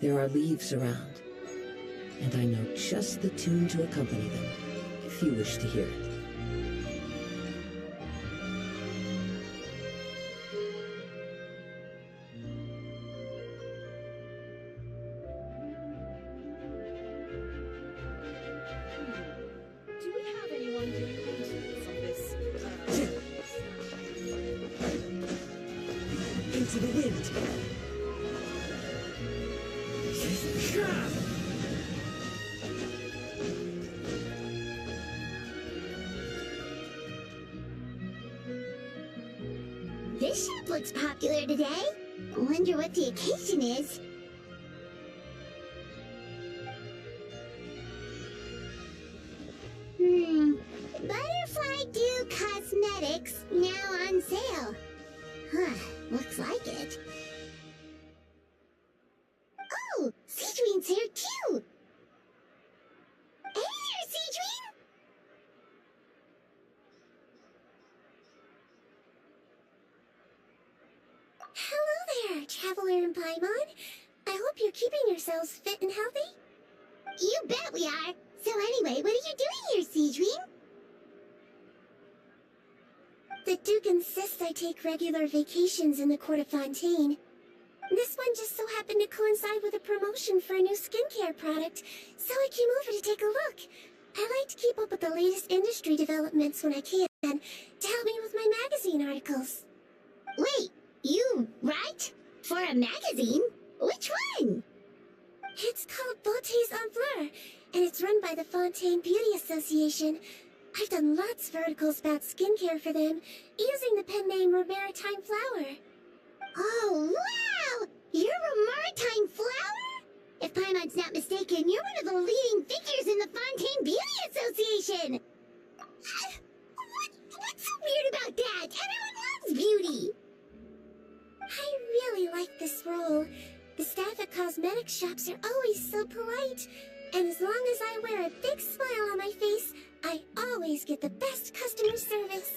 There are leaves around, and I know just the tune to accompany them, if you wish to hear it. Do we have anyone doing maintenance on this? Into the wind! This shop looks popular today. Wonder what the occasion is. Butterfly Dew Cosmetics now on sale. Huh, looks like it. Oh, Seedween's here too! Hey there, Seedween! Hello there, Traveler and Paimon. I hope you're keeping yourselves fit and healthy. You bet we are! So anyway, what are you doing here, Seedween? The Duke insists I take regular vacations in the Court of Fontaine. This one just so happened to coincide with a promotion for a new skincare product, so I came over to take a look. I like to keep up with the latest industry developments when I can, to help me with my magazine articles. Wait, you write? For a magazine? Which one? It's called Beautés en Fleur, and it's run by the Fontaine Beauty Association. I've done lots of articles about skincare for them, using the pen name Maritime Flower. Oh, wow! You're a Maritime Flower? If Paimon's not mistaken, you're one of the leading figures in the Fontaine Beauty Association! What's so weird about that? Everyone loves beauty! I really like this role. The staff at cosmetic shops are always so polite, and as long as I wear a big smile on my face, I always get the best customer service.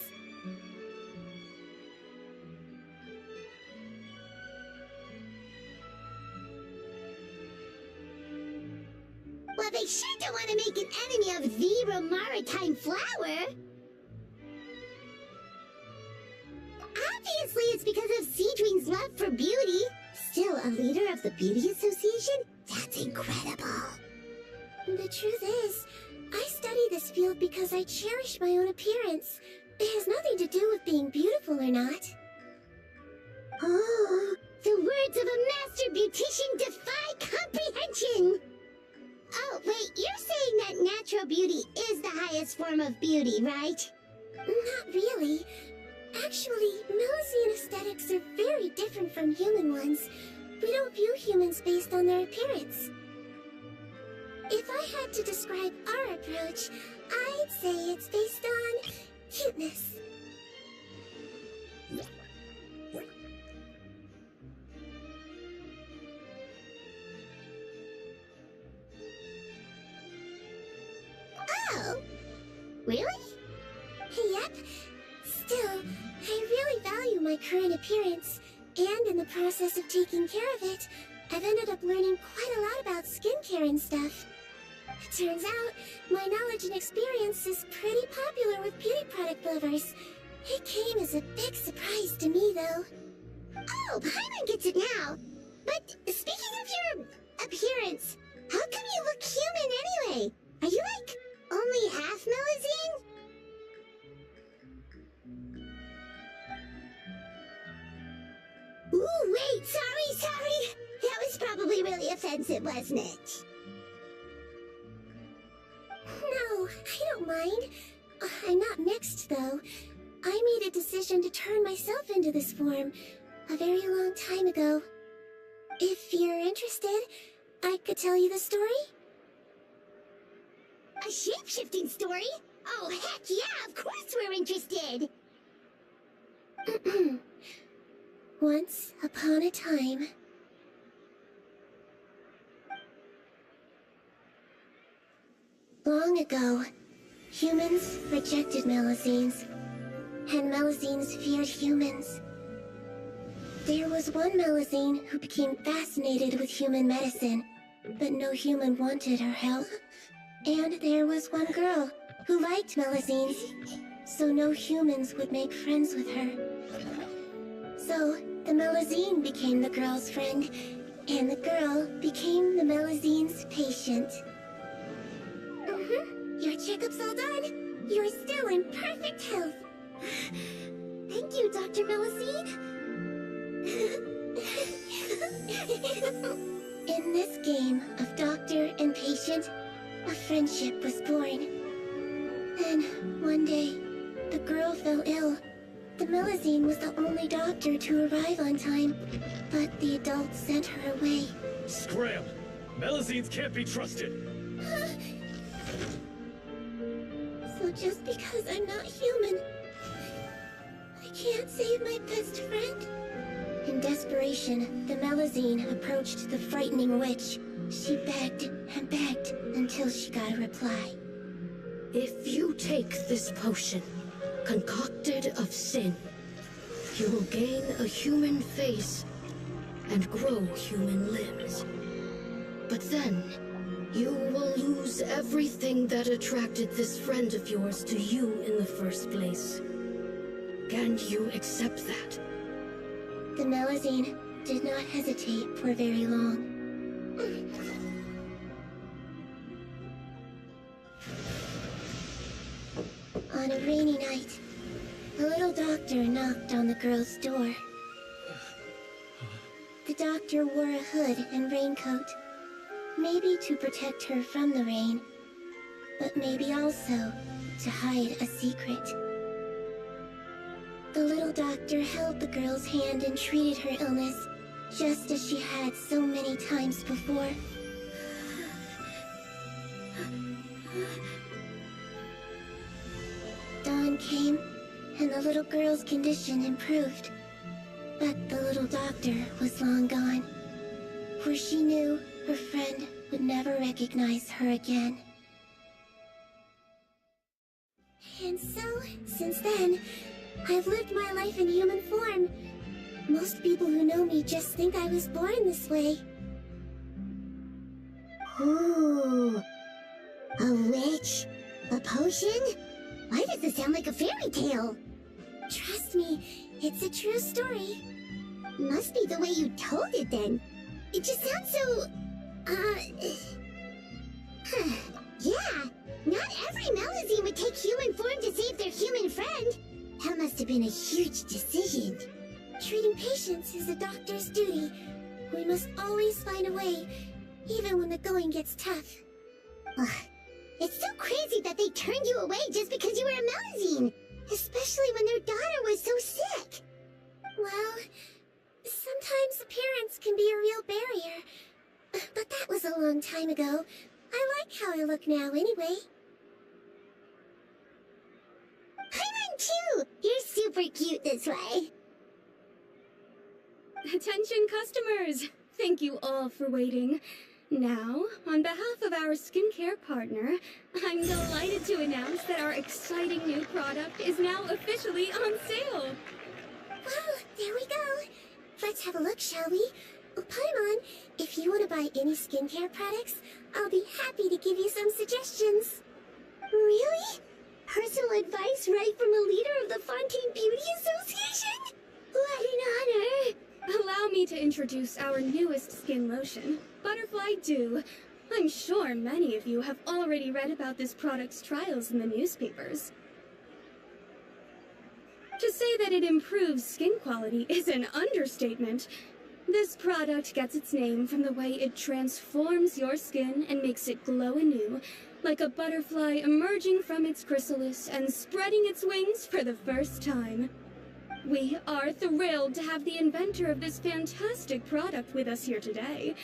Well, they sure don't want to make an enemy of the Maritime Flower. Obviously, it's because of Seedween's love for beauty. Still a leader of the Beauty Association? That's incredible. The truth is, I study this field because I cherish my own appearance. It has nothing to do with being beautiful or not. Oh, the words of a master beautician defy comprehension! Oh, wait, you're saying that natural beauty is the highest form of beauty, right? Not really. Actually, Melusine aesthetics are very different from human ones. We don't view humans based on their appearance. If I had to describe our approach, I'd say it's based on cuteness. Oh, really? Yep. Still, I really value my current appearance, and in the process of taking care of it, I've ended up learning quite a lot about skincare and stuff. It turns out, my knowledge and experience is pretty popular with beauty product lovers. It came as a big surprise to me, though. Oh, Paimon gets it now. But speaking of your appearance, how come you look human anyway? Are you like only half Melusine? Ooh, wait, sorry. That was probably really offensive, wasn't it? No, I don't mind. I'm not mixed, though. I made a decision to turn myself into this form a very long time ago. If you're interested, I could tell you the story. A shape-shifting story? Oh, heck yeah, of course we're interested! Once upon a time... Long ago, humans rejected Melusines, and Melusines feared humans. There was one Melusine who became fascinated with human medicine, but no human wanted her help. And there was one girl who liked Melusines, so no humans would make friends with her. So the Melusine became the girl's friend, and the girl became the Melusine's patient. Your checkup's all done. You're still in perfect health. Thank you, Dr. Melusine. In this game of doctor and patient, a friendship was born. Then, one day, the girl fell ill. The Melusine was the only doctor to arrive on time, but the adults sent her away. Scram! Melusines can't be trusted! So just because I'm not human, I can't save my best friend? In desperation, the Melusine approached the frightening witch. She begged and begged until she got a reply. If you take this potion, concocted of sin, you will gain a human face and grow human limbs. But then, you will lose everything that attracted this friend of yours to you in the first place. Can you accept that? The Melusine did not hesitate for very long. On a rainy night, a little doctor knocked on the girl's door. The doctor wore a hood and raincoat, maybe to protect her from the rain, but maybe also to hide a secret. The little doctor held the girl's hand and treated her illness, just as she had so many times before. Dawn came, and the little girl's condition improved. But the little doctor was long gone, for she knew her friend would never recognize her again. And so, since then, I've lived my life in human form. Most people who know me just think I was born this way. Ooh. A witch? A potion? Why does this sound like a fairy tale? Trust me, it's a true story. Must be the way you told it then. It just sounds so... Yeah, not every Melusine would take human form to save their human friend. That must have been a huge decision. Treating patients is a doctor's duty. We must always find a way, even when the going gets tough. Ugh. It's so crazy that they turned you away just because you were a Melusine, especially when their daughter was so sick. Well, sometimes appearance can be a real barrier. But that was a long time ago. I like how I look now anyway. Paimon too! You're super cute this way. Attention customers! Thank you all for waiting. Now, on behalf of our skincare partner, I'm delighted to announce that our exciting new product is now officially on sale. Well, there we go. Let's have a look, shall we? Oh, Paimon, if you want to buy any skincare products, I'll be happy to give you some suggestions. Really? Personal advice right from a leader of the Fontaine Beauty Association? What an honor! Allow me to introduce our newest skin lotion, Butterfly Dew. I'm sure many of you have already read about this product's trials in the newspapers. To say that it improves skin quality is an understatement. This product gets its name from the way it transforms your skin and makes it glow anew, like a butterfly emerging from its chrysalis and spreading its wings for the first time. We are thrilled to have the inventor of this fantastic product with us here today.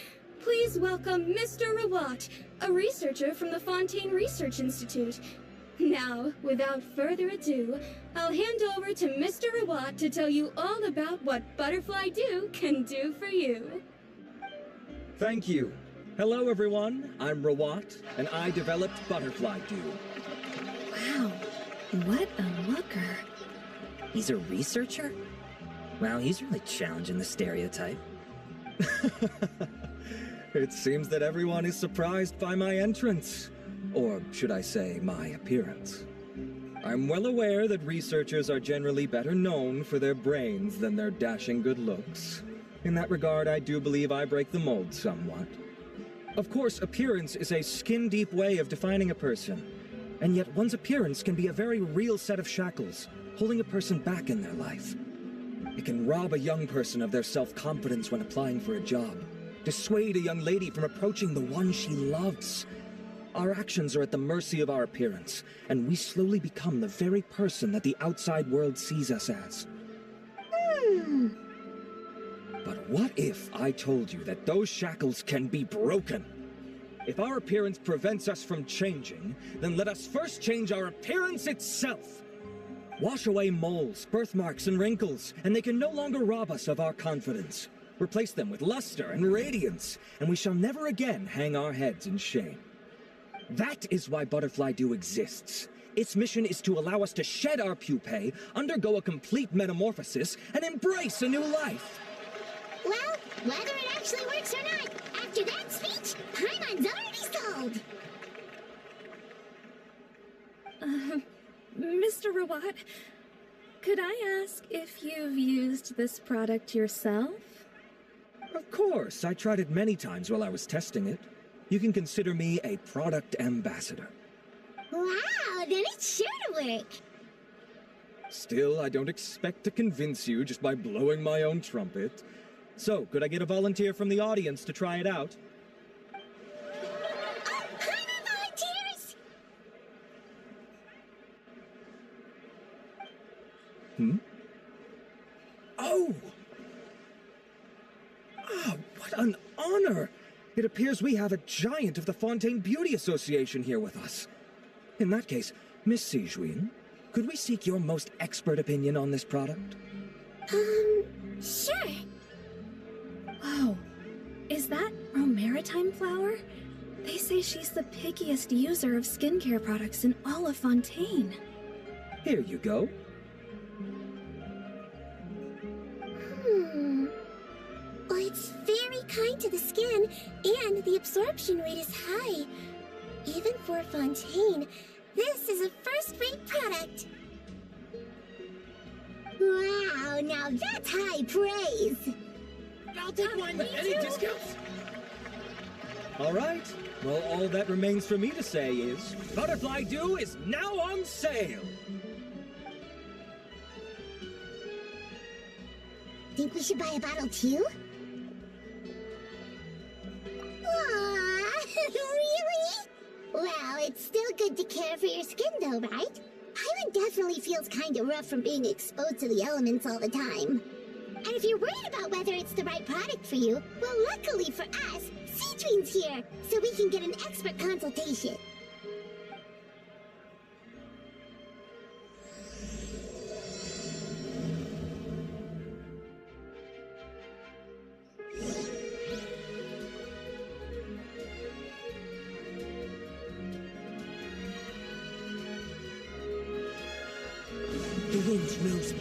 Please welcome Mr. Rawat, a researcher from the Fontaine Research Institute. Now, without further ado, I'll hand over to Mr. Rawat to tell you all about what Butterfly Dew can do for you. Thank you. Hello everyone, I'm Rawat, and I developed Butterfly Dew. Wow, what a looker. He's a researcher? Wow, he's really challenging the stereotype. It seems that everyone is surprised by my entrance. Or should I say, my appearance. I'm well aware that researchers are generally better known for their brains than their dashing good looks. In that regard, I do believe I break the mold somewhat. Of course, appearance is a skin-deep way of defining a person. And yet one's appearance can be a very real set of shackles, holding a person back in their life. It can rob a young person of their self-confidence when applying for a job, dissuade a young lady from approaching the one she loves. Our actions are at the mercy of our appearance, and we slowly become the very person that the outside world sees us as. But what if I told you that those shackles can be broken? If our appearance prevents us from changing, then let us first change our appearance itself. Wash away moles, birthmarks, and wrinkles, and they can no longer rob us of our confidence. Replace them with luster and radiance, and we shall never again hang our heads in shame. That is why Butterfly Dew exists. Its mission is to allow us to shed our pupae, undergo a complete metamorphosis, and embrace a new life. Well, whether it actually works or not, after that speech, Paimon's already sold. Mr. Rawat, could I ask if you've used this product yourself? Of course, I tried it many times while I was testing it. You can consider me a product ambassador. Wow, then it's sure to work. Still, I don't expect to convince you just by blowing my own trumpet. So, could I get a volunteer from the audience to try it out? Oh, Paimon volunteers! Oh! Ah, what an honor! It appears we have a giant of the Fontaine Beauty Association here with us. In that case, Miss Sijuin, could we seek your most expert opinion on this product? Sure. Whoa, is that Romaritime flower? They say she's the pickiest user of skincare products in all of Fontaine. Here you go. Well, it's very kind to the skin, and the absorption rate is high. Even for Fontaine, this is a first-rate product. Wow, now that's high praise. I'll take one. Any discounts? All right. Well, all that remains for me to say is, Butterfly Dew is now on sale! Think we should buy a bottle too? Aww, really? Well, it's still good to care for your skin though, right? Paimon definitely feels kinda rough from being exposed to the elements all the time. And if you're worried about whether it's the right product for you, well, luckily for us, Sijuin's here, so we can get an expert consultation. The wind knows me.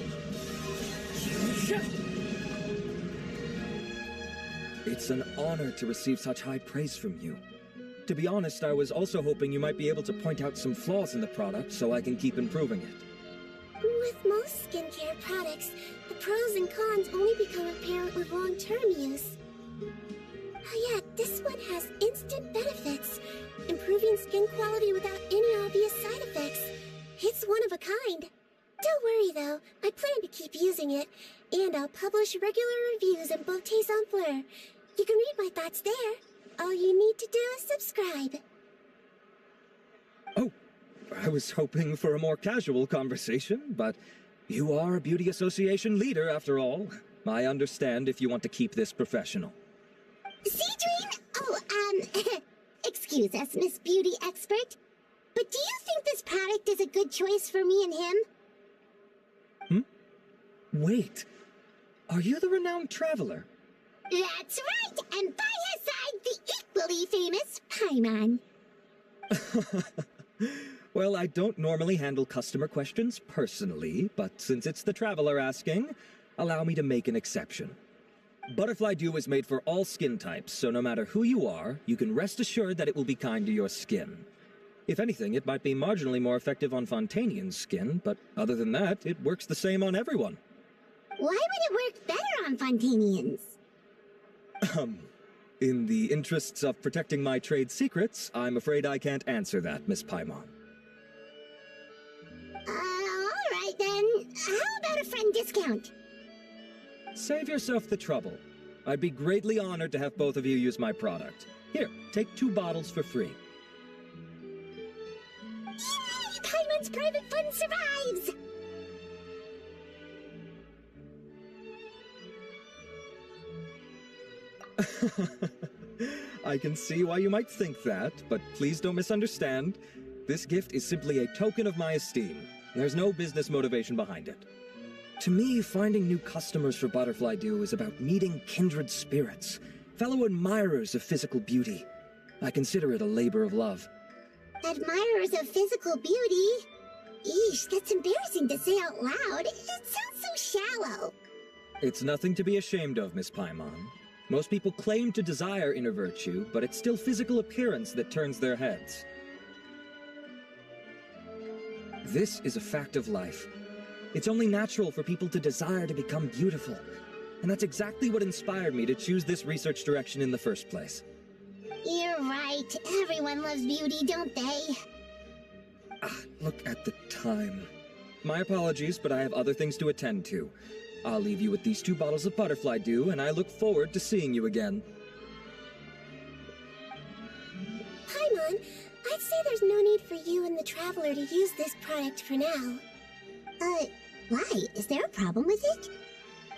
It's an honor to receive such high praise from you. To be honest, I was also hoping you might be able to point out some flaws in the product so I can keep improving it. With most skincare products, the pros and cons only become apparent with long-term use. Yet, this one has instant benefits, improving skin quality without any obvious side effects. It's one of a kind. Don't worry though, I plan to keep using it, and I'll publish regular reviews in Beautés en Fleur. You can read my thoughts there. All you need to do is subscribe. Oh, I was hoping for a more casual conversation, but you are a beauty association leader after all. I understand if you want to keep this professional. Sijuin? Oh, excuse us, Miss Beauty Expert. But do you think this product is a good choice for me and him? Wait, are you the renowned traveler? That's right, and by his side, the equally famous Paimon. Well, I don't normally handle customer questions personally, but since it's the traveler asking, allow me to make an exception. Butterfly Dew is made for all skin types, so no matter who you are, you can rest assured that it will be kind to your skin. If anything, it might be marginally more effective on Fontanian's skin, but other than that, it works the same on everyone. Why would it work better on Fontanians? In the interests of protecting my trade secrets, I'm afraid I can't answer that, Miss Paimon. Alright then. How about a friend discount? Save yourself the trouble. I'd be greatly honored to have both of you use my product. Here, take 2 bottles for free. Yay! Paimon's private fund survives! I can see why you might think that, but please don't misunderstand. This gift is simply a token of my esteem. There's no business motivation behind it. To me, finding new customers for Butterfly Dew is about meeting kindred spirits, fellow admirers of physical beauty. I consider it a labor of love. Admirers of physical beauty? Eesh, that's embarrassing to say out loud. It sounds so shallow. It's nothing to be ashamed of, Miss Paimon. Most people claim to desire inner virtue, but it's still physical appearance that turns their heads. This is a fact of life. It's only natural for people to desire to become beautiful. And that's exactly what inspired me to choose this research direction in the first place. You're right. Everyone loves beauty, don't they? Look at the time. My apologies, but I have other things to attend to. I'll leave you with these 2 bottles of Butterfly Dew, and I look forward to seeing you again. Paimon, I'd say there's no need for you and the Traveler to use this product for now. Why? Is there a problem with it?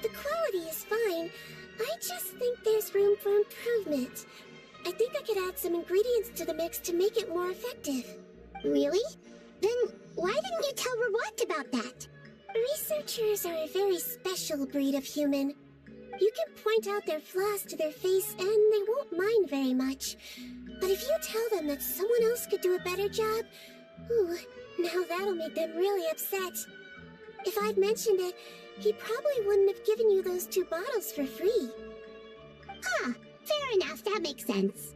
The quality is fine. I just think there's room for improvement. I think I could add some ingredients to the mix to make it more effective. Really? Then why didn't you tell Rawat about that? Researchers are a very special breed of human. You can point out their flaws to their face and they won't mind very much. But if you tell them that someone else could do a better job, ooh, now that'll make them really upset. If I'd mentioned it, he probably wouldn't have given you those 2 bottles for free. Ah, fair enough, that makes sense.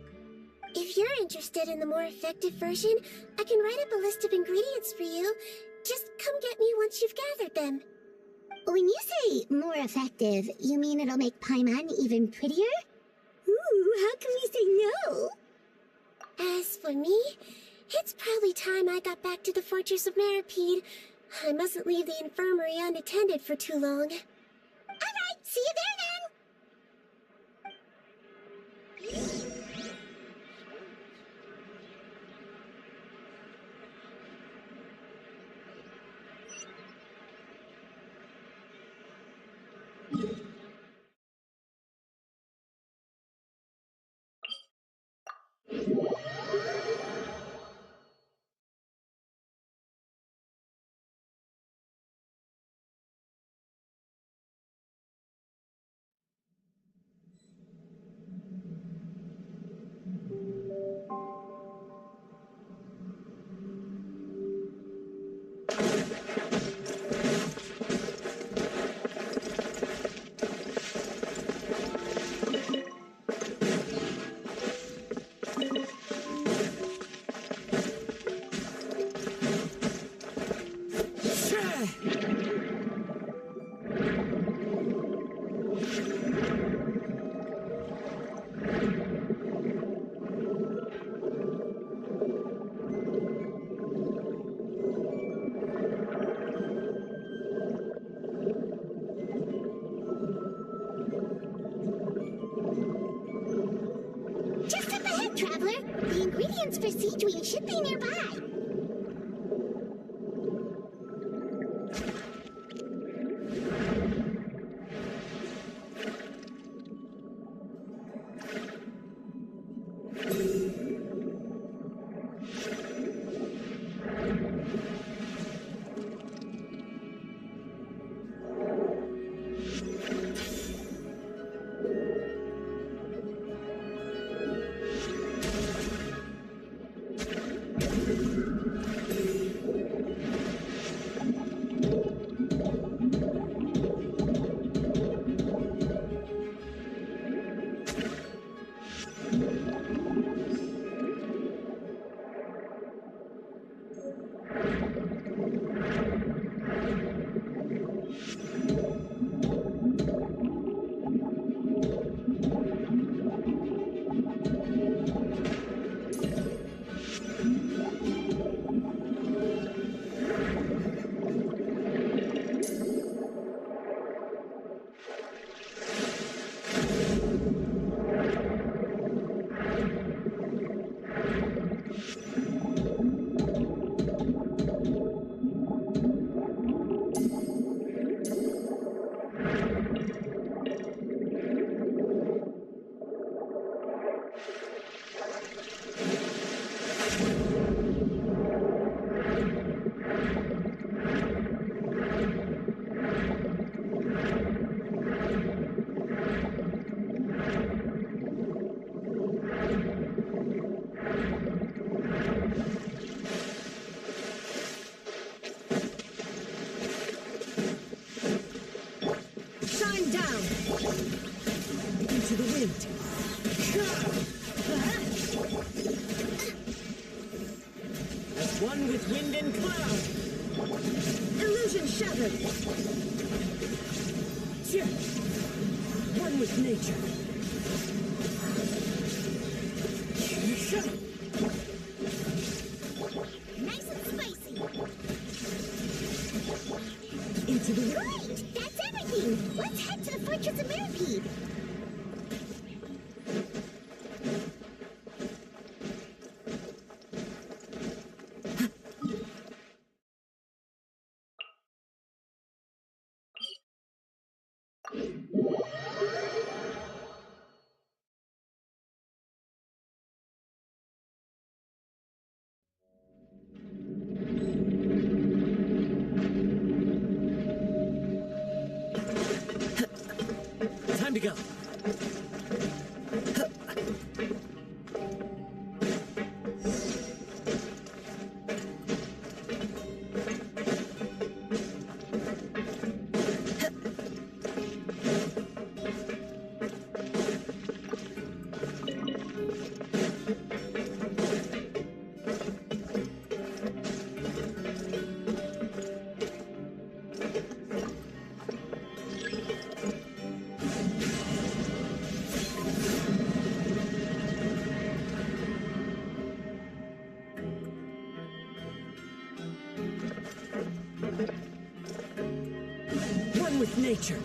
If you're interested in the more effective version, I can write up a list of ingredients for you. Just come get me once you've gathered them. When you say more effective, you mean it'll make Paimon even prettier? Ooh, how can we say no? As for me, it's probably time I got back to the Fortress of Maripede. I mustn't leave the infirmary unattended for too long. Alright, see you there then! Just up ahead, Traveler. The ingredients for Siegewing should be nearby. Into the wind. As one with wind and cloud. Illusion shattered. One with nature. Nice and spicy. Into the wind. Great! That's everything! Let's head to the Fortress of Millipede. Time to go. One with nature.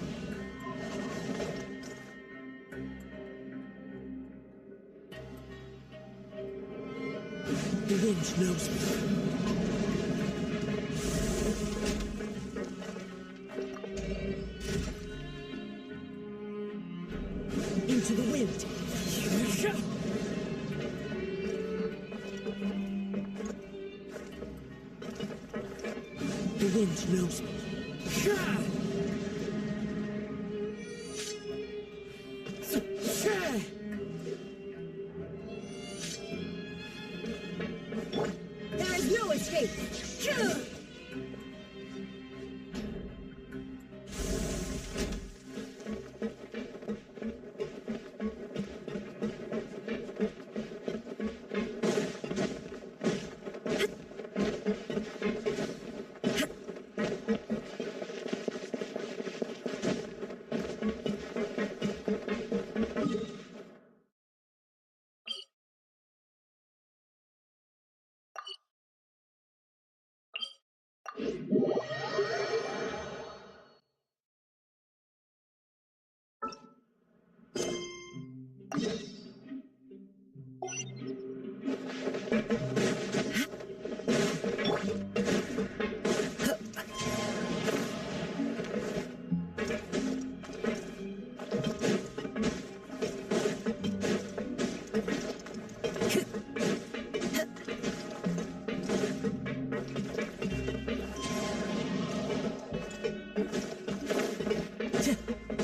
The wind knows me. Into the wind. The wind knows me. There is no escape.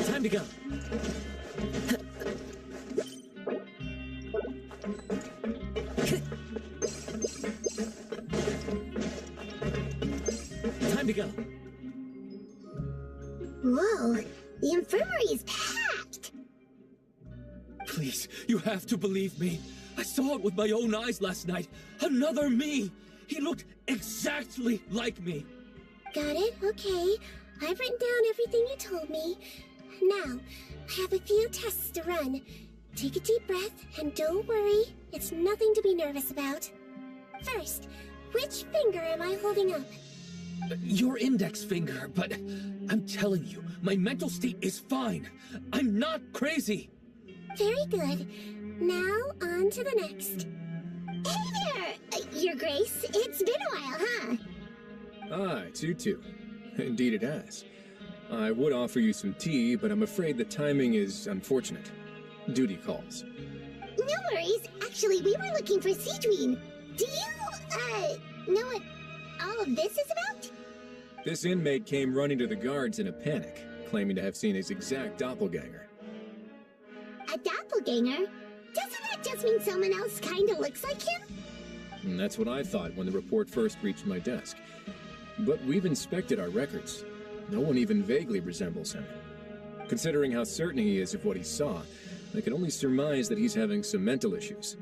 Time to go. Time to go. Whoa, the infirmary is packed. Please, you have have to believe me. I saw it with my own eyes last night. Another me. He looked exactly like me. Got it? Okay. I've written down everything you told me. Now, I have a few tests to run. Take a deep breath, and don't worry. It's nothing to be nervous about. First, which finger am I holding up? Your index finger, but I'm telling you, my mental state is fine. I'm not crazy. Very good. Now, on to the next. Hey there, Your Grace. It's been a while, huh? Ah, it's you two. Indeed it has. I would offer you some tea, but I'm afraid the timing is unfortunate. Duty calls. No worries. Actually, we were looking for Seedween. Do you, know what all of this is about? This inmate came running to the guards in a panic, claiming to have seen his exact doppelganger. A doppelganger? Doesn't that just mean someone else kinda looks like him? And that's what I thought when the report first reached my desk. But we've inspected our records. No one even vaguely resembles him. Considering how certain he is of what he saw, I can only surmise that he's having some mental issues.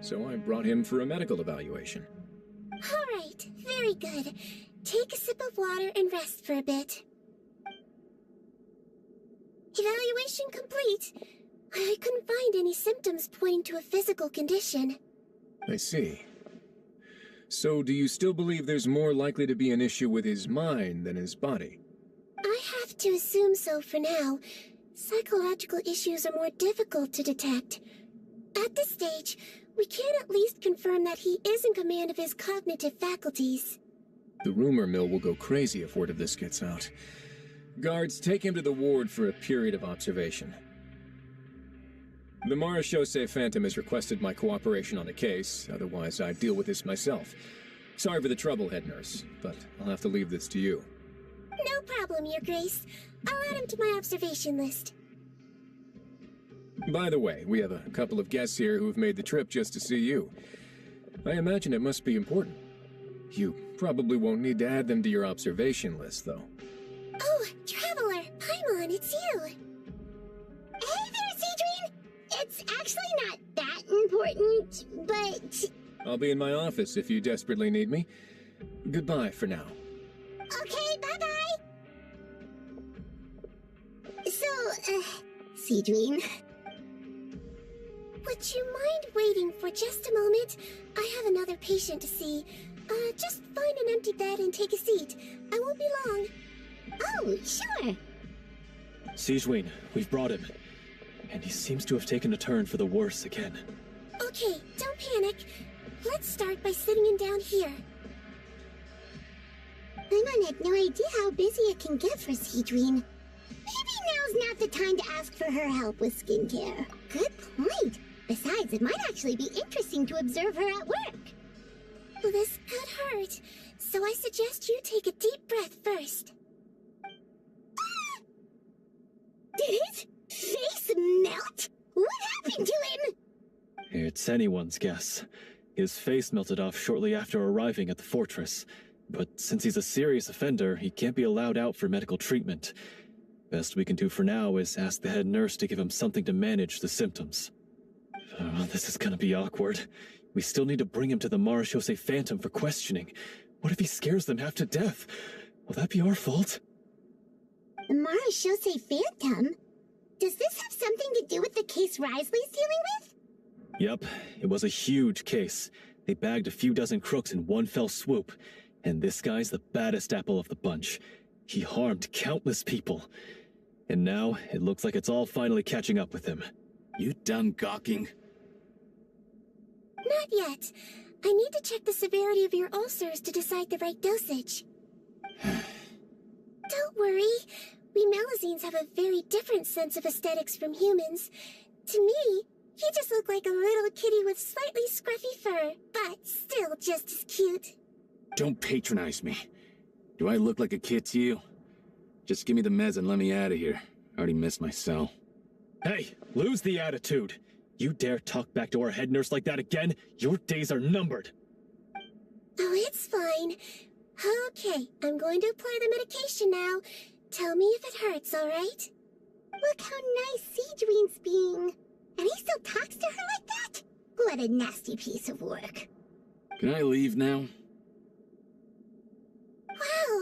So I brought him for a medical evaluation. All right, very good. Take a sip of water and rest for a bit. Evaluation complete. I couldn't find any symptoms pointing to a physical condition. I see. So do you still believe there's more likely to be an issue with his mind than his body? I have to assume so for now. Psychological issues are more difficult to detect. At this stage, we can at least confirm that he is in command of his cognitive faculties. The rumor mill will go crazy if word of this gets out. Guards, take him to the ward for a period of observation. The Marechaussee Phantom has requested my cooperation on the case, otherwise I'd deal with this myself. Sorry for the trouble, head nurse, but I'll have to leave this to you. No problem, Your Grace. I'll add him to my observation list. By the way, we have a couple of guests here who've made the trip just to see you. I imagine it must be important. You probably won't need to add them to your observation list, though. Oh, Traveler! Paimon, it's you! Hey there, Seedween! It's actually not that important, but... I'll be in my office if you desperately need me. Goodbye for now. Okay, bye-bye! So, Seedween... Would you mind waiting for just a moment? I have another patient to see. Just find an empty bed and take a seat. I won't be long. Oh, sure! Seedween, we've brought him. And he seems to have taken a turn for the worse again. Okay, don't panic. Let's start by sitting him down here. Paimon had no idea how busy it can get for Seedween. Maybe now's not the time to ask for her help with skincare. Good point. Besides, it might actually be interesting to observe her at work. This could hurt, so I suggest you take a deep breath first. Did his face melt? What happened to him? It's anyone's guess. His face melted off shortly after arriving at the fortress. But since he's a serious offender, he can't be allowed out for medical treatment. Best we can do for now is ask the head nurse to give him something to manage the symptoms. This is gonna be awkward. We still need to bring him to the Marechaussee Phantom for questioning. What if he scares them half to death? Will that be our fault? The Marechaussee Phantom? Does this have something to do with the case Risley's dealing with? Yep, it was a huge case. They bagged a few dozen crooks in one fell swoop. And this guy's the baddest apple of the bunch. He harmed countless people. And now, it looks like it's all finally catching up with him. You done gawking? Not yet. I need to check the severity of your ulcers to decide the right dosage. Don't worry. We Melazines have a very different sense of aesthetics from humans. To me, he just looked like a little kitty with slightly scruffy fur, but still just as cute. Don't patronize me. Do I look like a kid to you? Just give me the meds and let me out of here. I already missed my cell. Hey, lose the attitude. You dare talk back to our head nurse like that again, your days are numbered. Oh, it's fine. Okay, I'm going to apply the medication now. Tell me if it hurts, all right? Look how nice Seedween's being. And he still talks to her like that? What a nasty piece of work. Can I leave now? Wow,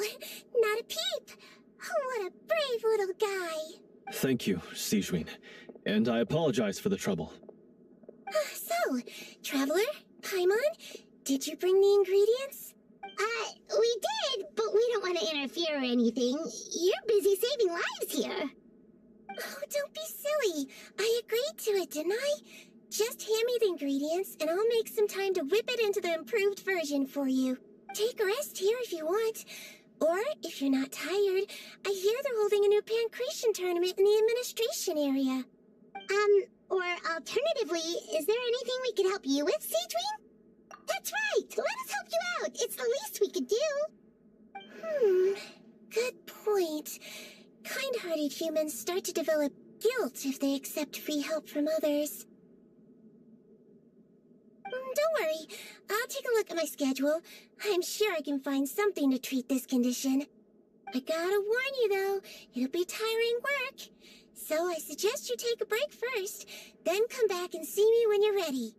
not a peep. Oh, what a brave little guy. Thank you, Sijwin. And I apologize for the trouble. So, Traveler, Paimon, did you bring the ingredients? We did, but we don't want to interfere or anything. You're busy saving lives here. Oh, don't be silly. I agreed to it, didn't I? Just hand me the ingredients, and I'll make some time to whip it into the improved version for you. Take a rest here if you want. Or, if you're not tired, I hear they're holding a new pancreation tournament in the administration area. Or alternatively, is there anything we could help you with, Seedwing? That's right! Let us help you out! It's the least we could do! Good point. Kind-hearted humans start to develop guilt if they accept free help from others. Don't worry. I'll take a look at my schedule. I'm sure I can find something to treat this condition. I gotta warn you, though, it'll be tiring work. So I suggest you take a break first, then come back and see me when you're ready.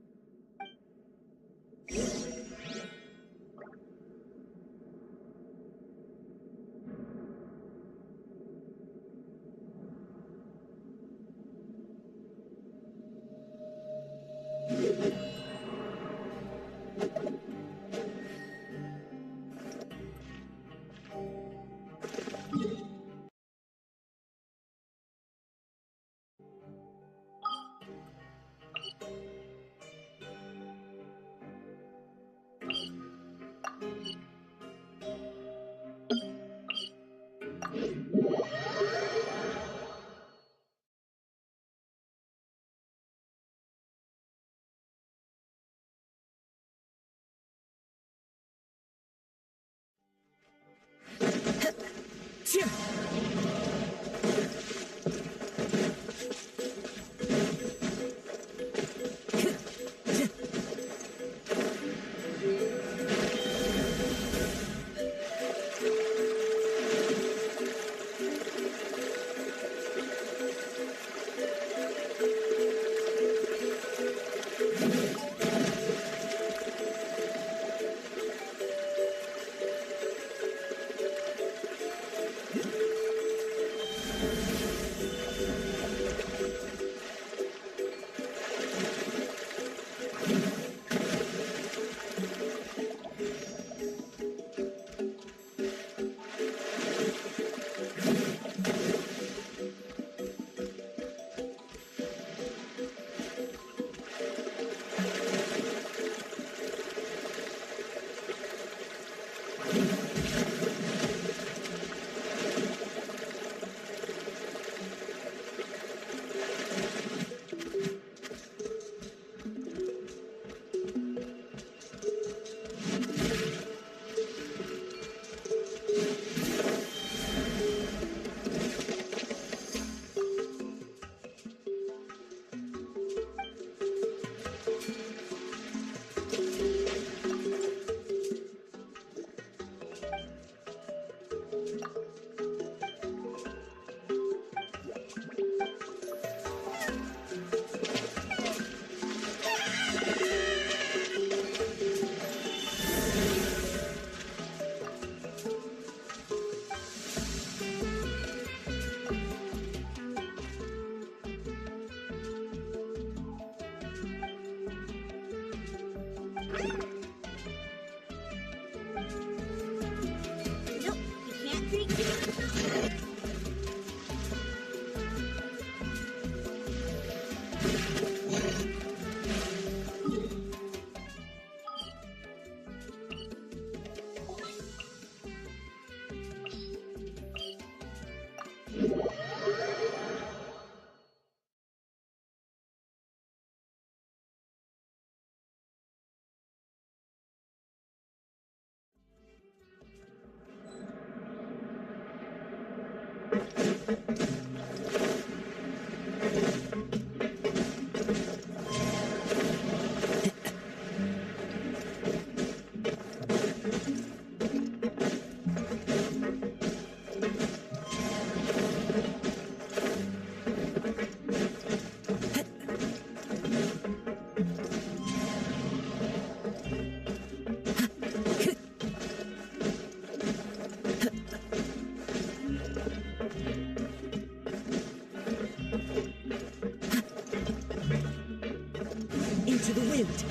wind.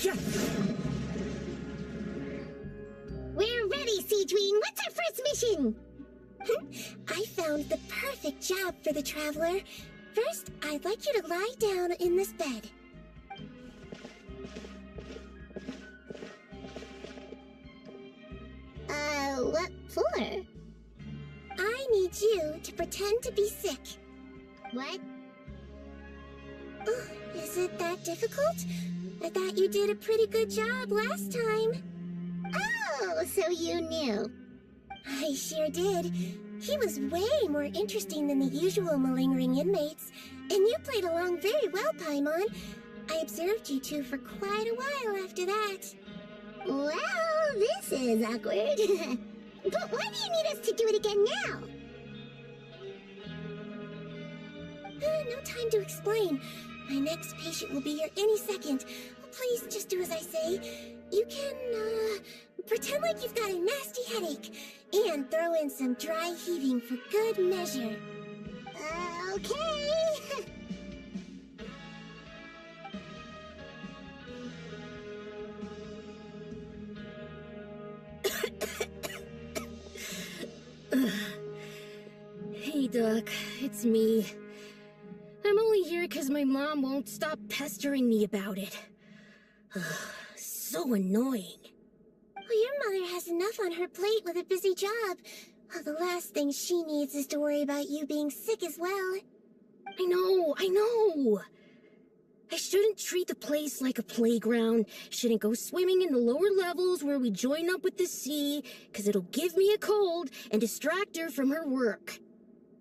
Yeah. We're ready, Seedween. What's our first mission? I found the perfect job for the Traveler. First, I'd like you to lie down in this bed. What for? I need you to pretend to be sick. What? Oh, is it that difficult? I thought you did a pretty good job last time. Oh, so you knew. I sure did. He was way more interesting than the usual malingering inmates, and you played along very well, Paimon. I observed you two for quite a while after that. Well, this is awkward. But why do you need us to do it again now? No time to explain. My next patient will be here any second. Please just do as I say. You can, pretend like you've got a nasty headache, and throw in some dry heaving for good measure. Okay. Hey, Doc, it's me. I'm only here because my mom won't stop pestering me about it. So annoying. Well, your mother has enough on her plate with a busy job. Well, the last thing she needs is to worry about you being sick as well. I know. I shouldn't treat the place like a playground. Shouldn't go swimming in the lower levels where we join up with the sea, because it'll give me a cold and distract her from her work.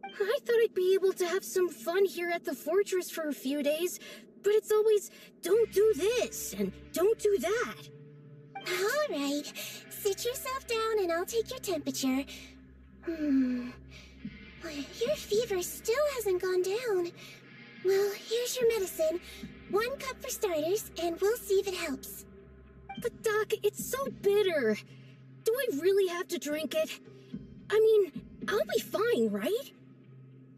I thought I'd be able to have some fun here at the fortress for a few days, but it's always, don't do this and don't do that. All right, sit yourself down and I'll take your temperature. Your fever still hasn't gone down. Well, here's your medicine. 1 cup for starters, and we'll see if it helps. But Doc, it's so bitter. Do I really have to drink it? I mean, I'll be fine, right?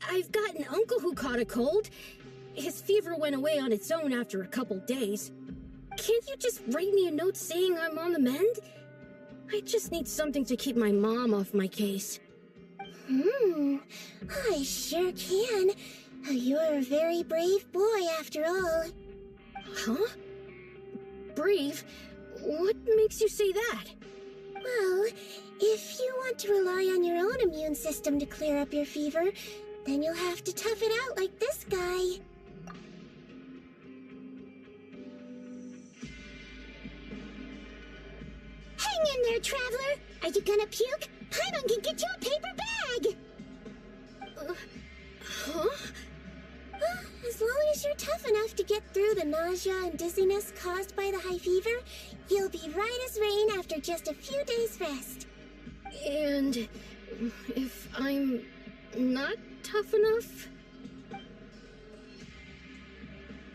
I've got an uncle who caught a cold. His fever went away on its own after a couple days. Can't you just write me a note saying I'm on the mend? I just need something to keep my mom off my case. I sure can. You're a very brave boy, after all. Huh? Brave? What makes you say that? Well, if you want to rely on your own immune system to clear up your fever, then you'll have to tough it out like this guy. Hang in there, Traveler! Are you gonna puke? Paimon can get you a paper bag! Huh? As long as you're tough enough to get through the nausea and dizziness caused by the high fever, you'll be right as rain after just a few days' rest. And if I'm not tough enough?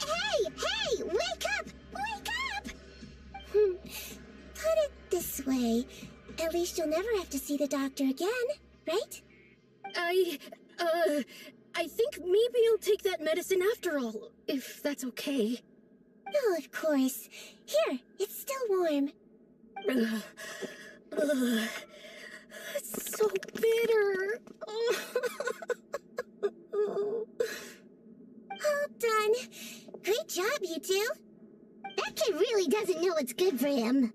Hey! Wake up! Wake up! Put it this way. At least you'll never have to see the doctor again, right? I think maybe I'll take that medicine after all, if that's okay. No, of course. Here, it's still warm. It's so bitter. All done. Great job, you two. That kid really doesn't know what's good for him.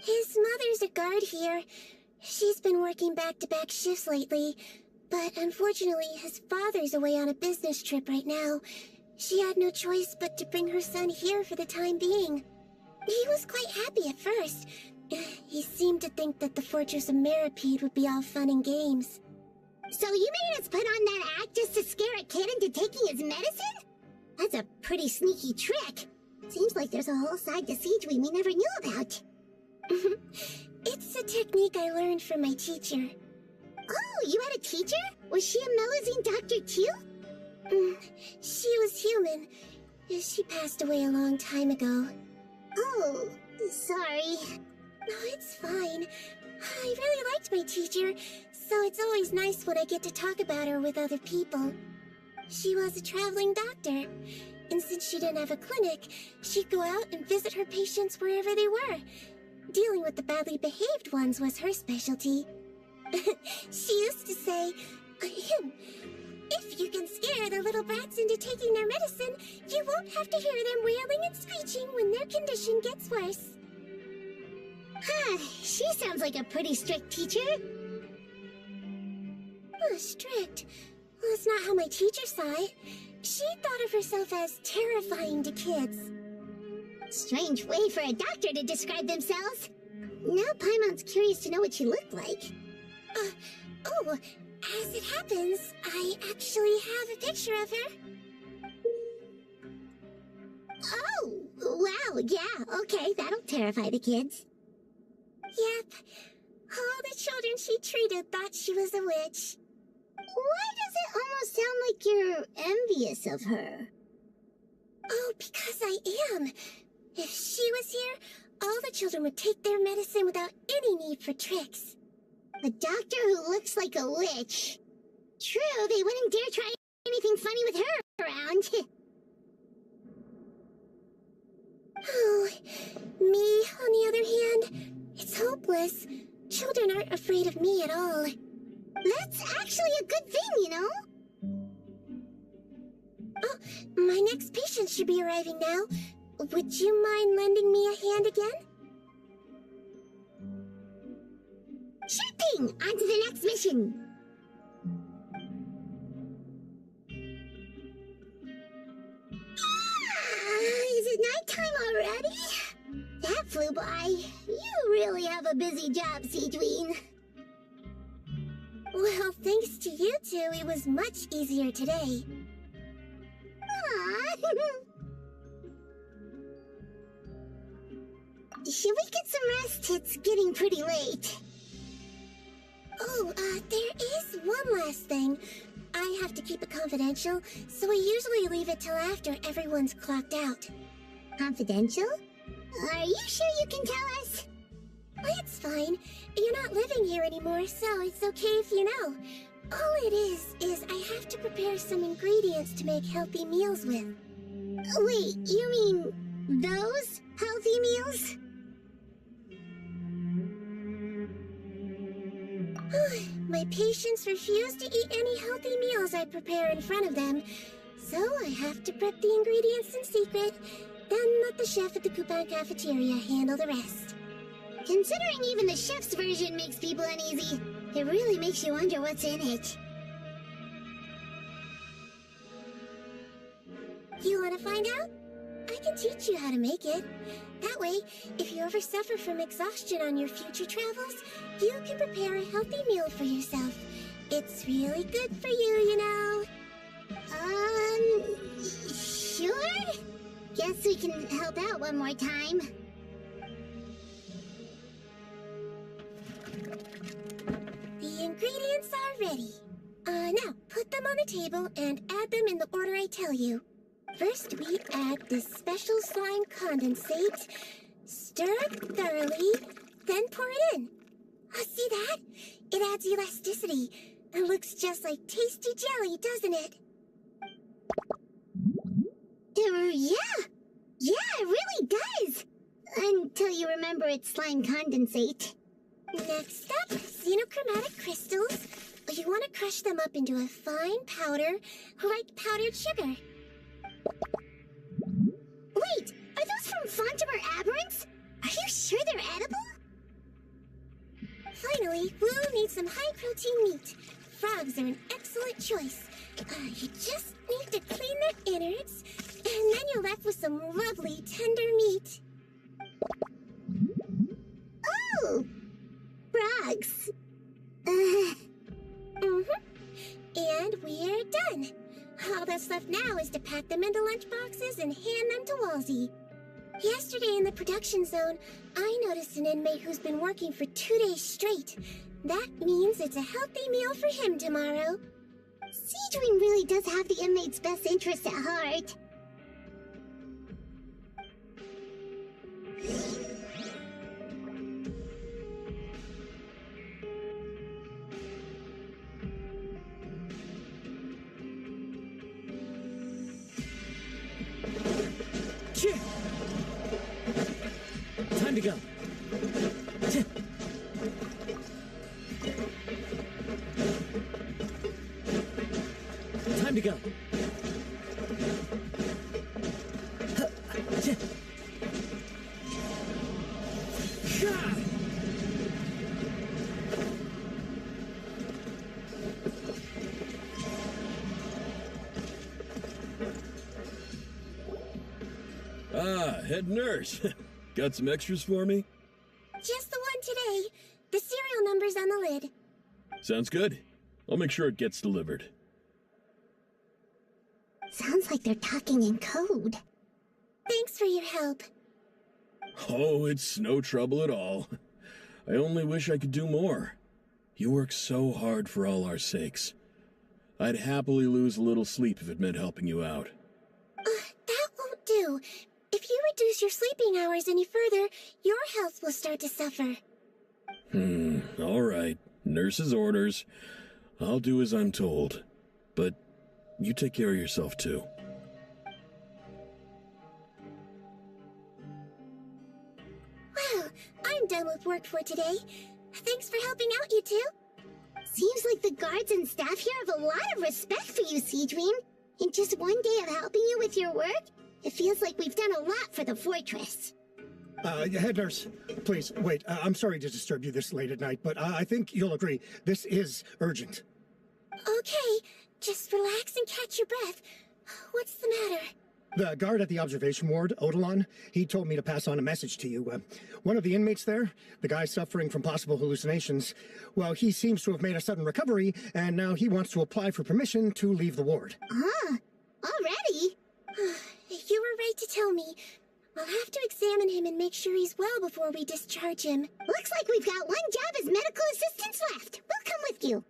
His mother's a guard here. She's been working back-to-back shifts lately, but unfortunately his father's away on a business trip right now. She had no choice but to bring her son here for the time being. He was quite happy at first. He seemed to think that the Fortress of Meripede would be all fun and games. So you made us put on that act just to scare a kid into taking his medicine? That's a pretty sneaky trick. Seems like there's a whole side to Seedween we never knew about. It's a technique I learned from my teacher. Oh, you had a teacher? Was she a Melusine doctor too? She was human. She passed away a long time ago. Oh, sorry. No, it's fine. I really liked my teacher, so it's always nice when I get to talk about her with other people. She was a traveling doctor, and since she didn't have a clinic, she'd go out and visit her patients wherever they were. Dealing with the badly behaved ones was her specialty. She used to say, if you can scare the little brats into taking their medicine, you won't have to hear them wailing and screeching when their condition gets worse. Huh, she sounds like a pretty strict teacher. Oh, strict? Well, that's not how my teacher saw it. She thought of herself as terrifying to kids. Strange way for a doctor to describe themselves. Now Paimon's curious to know what she looked like. Oh, as it happens, I actually have a picture of her. Oh, wow, yeah, okay, that'll terrify the kids. Yep. All the children she treated thought she was a witch. Why does it almost sound like you're envious of her? Oh, because I am. If she was here, all the children would take their medicine without any need for tricks. A doctor who looks like a witch. True, they wouldn't dare try anything funny with her around. Oh, me, on the other hand, it's hopeless. Children aren't afraid of me at all. That's actually a good thing, you know? Oh, my next patient should be arriving now. Would you mind lending me a hand again? Sure thing! On to the next mission! Is it nighttime already? That flew by. You really have a busy job, Seedween. Well, thanks to you two, it was much easier today. Aww. Should we get some rest? It's getting pretty late. Oh, there is one last thing. I have to keep it confidential, so I usually leave it till after everyone's clocked out. Confidential? Are you sure you can tell us? Oh, it's fine. You're not living here anymore, so it's okay if you know. All it is I have to prepare some ingredients to make healthy meals with. Wait, you mean those healthy meals? My patients refuse to eat any healthy meals I prepare in front of them, so I have to prep the ingredients in secret, then let the chef at the coupon cafeteria handle the rest. Considering even the chef's version makes people uneasy, it really makes you wonder what's in it. You want to find out? I can teach you how to make it. That way, if you ever suffer from exhaustion on your future travels, you can prepare a healthy meal for yourself. It's really good for you, you know. Sure? Guess we can help out one more time. The ingredients are ready. Now, put them on the table and add them in the order I tell you. First, we add this special slime condensate, stir it thoroughly, then pour it in. Oh, see that? It adds elasticity. It looks just like tasty jelly, doesn't it? Yeah, it really does. Until you remember it's slime condensate. Next up, xenochromatic crystals. You want to crush them up into a fine powder, like powdered sugar. Wait, are those from Fontimer Aberrants? Are you sure they're edible? Finally, we'll need some high-protein meat. Frogs are an excellent choice. You just need to clean their innards, and then you're left with some lovely, tender meat. Oh! Frogs. And we're done. All that's left now is to pack them into lunch boxes and hand them to Walsey. Yesterday in the production zone, I noticed an inmate who's been working for 2 days straight. That means it's a healthy meal for him tomorrow. Seedwing really does have the inmate's best interest at heart. go. Time to go. Ah, head nurse. Got some extras for me? Just the one today. The serial number's on the lid. Sounds good. I'll make sure it gets delivered. Sounds like they're talking in code. Thanks for your help. Oh, it's no trouble at all. I only wish I could do more. You work so hard for all our sakes. I'd happily lose a little sleep if it meant helping you out. That won't do. If you reduce your sleeping hours any further, your health will start to suffer. All right. Nurse's orders. I'll do as I'm told. But you take care of yourself, too. Well, I'm done with work for today. Thanks for helping out, you two. Seems like the guards and staff here have a lot of respect for you, Seedream. In just one day of helping you with your work, it feels like we've done a lot for the fortress. Head nurse, please, wait. I'm sorry to disturb you this late at night, but I think you'll agree. This is urgent. Okay, just relax and catch your breath. What's the matter? The guard at the observation ward, Odilon, he told me to pass on a message to you. One of the inmates there, the guy suffering from possible hallucinations, well, he seems to have made a sudden recovery, and now he wants to apply for permission to leave the ward. Ah, already? You were right to tell me. I'll have to examine him and make sure he's well before we discharge him. Looks like we've got one job as medical assistants left. We'll come with you.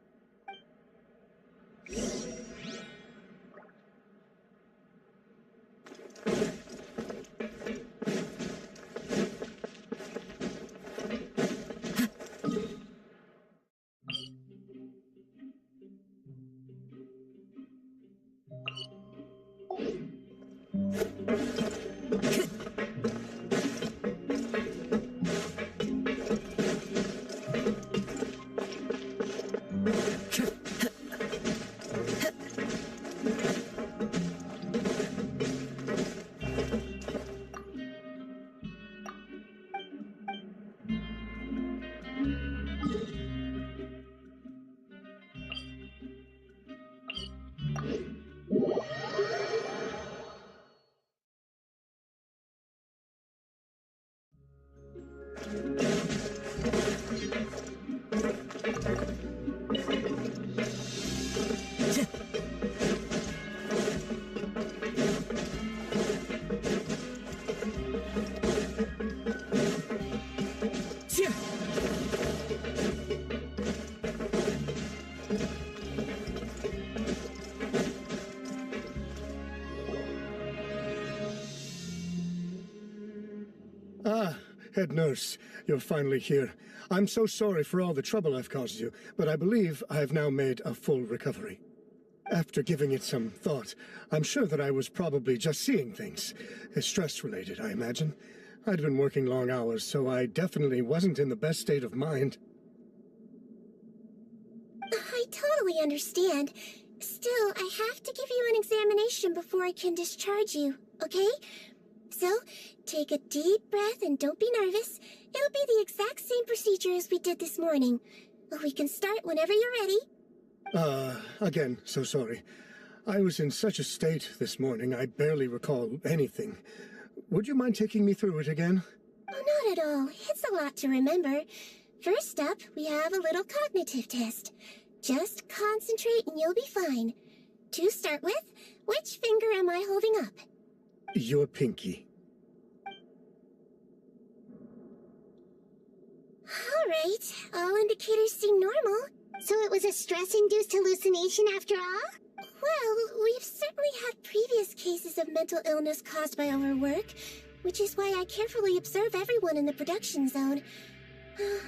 Head nurse, you're finally here. I'm so sorry for all the trouble I've caused you, but I believe I have now made a full recovery. After giving it some thought, I'm sure that I was probably just seeing things. Stress-related, I imagine. I'd been working long hours, so I definitely wasn't in the best state of mind. I totally understand. Still, I have to give you an examination before I can discharge you, okay? So, take a deep breath and don't be nervous. It'll be the exact same procedure as we did this morning. We can start whenever you're ready. Again, so sorry. I was in such a state this morning, I barely recall anything. Would you mind taking me through it again? Oh, not at all. It's a lot to remember. First up, we have a little cognitive test. Just concentrate and you'll be fine. To start with, which finger am I holding up? Your pinky. All right. All indicators seem normal. So it was a stress-induced hallucination after all? Well, we've certainly had previous cases of mental illness caused by overwork, which is why I carefully observe everyone in the production zone. I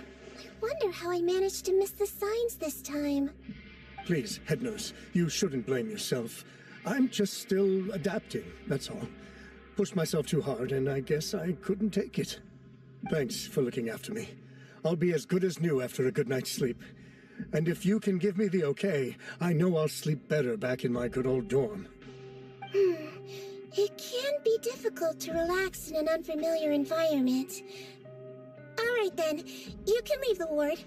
wonder how I managed to miss the signs this time. Please, head nurse, you shouldn't blame yourself. I'm just still adapting, that's all. Pushed myself too hard, and I guess I couldn't take it. Thanks for looking after me. I'll be as good as new after a good night's sleep. And if you can give me the okay, I know I'll sleep better back in my good old dorm. It can be difficult to relax in an unfamiliar environment. Alright then, you can leave the ward.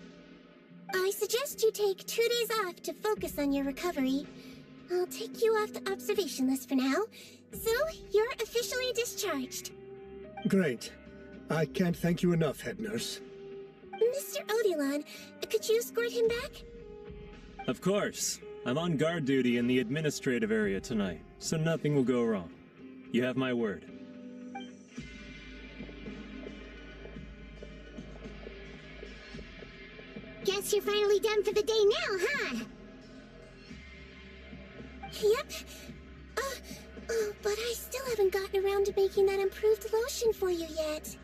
I suggest you take 2 days off to focus on your recovery. I'll take you off the observation list for now, so you're officially discharged. Great. I can't thank you enough, head nurse. Mr. Odilon, could you escort him back? Of course. I'm on guard duty in the administrative area tonight, so nothing will go wrong. You have my word. Guess you're finally done for the day now, huh? Yep. But I still haven't gotten around to making that improved lotion for you yet.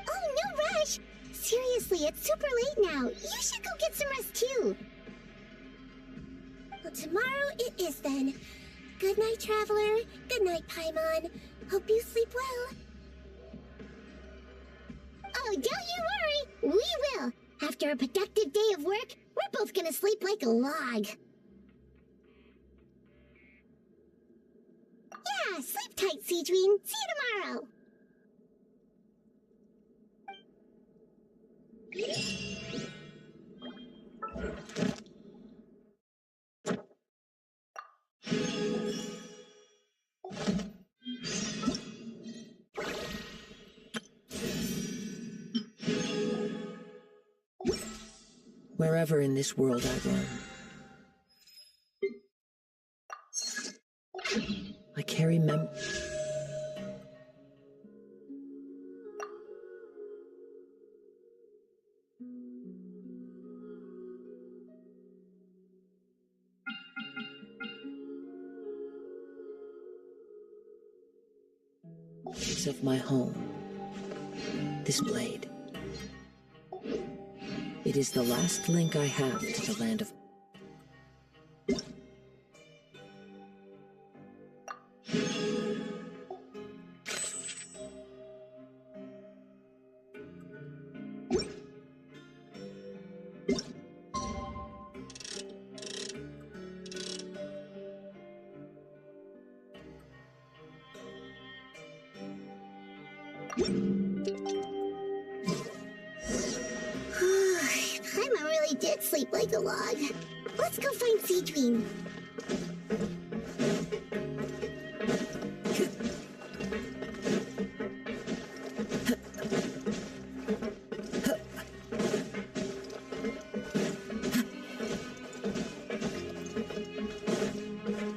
Oh, no rush! Seriously, it's super late now. You should go get some rest too. Well, tomorrow it is then. Good night, Traveler. Good night, Paimon. Hope you sleep well. Oh, don't you worry. We will. After a productive day of work, we're both gonna sleep like a log. Yeah, sleep tight, Seedream. See you tomorrow. Wherever in this world I roam, I carry of my home, this blade. It is the last link I have to the land of... Paimon really did sleep like a log. Let's go find Seedream.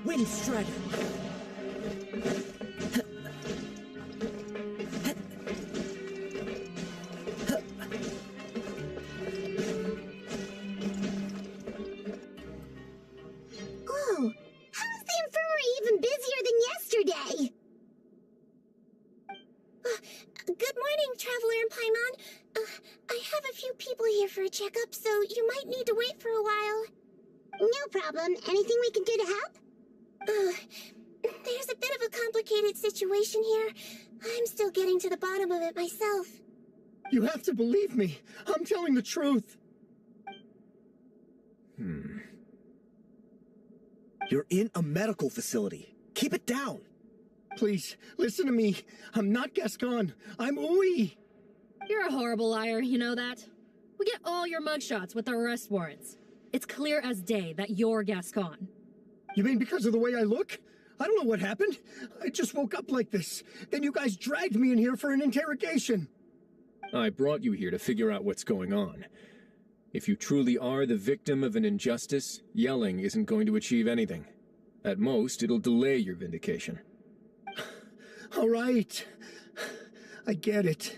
Wind Strider! Good morning, Traveler and Paimon. I have a few people here for a checkup, so you might need to wait for a while. No problem. Anything we can do to help? There's a bit of a complicated situation here. I'm still getting to the bottom of it myself. You have to believe me. I'm telling the truth. You're in a medical facility. Keep it down. Please, listen to me. I'm not Gascon. I'm Uwe. You're a horrible liar, you know that? We get all your mugshots with our arrest warrants. It's clear as day that you're Gascon. You mean because of the way I look? I don't know what happened. I just woke up like this. Then you guys dragged me in here for an interrogation. I brought you here to figure out what's going on. If you truly are the victim of an injustice, yelling isn't going to achieve anything. At most, it'll delay your vindication. All right. I get it.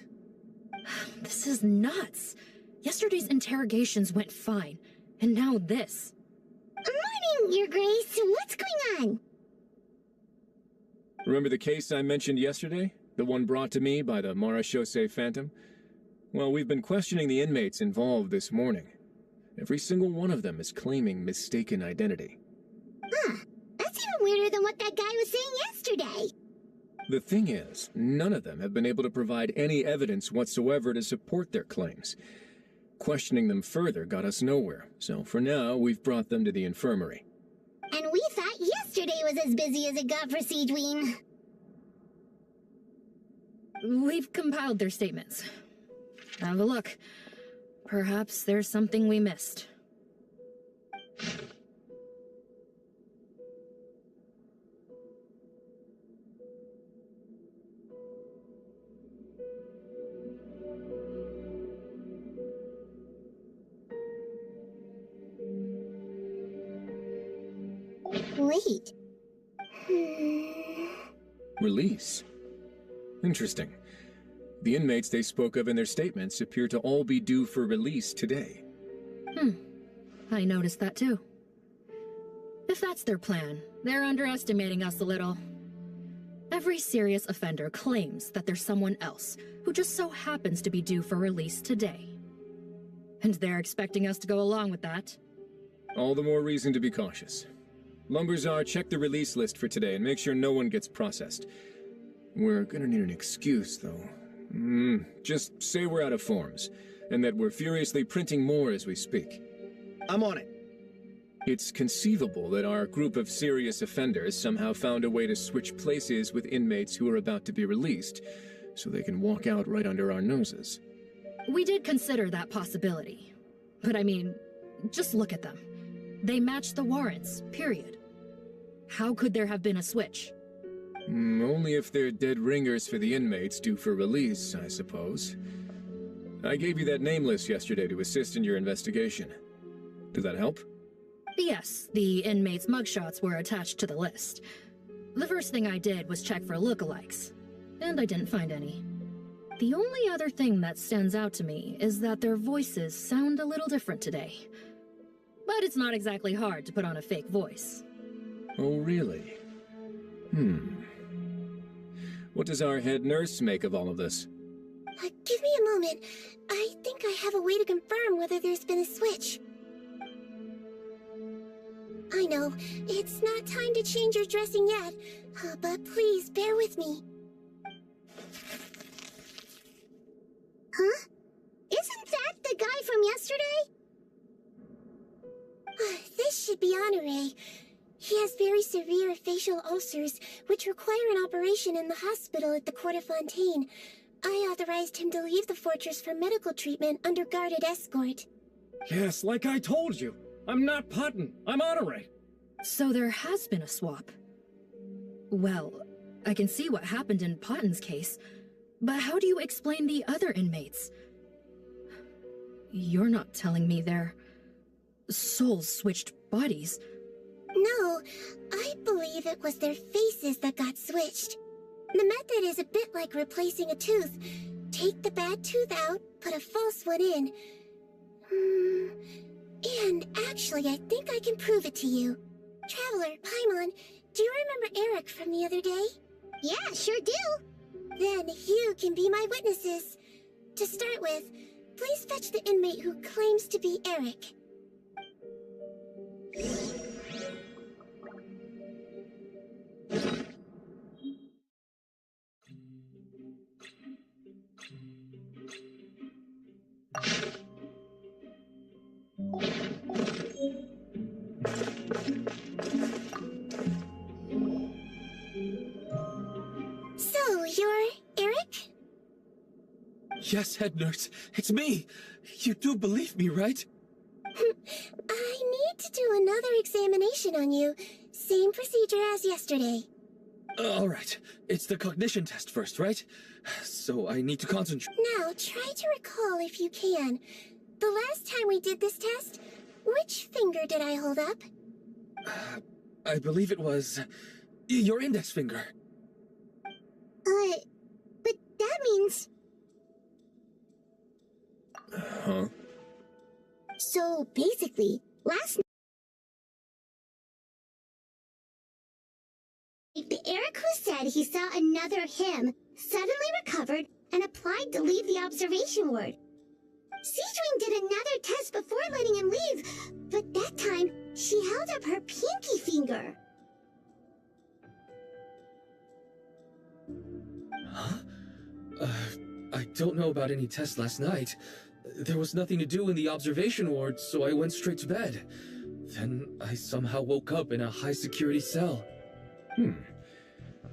This is nuts. Yesterday's interrogations went fine, and now this. Morning, Your Grace. What's going on? Remember the case I mentioned yesterday? The one brought to me by the Marechaussee Phantom? Well, we've been questioning the inmates involved this morning. Every single one of them is claiming mistaken identity. Huh. That's even weirder than what that guy was saying yesterday. The thing is, none of them have been able to provide any evidence whatsoever to support their claims. Questioning them further got us nowhere, so for now, we've brought them to the infirmary. And we thought yesterday was as busy as it got for Siegeween. We've compiled their statements. Have a look. Perhaps there's something we missed. Wait. Release? Interesting. The inmates they spoke of in their statements appear to all be due for release today. I noticed that too. If that's their plan, they're underestimating us a little. Every serious offender claims that there's someone else who just so happens to be due for release today. And they're expecting us to go along with that. All the more reason to be cautious. Lumberzar, check the release list for today and make sure no one gets processed. We're gonna need an excuse, though. Just say we're out of forms, and that we're furiously printing more as we speak. I'm on it. It's conceivable that our group of serious offenders somehow found a way to switch places with inmates who are about to be released, so they can walk out right under our noses. We did consider that possibility. But I mean, just look at them. They match the warrants, period. How could there have been a switch? Only if they're dead ringers for the inmates due for release, I suppose. I gave you that name list yesterday to assist in your investigation. Did that help? Yes, the inmates' mugshots were attached to the list. The first thing I did was check for lookalikes, and I didn't find any. The only other thing that stands out to me is that their voices sound a little different today. But it's not exactly hard to put on a fake voice. Oh, really? What does our head nurse make of all of this? Give me a moment. I think I have a way to confirm whether there's been a switch. I know, it's not time to change your dressing yet, but please bear with me. Huh? Isn't that the guy from yesterday? This should be Honore. He has very severe facial ulcers, which require an operation in the hospital at the Court of Fontaine. I authorized him to leave the fortress for medical treatment under guarded escort. Yes, like I told you. I'm not Putton. I'm Honore. So there has been a swap. Well, I can see what happened in Potton's case, but how do you explain the other inmates? You're not telling me their souls switched bodies. No, I believe it was their faces that got switched. The method is a bit like replacing a tooth. Take the bad tooth out, put a false one in. And actually, I think I can prove it to you. Traveler, Paimon, do you remember Eric from the other day? Yeah, sure do. Then you can be my witnesses. To start with, please fetch the inmate who claims to be Eric. So, you're Eric? Yes, head nurse. It's me. You do believe me, right? I need to do another examination on you. Same procedure as yesterday. All right. It's the cognition test first, right? So I need to concentrate. Now, try to recall if you can. The last time we did this test, which finger did I hold up? I believe it was your index finger. But that means... Huh? So, basically, last night, the Eric who said he saw another him suddenly recovered and applied to leave the observation ward. Siegeween did another test before letting him leave, but that time, she held up her pinky finger. I don't know about any test last night. There was nothing to do in the observation ward, so I went straight to bed. Then I somehow woke up in a high-security cell.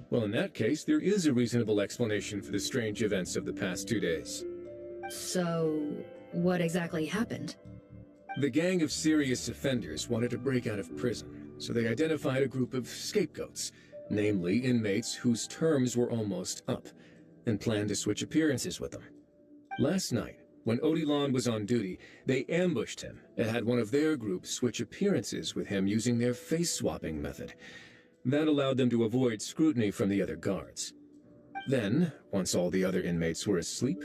Well, in that case, there is a reasonable explanation for the strange events of the past 2 days. So, what exactly happened? The gang of serious offenders wanted to break out of prison, so they identified a group of scapegoats, namely inmates whose terms were almost up, and planned to switch appearances with them. Last night, when Odilon was on duty, they ambushed him and had one of their group switch appearances with him using their face-swapping method. That allowed them to avoid scrutiny from the other guards. Then, once all the other inmates were asleep,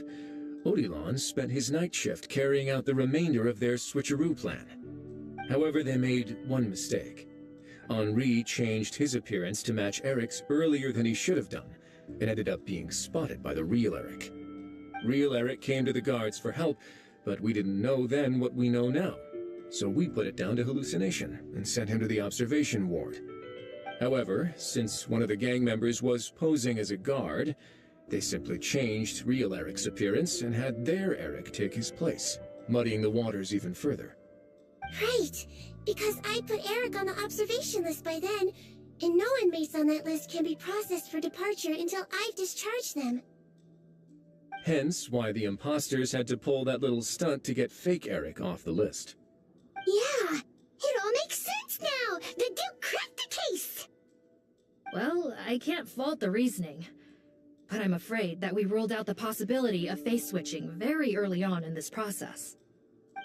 Odilon spent his night shift carrying out the remainder of their switcheroo plan. However, they made one mistake. Henri changed his appearance to match Eric's earlier than he should have done, and ended up being spotted by the real Eric. Real Eric came to the guards for help, but we didn't know then what we know now. So we put it down to hallucination and sent him to the observation ward. However, since one of the gang members was posing as a guard, they simply changed real Eric's appearance and had their Eric take his place, muddying the waters even further. Right, because I put Eric on the observation list by then, and no inmates on that list can be processed for departure until I've discharged them. Hence why the imposters had to pull that little stunt to get fake Eric off the list. Yeah, it all makes sense now! The Duke cracked the case! Well, I can't fault the reasoning. But I'm afraid that we ruled out the possibility of face switching very early on in this process.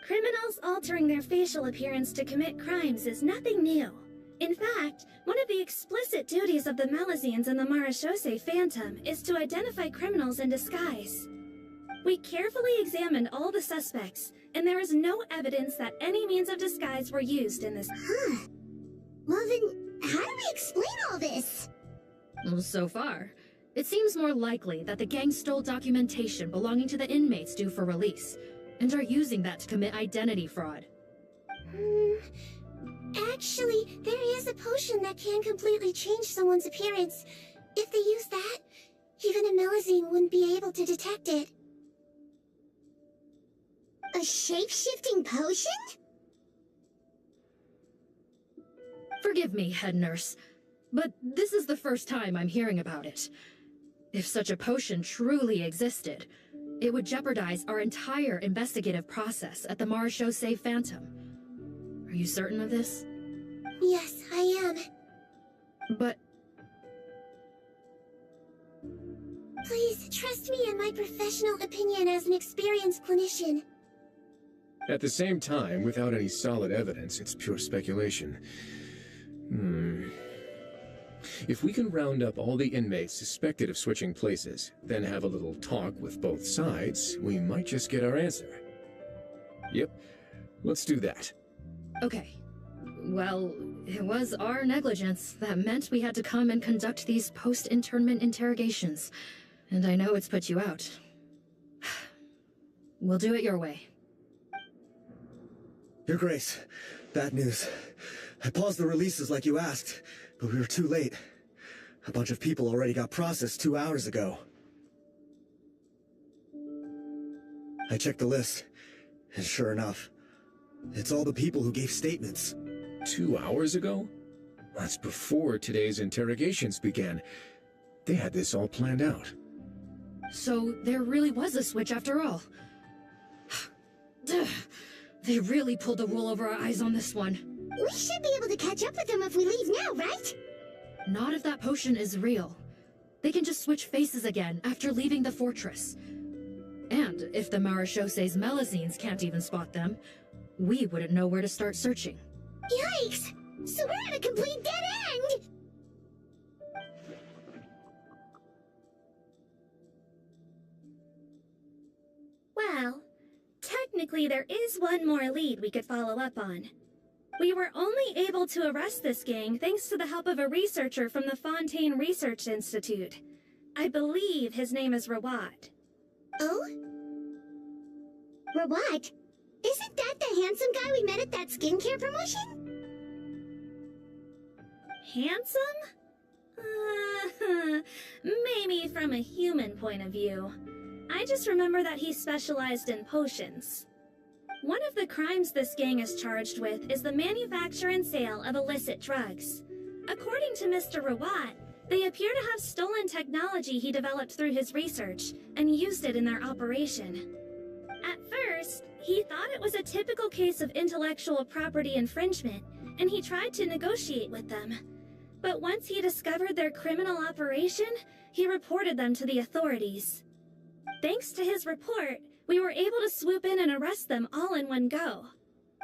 Criminals altering their facial appearance to commit crimes is nothing new. In fact, one of the explicit duties of the Malazines in the Marechaussee Phantom is to identify criminals in disguise. We carefully examined all the suspects, and there is no evidence that any means of disguise were used in this. Well then, how do we explain all this? Well, so far, it seems more likely that the gang stole documentation belonging to the inmates due for release, and are using that to commit identity fraud. Actually, there is a potion that can completely change someone's appearance. If they use that, even a Melazine wouldn't be able to detect it. A shape-shifting potion? Forgive me, head nurse, but this is the first time I'm hearing about it. If such a potion truly existed, it would jeopardize our entire investigative process at the Marechaussee Phantom. Are you certain of this? Yes, I am. But... Please, trust me in my professional opinion as an experienced clinician. At the same time, without any solid evidence, it's pure speculation. If we can round up all the inmates suspected of switching places, then have a little talk with both sides, we might just get our answer. Yep, let's do that. Okay. Well, it was our negligence that meant we had to come and conduct these post-internment interrogations. And I know it's put you out. We'll do it your way. Your Grace, bad news. I paused the releases like you asked, but we were too late. A bunch of people already got processed 2 hours ago. I checked the list, and sure enough, it's all the people who gave statements. 2 hours ago? That's before today's interrogations began. They had this all planned out. So there really was a switch after all. They really pulled the wool over our eyes on this one. We should be able to catch up with them if we leave now, right? Not if that potion is real. They can just switch faces again after leaving the fortress. And if the Marechaussee's Melazines can't even spot them, we wouldn't know where to start searching. Yikes! So we're at a complete dead end! Well, technically there is one more lead we could follow up on. We were only able to arrest this gang thanks to the help of a researcher from the Fontaine Research Institute. I believe his name is Rawat. Oh? Rawat? Isn't that the handsome guy we met at that skincare promotion? Handsome? Maybe from a human point of view. I just remember that he specialized in potions. One of the crimes this gang is charged with is the manufacture and sale of illicit drugs. According to Mr. Rawat, they appear to have stolen technology he developed through his research and used it in their operation. At first, he thought it was a typical case of intellectual property infringement, and he tried to negotiate with them. But once he discovered their criminal operation, he reported them to the authorities. Thanks to his report, we were able to swoop in and arrest them all in one go.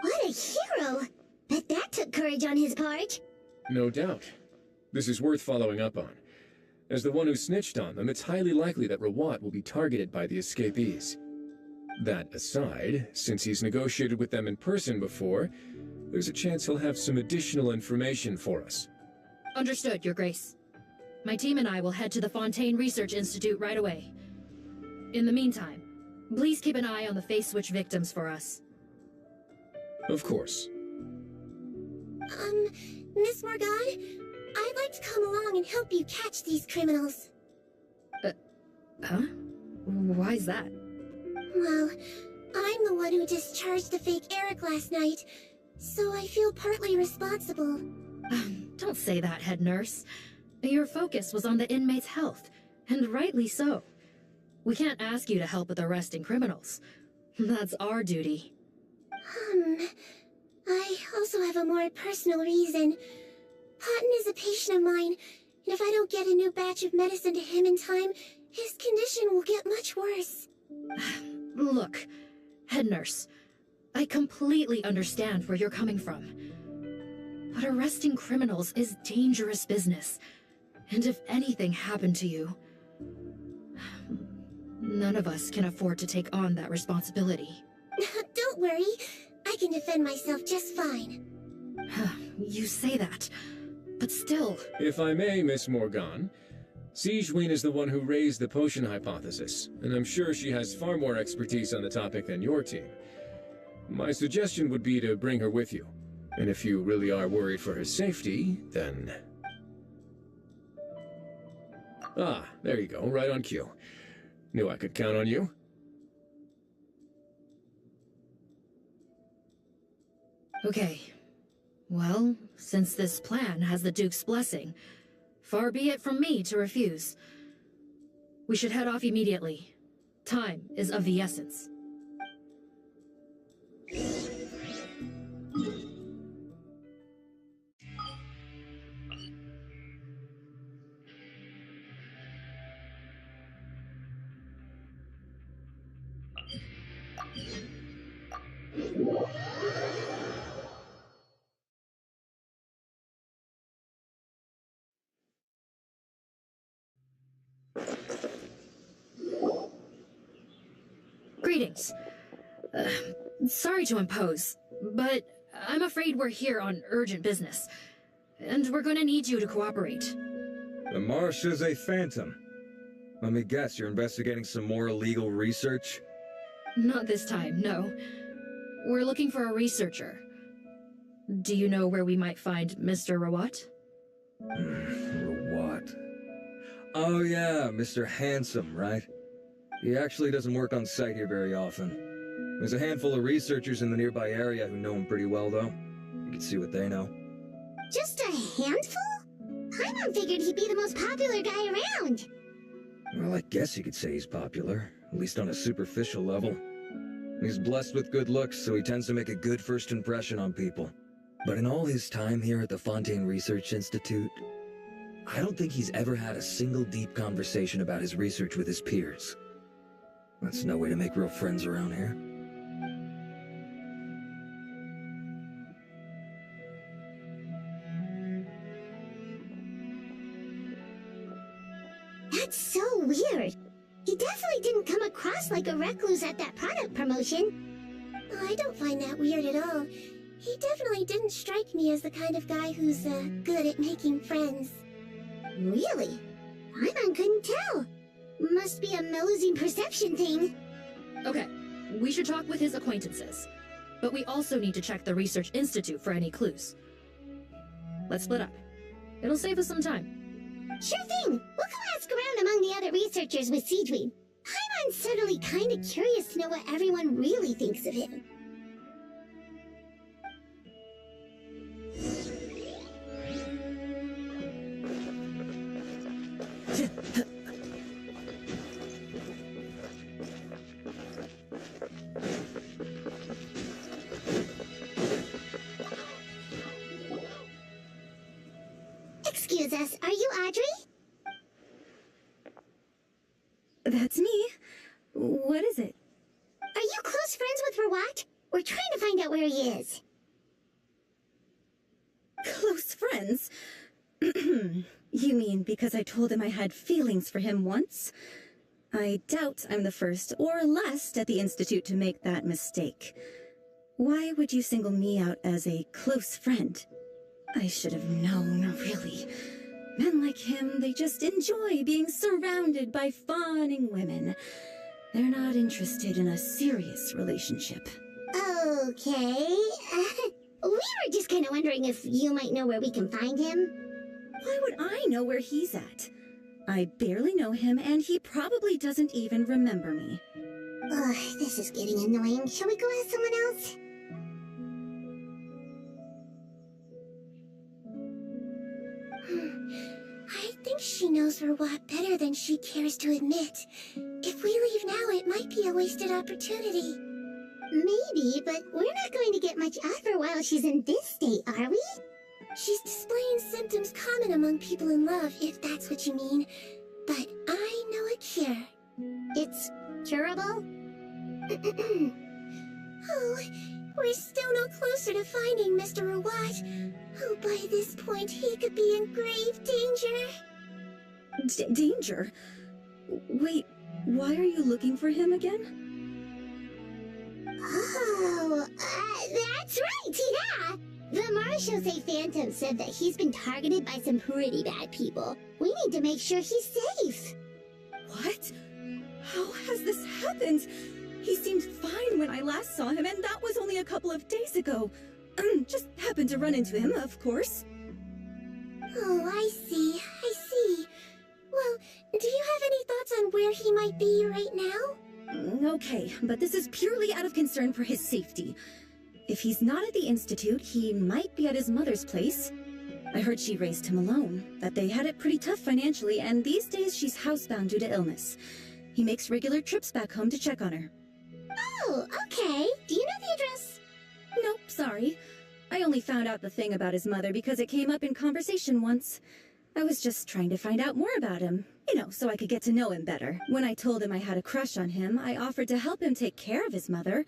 What a hero! Bet that took courage on his part. No doubt. This is worth following up on. As the one who snitched on them, it's highly likely that Rawat will be targeted by the escapees. That aside, since he's negotiated with them in person before, there's a chance he'll have some additional information for us. Understood, Your Grace. My team and I will head to the Fontaine Research Institute right away. In the meantime, please keep an eye on the face switch victims for us. Of course. Miss Morgan, I'd like to come along and help you catch these criminals. Huh? Why's that? Well, I'm the one who discharged the fake Eric last night, so I feel partly responsible. Don't say that, head nurse. Your focus was on the inmate's health, and rightly so. We can't ask you to help with arresting criminals. That's our duty. I also have a more personal reason. Cotton is a patient of mine, and if I don't get a new batch of medicine to him in time, his condition will get much worse. Look, head nurse, I completely understand where you're coming from. But arresting criminals is dangerous business. And if anything happened to you, none of us can afford to take on that responsibility. Don't worry, I can defend myself just fine. You say that, but still... If I may, Miss Morgan, Sigewinne is the one who raised the potion hypothesis, and I'm sure she has far more expertise on the topic than your team. My suggestion would be to bring her with you. And if you really are worried for her safety, then... Ah, there you go, right on cue. Knew I could count on you. Okay. Well, since this plan has the Duke's blessing, far be it from me to refuse. We should head off immediately. Time is of the essence. Greetings. Sorry to impose, but I'm afraid we're here on urgent business, and we're gonna need you to cooperate. The Marsh is a phantom. Let me guess, you're investigating some more illegal research? Not this time, no. We're looking for a researcher. Do you know where we might find Mr. Rawat? Rawat. Oh yeah, Mr. Handsome, right? He actually doesn't work on site here very often. There's a handful of researchers in the nearby area who know him pretty well, though. You can see what they know. Just a handful? Paimon figured he'd be the most popular guy around. Well, I guess you could say he's popular, at least on a superficial level. He's blessed with good looks, so he tends to make a good first impression on people. But in all his time here at the Fontaine Research Institute, I don't think he's ever had a single deep conversation about his research with his peers. That's no way to make real friends around here. That's so weird. He definitely didn't come across like a recluse at that product promotion. I don't find that weird at all. He definitely didn't strike me as the kind of guy who's, good at making friends. Really? Paimon couldn't tell. Must be a nosy perception thing. Okay, we should talk with his acquaintances. But we also need to check the Research Institute for any clues. Let's split up. It'll save us some time. Sure thing. We'll go ask around among the other researchers with Sigewinne. Paimon I'm suddenly kind of curious to know what everyone really thinks of him. Excuse us, are you Audrey? That's me. What is it? Are you close friends with Rawat? We're trying to find out where he is. Close friends? You mean because I told him I had feelings for him once? I doubt I'm the first or last at the Institute to make that mistake. Why would you single me out as a close friend? I should have known, really. Men like him, they just enjoy being surrounded by fawning women. They're not interested in a serious relationship. Okay. We were just kind of wondering if you might know where we can find him. Why would I know where he's at? I barely know him, and he probably doesn't even remember me. Ugh, this is getting annoying. Shall we go ask someone else? I think she knows Rawat better than she cares to admit. If we leave now, it might be a wasted opportunity. Maybe, but we're not going to get much out of her while she's in this state, are we? She's displaying symptoms common among people in love, if that's what you mean. But I know a cure. It's curable? Oh, we're still no closer to finding Mr. Rawat. Oh, by this point, he could be in grave danger. Danger? Wait, why are you looking for him again? Oh, that's right, yeah! The Marshose Phantom said that he's been targeted by some pretty bad people. We need to make sure he's safe. What? How has this happened? He seemed fine when I last saw him, and that was only a couple of days ago. Just happened to run into him, of course. Oh, I see. Well, do you have any thoughts on where he might be right now? Okay, but this is purely out of concern for his safety. If he's not at the Institute, he might be at his mother's place. I heard she raised him alone, that they had it pretty tough financially, and these days she's housebound due to illness. He makes regular trips back home to check on her. Oh, okay. Do you know the address? Nope, sorry. I only found out the thing about his mother because it came up in conversation once. I was just trying to find out more about him, so I could get to know him better. When I told him I had a crush on him, I offered to help him take care of his mother.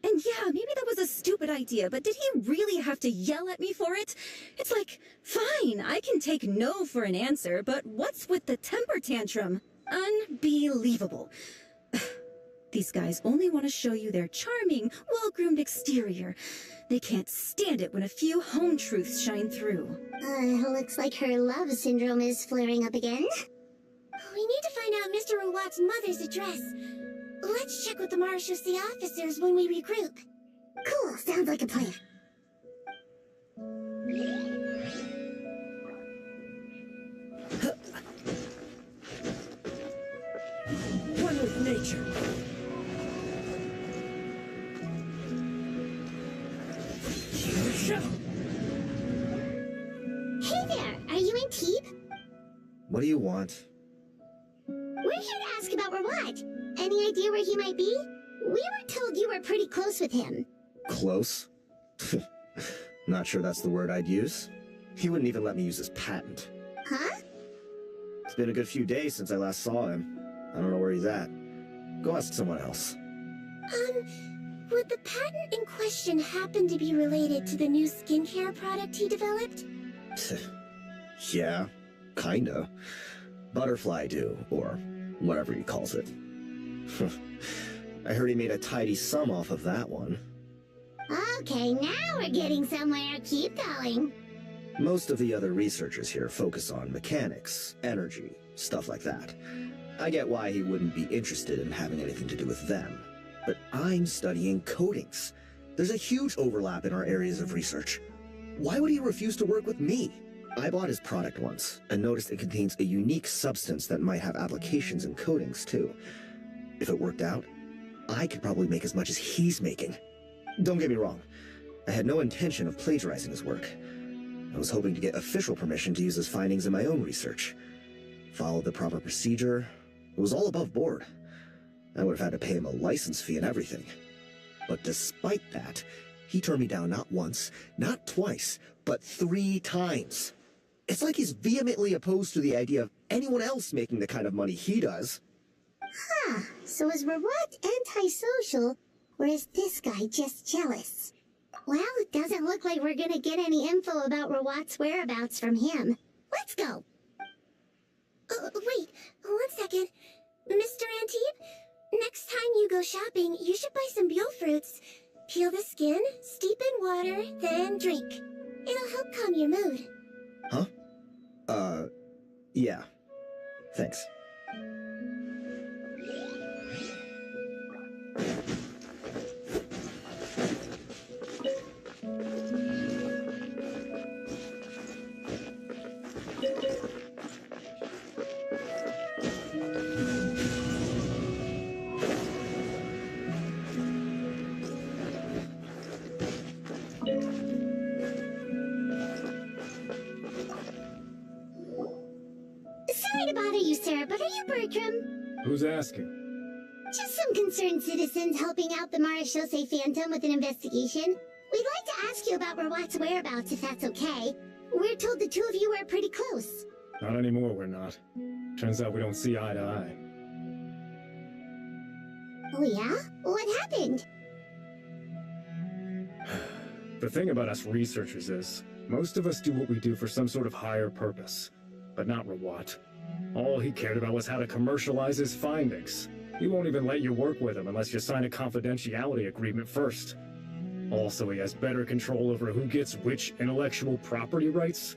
And yeah, maybe that was a stupid idea, but did he really have to yell at me for it? It's like, fine, I can take no for an answer, but what's with the temper tantrum? Unbelievable. These guys only want to show you their charming, well-groomed exterior. They can't stand it when a few home truths shine through. Looks like her love syndrome is flaring up again. We need to find out Mr. Rawat's mother's address. Let's check with the Marshose officers when we regroup. Cool, sounds like a plan. One with nature. Hey there, are you in Teep? What do you want? We're here to ask about Rawat. Any idea where he might be? We were told you were pretty close with him. Close? Not sure that's the word I'd use. He wouldn't even let me use his patent. Huh? It's been a good few days since I last saw him. I don't know where he's at. Go ask someone else. Would the patent in question happen to be related to the new skincare product he developed? Yeah, kinda. Butterfly dew, or whatever he calls it. I heard he made a tidy sum off of that one. Okay, now we're getting somewhere. Keep going. Most of the other researchers here focus on mechanics, energy, stuff like that. I get why he wouldn't be interested in having anything to do with them. But I'm studying coatings. There's a huge overlap in our areas of research. Why would he refuse to work with me? I bought his product once, and noticed it contains a unique substance that might have applications in coatings, too. If it worked out, I could probably make as much as he's making. Don't get me wrong, I had no intention of plagiarizing his work. I was hoping to get official permission to use his findings in my own research. Followed the proper procedure. It was all above board. I would have had to pay him a license fee and everything. But despite that, he turned me down not once, not twice, but 3 times. It's like he's vehemently opposed to the idea of anyone else making the kind of money he does. Huh, so is Rawat antisocial, or is this guy just jealous? Well, it doesn't look like we're gonna get any info about Rawat's whereabouts from him. Let's go. Wait, 1 second. Mr. Antib, next time you go shopping, you should buy some Buell fruits. Peel the skin, steep in water, then drink. It'll help calm your mood. Huh? Yeah. Thanks. Sorry to bother you, sir, but are you Bertram? Who's asking? Just some concerned citizens helping out the Marechaussee Phantom with an investigation. We'd like to ask you about Rawat's whereabouts, if that's okay. We're told the two of you were pretty close. Not anymore, we're not. Turns out we don't see eye to eye. Oh yeah? What happened? The thing about us researchers is, most of us do what we do for some sort of higher purpose. But not Rawat. All he cared about was how to commercialize his findings. He won't even let you work with him unless you sign a confidentiality agreement first. Also, he has better control over who gets which intellectual property rights.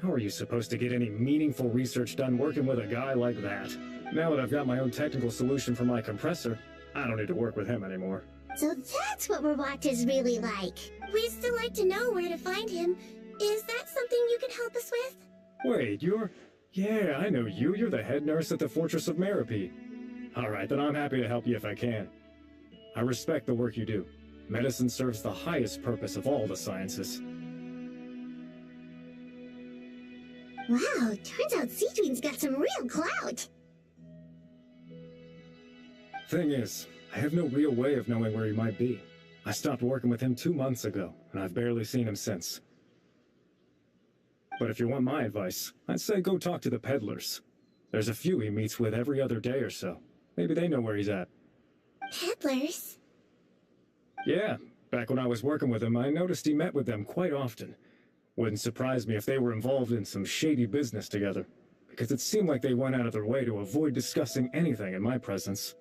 How are you supposed to get any meaningful research done working with a guy like that? Now that I've got my own technical solution for my compressor, I don't need to work with him anymore. So that's what Rawat is really like. We'd still like to know where to find him. Is that something you can help us with? Wait, Yeah, I know you. You're the head nurse at the Fortress of Meripede. Alright, then I'm happy to help you if I can. I respect the work you do. Medicine serves the highest purpose of all the sciences. Wow, turns out Cedrine's got some real clout. Thing is, I have no real way of knowing where he might be. I stopped working with him 2 months ago, and I've barely seen him since. But if you want my advice, I'd say go talk to the peddlers. There's a few he meets with every other day or so. Maybe they know where he's at. Peddlers? Yeah, back when I was working with him, I noticed he met with them quite often. Wouldn't surprise me if they were involved in some shady business together, because it seemed like they went out of their way to avoid discussing anything in my presence.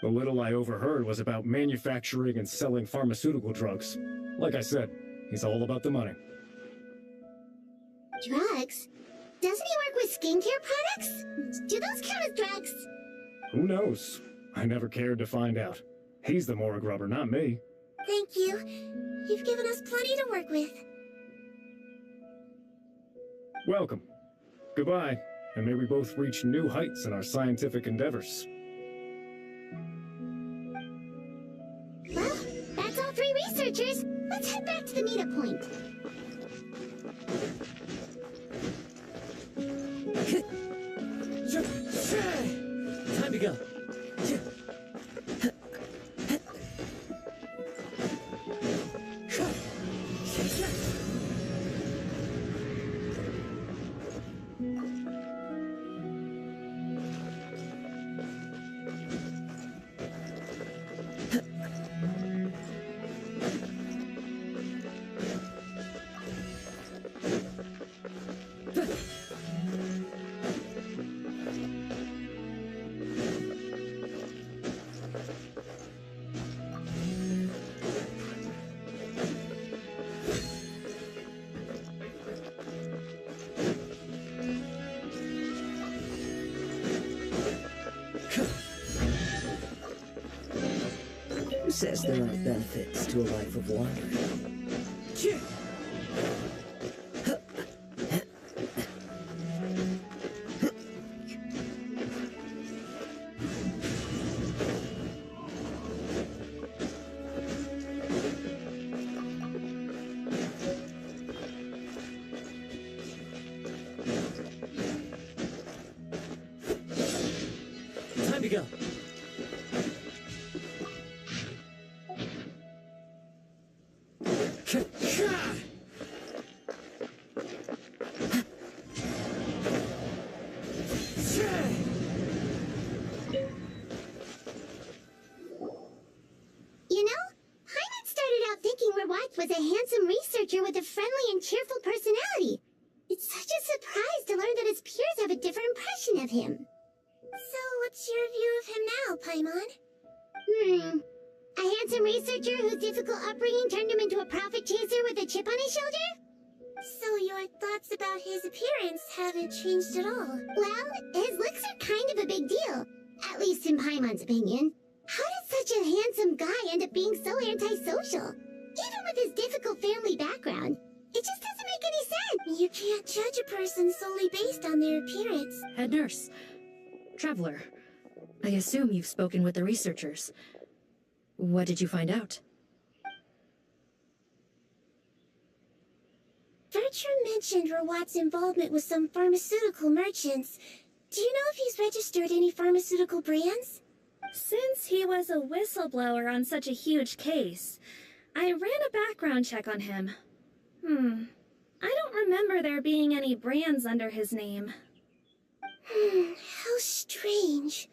The little I overheard was about manufacturing and selling pharmaceutical drugs. Like I said, he's all about the money. Drugs? Doesn't he work with skincare products? Do those count as drugs? Who knows? I never cared to find out. He's the Mora grubber, not me. Thank you. You've given us plenty to work with. Welcome. Goodbye, and may we both reach new heights in our scientific endeavors. Well, that's all 3 researchers. Let's head back to the meetup point. Time to go. Who says there aren't benefits to a life of wandering? to go. You know, Paimon started out thinking Rawat was a handsome researcher with a friendly and cheerful personality. It's such a surprise to learn that his peers have a different impression of him. So, what's your view of him now, Paimon? A handsome researcher whose difficult upbringing turned him into a profit chaser with a chip on his shoulder? So your thoughts about his appearance haven't changed at all? Well, his looks are kind of a big deal. At least in Paimon's opinion. How did such a handsome guy end up being so antisocial? Even with his difficult family background. It just doesn't make any sense. You can't judge a person solely based on their appearance. Head nurse. Traveler. I assume you've spoken with the researchers. What did you find out? Bertram mentioned Rawat's involvement with some pharmaceutical merchants. Do you know if he's registered any pharmaceutical brands? Since he was a whistleblower on such a huge case, I ran a background check on him. I don't remember there being any brands under his name. How strange.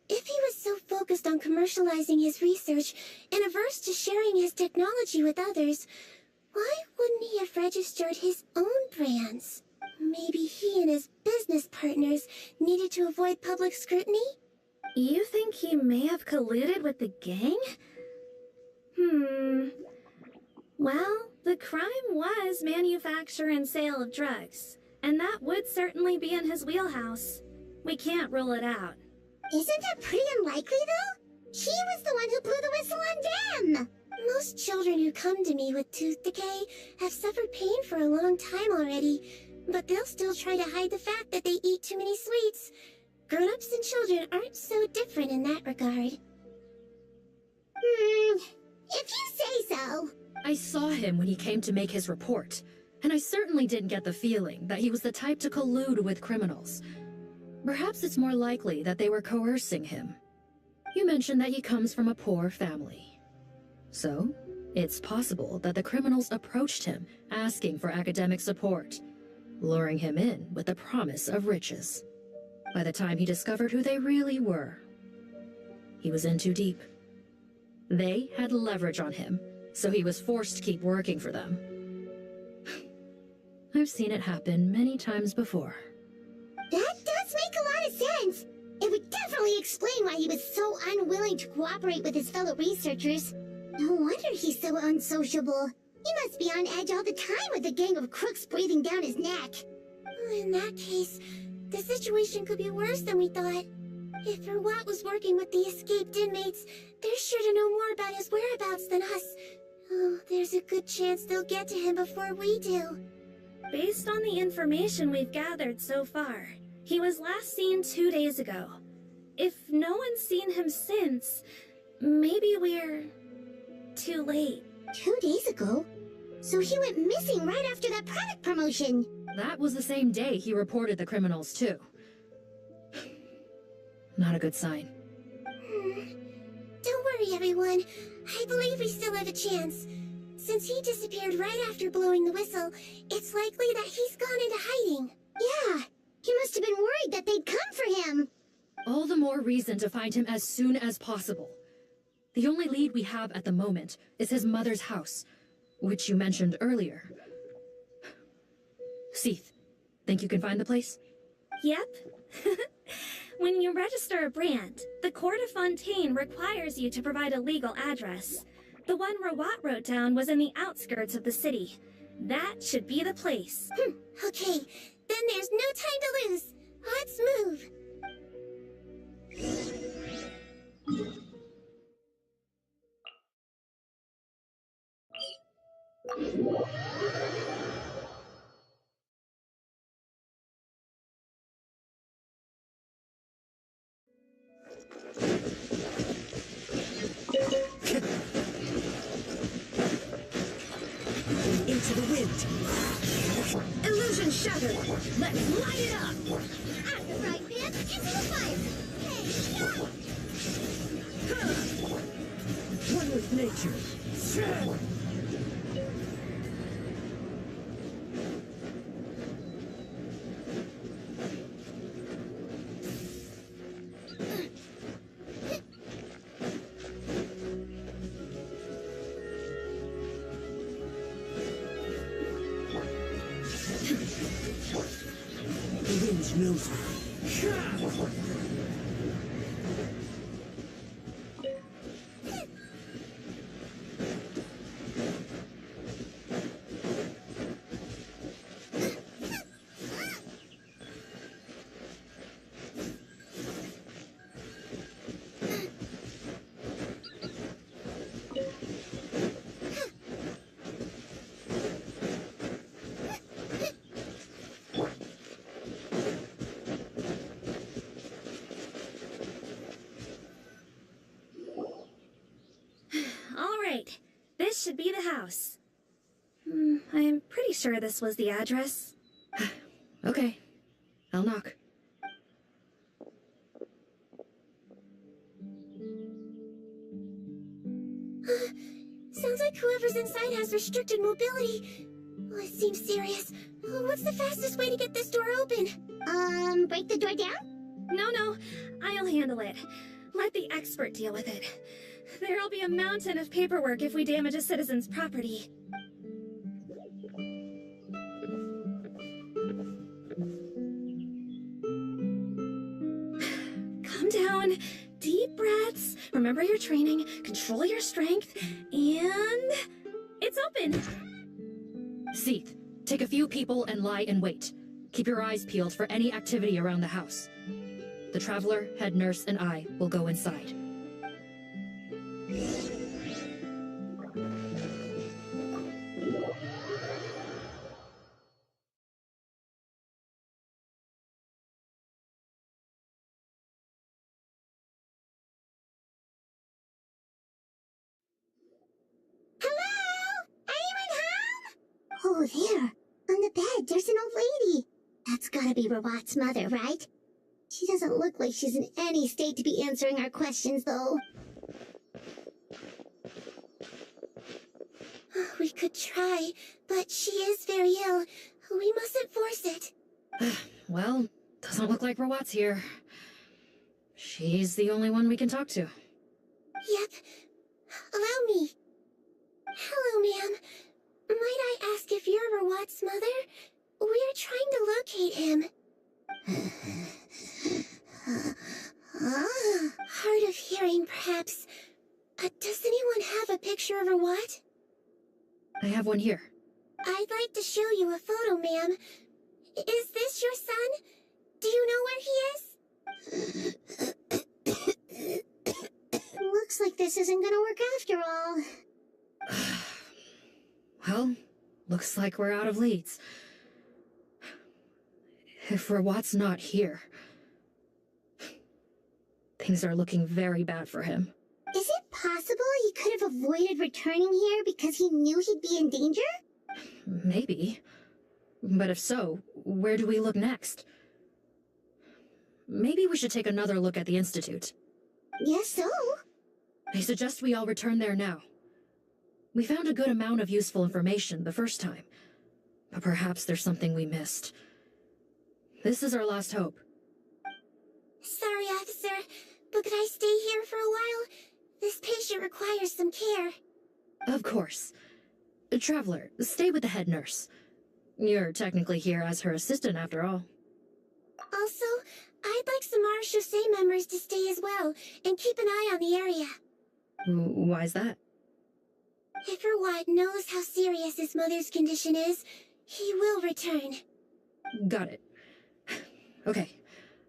If he was so focused on commercializing his research and averse to sharing his technology with others, why wouldn't he have registered his own brands? Maybe he and his business partners needed to avoid public scrutiny? You think he may have colluded with the gang? Well, the crime was manufacture and sale of drugs, and that would certainly be in his wheelhouse. We can't rule it out. Isn't that pretty unlikely, though? He was the one who blew the whistle on them! Most children who come to me with tooth decay have suffered pain for a long time already, but they'll still try to hide the fact that they eat too many sweets. Grown-ups and children aren't so different in that regard. If you say so. I saw him when he came to make his report, and I certainly didn't get the feeling that he was the type to collude with criminals. Perhaps it's more likely that they were coercing him. You mentioned that he comes from a poor family. So, it's possible that the criminals approached him asking for academic support, luring him in with the promise of riches. By the time he discovered who they really were, he was in too deep. They had leverage on him, so he was forced to keep working for them. I've seen it happen many times before. That does make a lot of sense. It would definitely explain why he was so unwilling to cooperate with his fellow researchers. No wonder he's so unsociable. He must be on edge all the time with a gang of crooks breathing down his neck. In that case, the situation could be worse than we thought. If Rawat was working with the escaped inmates, they're sure to know more about his whereabouts than us. Oh, there's a good chance they'll get to him before we do. Based on the information we've gathered so far, he was last seen 2 days ago. If no one's seen him since, maybe we're too late. 2 days ago? So he went missing right after that product promotion. That was the same day he reported the criminals, too. Not a good sign. Don't worry, everyone. I believe we still have a chance. Since he disappeared right after blowing the whistle, it's likely that he's gone into hiding. Yeah, he must have been worried that they'd come for him. All the more reason to find him as soon as possible. The only lead we have at the moment is his mother's house, which you mentioned earlier. Seath, think you can find the place? Yep. When you register a brand, the Court of Fontaine requires you to provide a legal address. The one Rawat wrote down was in the outskirts of the city. That should be the place. Okay, then there's no time to lose. Let's move. Into the wind. Illusion shattered. Let's light it up. After right, man, into the fire. Hey, One with nature. The wind knows me. This should be the house. I'm pretty sure this was the address. Okay. I'll knock. Sounds like whoever's inside has restricted mobility. Oh, it seems serious. Oh, what's the fastest way to get this door open? Break the door down? No, I'll handle it. Let the expert deal with it. There'll be a mountain of paperwork if we damage a citizen's property. Calm down. Deep breaths. Remember your training. Control your strength. And... it's open! Seath, take a few people and lie in wait. Keep your eyes peeled for any activity around the house. The Traveler, head nurse, and I will go inside. Oh, there. On the bed, there's an old lady. That's gotta be Rawat's mother, right? She doesn't look like she's in any state to be answering our questions, though. We could try, but she is very ill. We mustn't force it. Well, doesn't look like Rawat's here. She's the only one we can talk to. Yep. Allow me. Hello, ma'am. Might I ask if you're Rawat's mother? We're trying to locate him. Hard of hearing, perhaps. Does anyone have a picture of Rawat? I have one here. I'd like to show you a photo, ma'am. Is this your son? Do you know where he is? Looks like this isn't gonna work after all. Well, looks like we're out of leads. If Rawat's not here, things are looking very bad for him. Is it possible he could have avoided returning here because he knew he'd be in danger? Maybe. But if so, where do we look next? Maybe we should take another look at the Institute. Yes, so? I suggest we all return there now. We found a good amount of useful information the first time, but perhaps there's something we missed. This is our last hope. Sorry, officer, but could I stay here for a while? This patient requires some care. Of course. Traveler, stay with the head nurse. You're technically here as her assistant after all. Also, I'd like some Marechaussee members to stay as well, and keep an eye on the area. Why's that? If Rawat knows how serious his mother's condition is, he will return. Got it. Okay.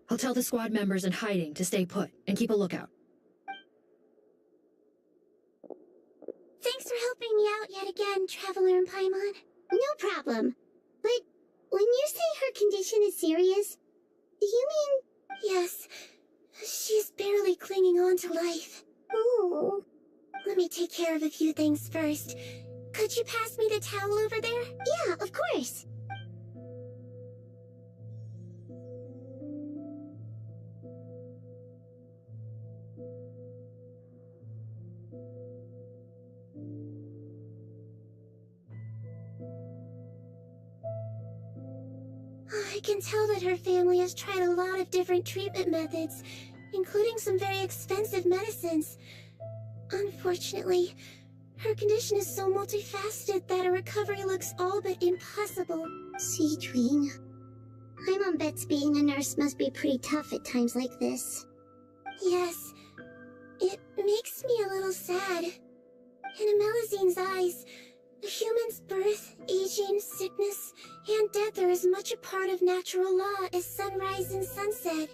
I'll tell the squad members in hiding to stay put and keep a lookout. Thanks for helping me out yet again, Traveler and Paimon. No problem. But when you say her condition is serious, do you mean... Yes. She's barely clinging on to life. Oh. Let me take care of a few things first. Could you pass me the towel over there? Yeah, of course. can tell that her family has tried a lot of different treatment methods, including some very expensive medicines. Unfortunately, her condition is so multifaceted that a recovery looks all but impossible. Seedwing. My mom bets being a nurse must be pretty tough at times like this. Yes, it makes me a little sad. In Amelizine's eyes, a human's birth, aging, sickness, and death are as much a part of natural law as sunrise and sunset.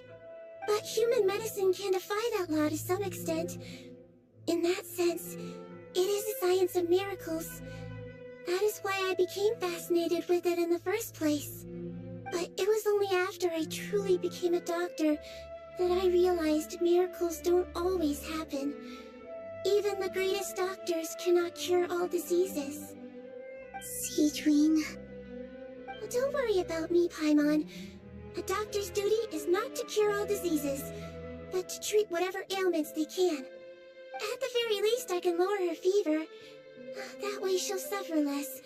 But human medicine can defy that law to some extent. In that sense, it is a science of miracles. That is why I became fascinated with it in the first place. But it was only after I truly became a doctor that I realized miracles don't always happen. Even the greatest doctors cannot cure all diseases. Seedwing. Well, don't worry about me, Paimon. A doctor's duty is not to cure all diseases, but to treat whatever ailments they can. At the very least, I can lower her fever. That way she'll suffer less,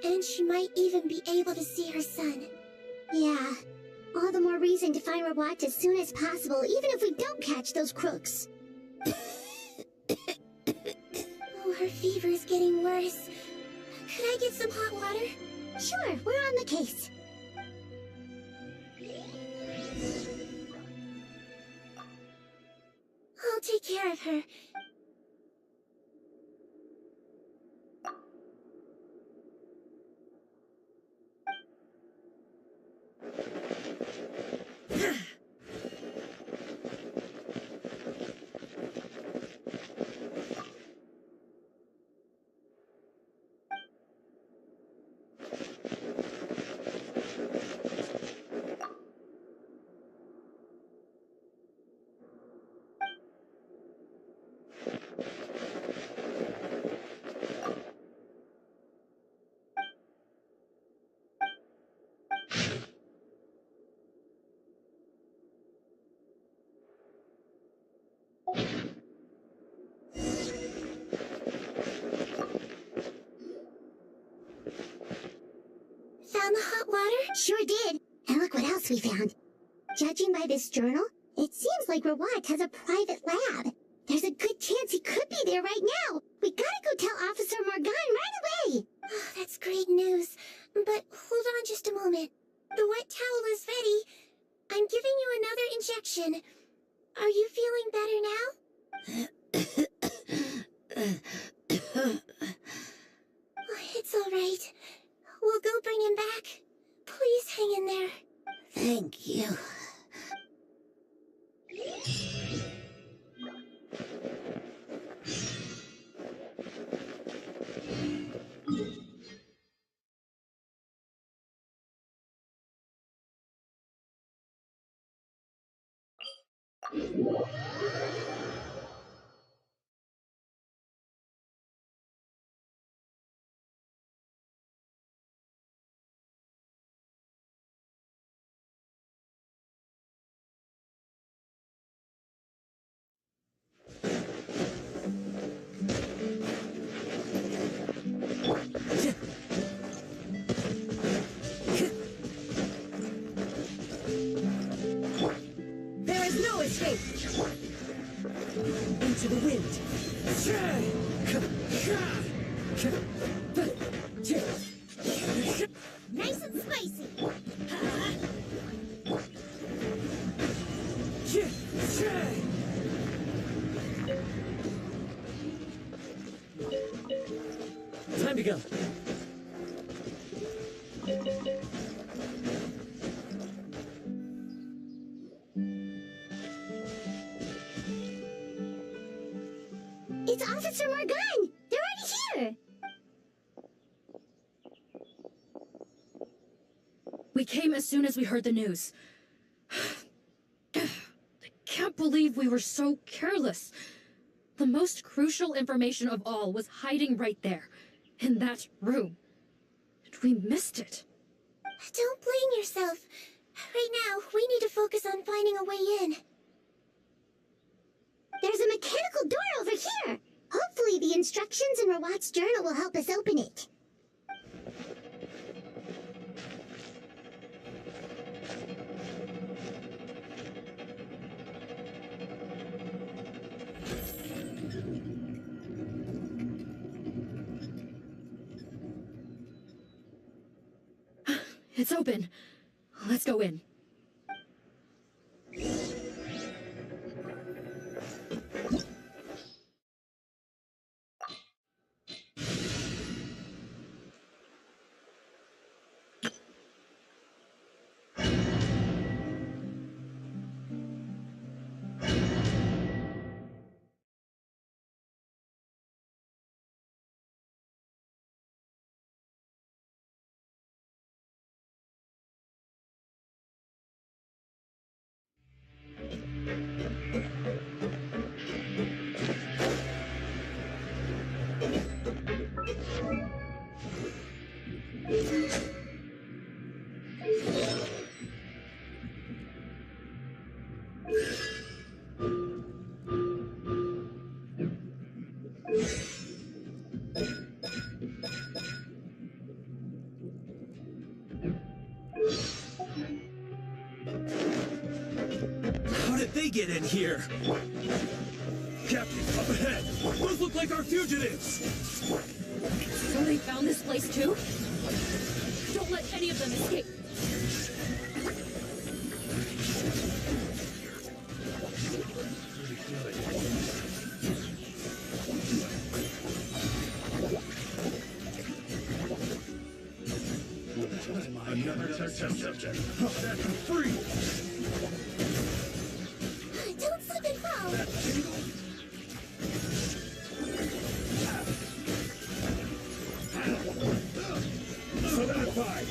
and she might even be able to see her son. Yeah, all the more reason to find Rawat as soon as possible, even if we don't catch those crooks. Oh, her fever is getting worse. Could I get some hot water? Sure, we're on the case. I'll take care of her. Found the hot water? Sure did. And look what else we found. Judging by this journal, it seems like Rawat has a private lab. There's a good chance he could be there right now. We gotta go tell Officer Morgan right away. Oh, that's great news. But hold on just a moment. The wet towel is ready. I'm giving you another injection. Are you feeling better now? It's all right. We'll go bring him back. Please hang in there. Thank you. There is no escape! Into the wind! Nice and spicy. Time to go. It's Officer Morgan! They're already here! We came as soon as we heard the news. I can't believe we were so careless. The most crucial information of all was hiding right there, in that room. And we missed it. Don't blame yourself. Right now, we need to focus on finding a way in. There's a mechanical door over here! Hopefully the instructions in Rawat's journal will help us open it. It's open. Let's go in. How did they get in here? Captain, up ahead! Those look like our fugitives! So they found this place too? Don't let any of them escape. Another test subject. That's free! Don't slip and fall! Solidified!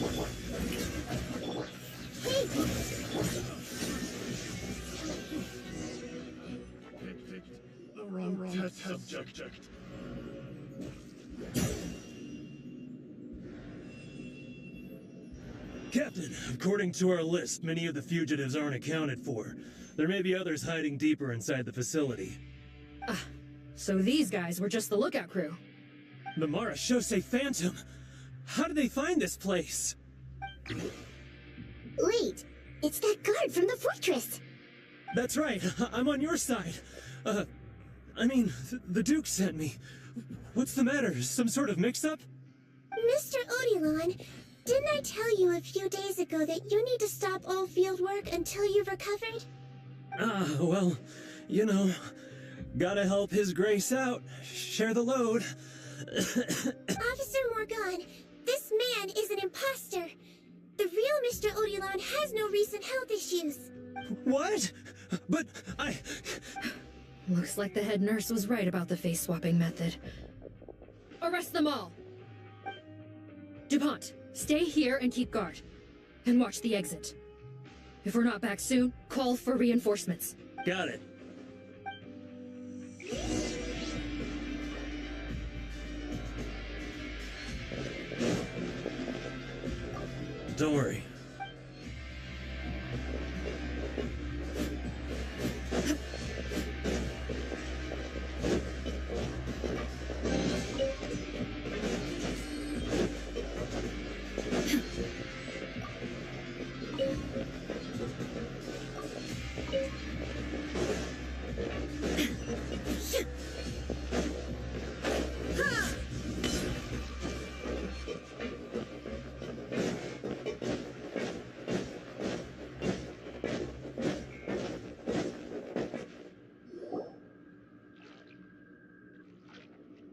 The wrong test subject. Captain, according to our list, many of the fugitives aren't accounted for. There may be others hiding deeper inside the facility. So these guys were just the lookout crew. The Mara Shosei Phantom! How did they find this place? Wait, it's that guard from the fortress! That's right, I'm on your side. The Duke sent me. What's the matter? Some sort of mix-up? Mr. Odilon, didn't I tell you a few days ago that you need to stop all field work until you've recovered? Well, you know, gotta help His Grace out. Share the load. Officer Morgan, this man is an imposter. The real Mr. Odilon has no recent health issues. What? But Looks like the head nurse was right about the face-swapping method. Arrest them all! DuPont, stay here and keep guard. And watch the exit. If we're not back soon, call for reinforcements. Got it. Don't worry.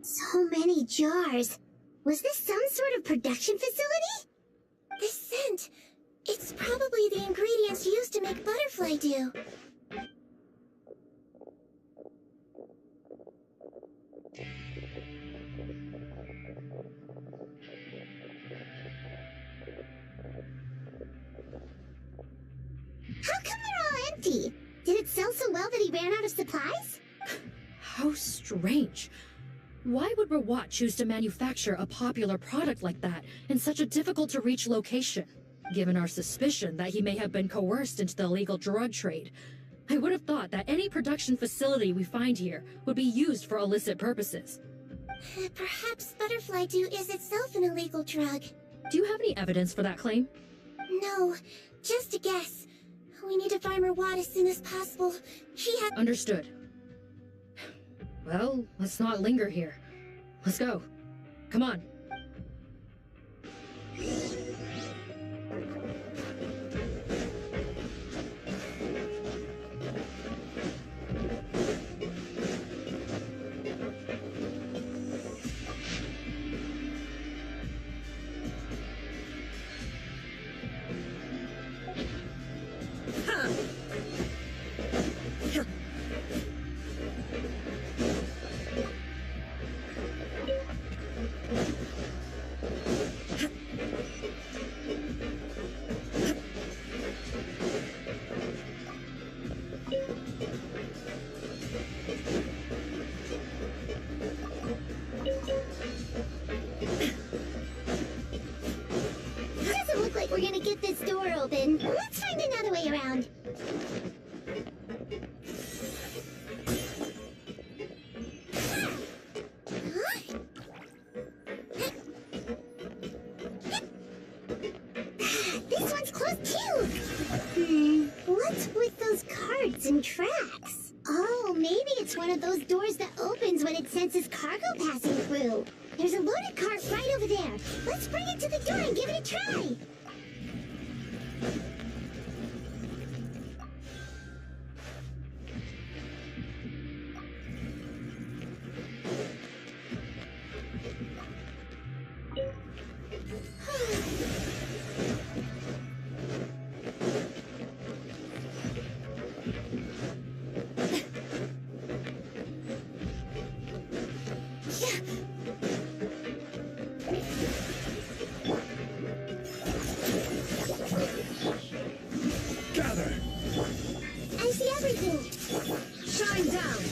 So many jars. Was this some sort of production facility? The scent. It's probably the ingredients used to make butterfly dew. How come they're all empty? Did it sell so well that he ran out of supplies? How strange. Why would Rawat choose to manufacture a popular product like that in such a difficult-to-reach location? Given our suspicion that he may have been coerced into the illegal drug trade, I would have thought that any production facility we find here would be used for illicit purposes. Perhaps butterfly dew is itself an illegal drug. Do you have any evidence for that claim? No, just a guess. We need to find Rawat as soon as possible. He has— Understood. Well, let's not linger here. Let's go. Come on. Doesn't look like we're gonna get this door open. Let's find another way around. This one's closed too. What's with those carts and tracks? Oh, maybe it's one of those doors that opens when it senses cargo passing through. There's a loaded cart right over there. Let's bring it to the door and give it a try. Gather! I see everything. Shine down!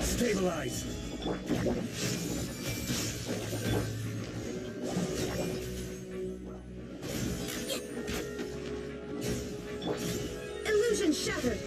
Stabilize! Illusion shattered!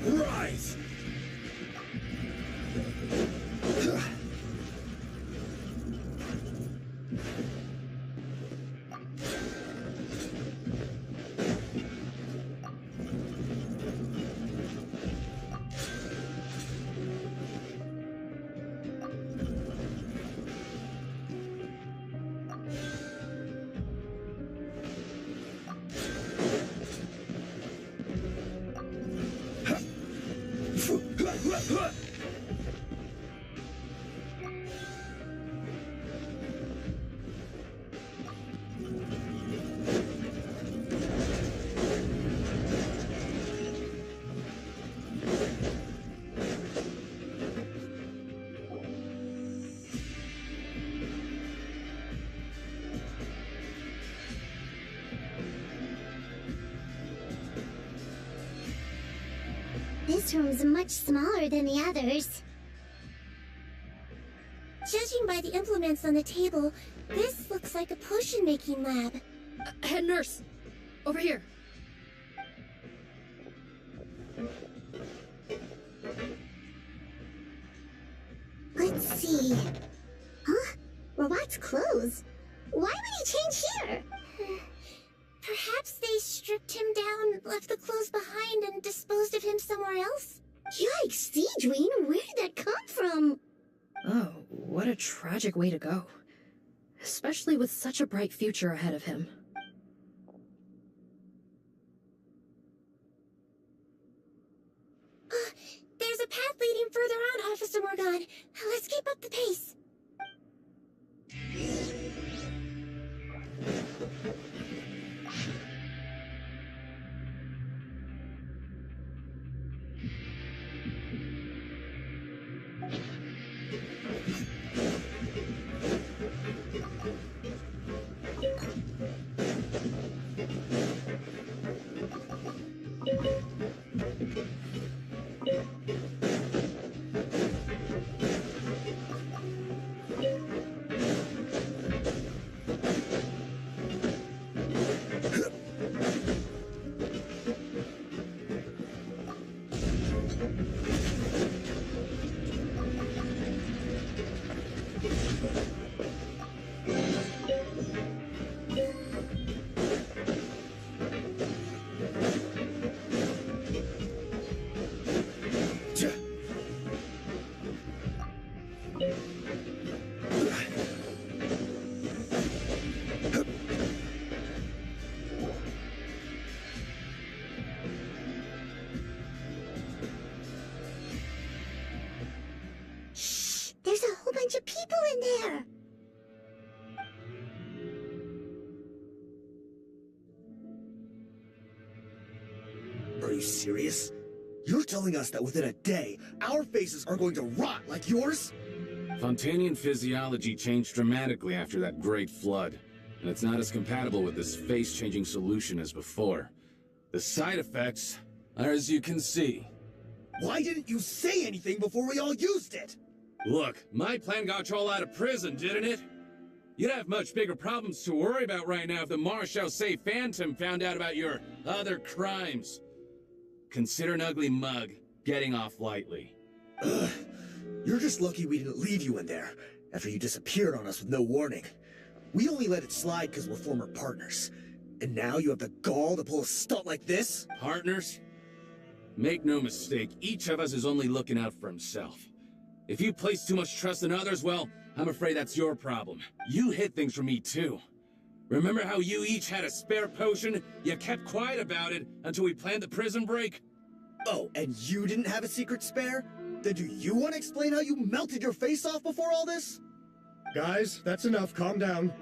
Rise! This room's much smaller than the others. Judging by the implements on the table, this looks like a potion-making lab. Head nurse! Over here! Let's see. Huh? Robot's clothes. Why would he change here? Perhaps they stripped him down, left the clothes behind, and disposed of him somewhere else? Yikes, Seedween, where did that come from? Oh, what a tragic way to go. Especially with such a bright future ahead of him. There's a path leading further on, Officer Morgan. Let's keep up the pace. you serious? You're telling us that within a day, our faces are going to rot like yours? Fontanian physiology changed dramatically after that great flood, and it's not as compatible with this face-changing solution as before. The side effects are as you can see. Why didn't you say anything before we all used it? Look, my plan got you all out of prison, didn't it? You'd have much bigger problems to worry about right now if the Marshal Say Phantom found out about your other crimes. Consider an ugly mug getting off lightly. Ugh. You're just lucky we didn't leave you in there after you disappeared on us with no warning. We only let it slide because we're former partners. And now you have the gall to pull a stunt like this? Partners? Make no mistake, each of us is only looking out for himself. If you place too much trust in others, well, I'm afraid that's your problem. You hid things from me too. Remember how you each had a spare potion? You kept quiet about it until we planned the prison break? Oh, and you didn't have a secret spare? Then do you want to explain how you melted your face off before all this? Guys, that's enough. Calm down.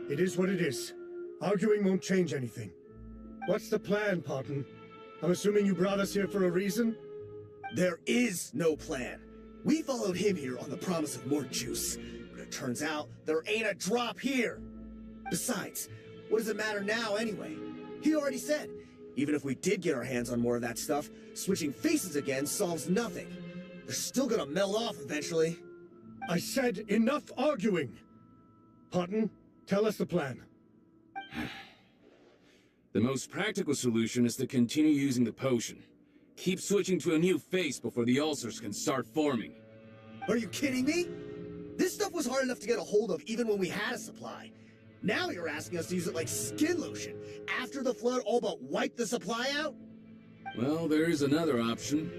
It is what it is. Arguing won't change anything. What's the plan, Parton? I'm assuming you brought us here for a reason? There is no plan. We followed him here on the promise of more juice, but it turns out there ain't a drop here. Besides, what does it matter now anyway? He already said, even if we did get our hands on more of that stuff, switching faces again solves nothing. They're still gonna melt off eventually. I said enough arguing! Parton, tell us the plan. The most practical solution is to continue using the potion. Keep switching to a new face before the ulcers can start forming. Are you kidding me? This stuff was hard enough to get a hold of even when we had a supply. Now you're asking us to use it like skin lotion, after the flood all but wiped the supply out? Well, there is another option.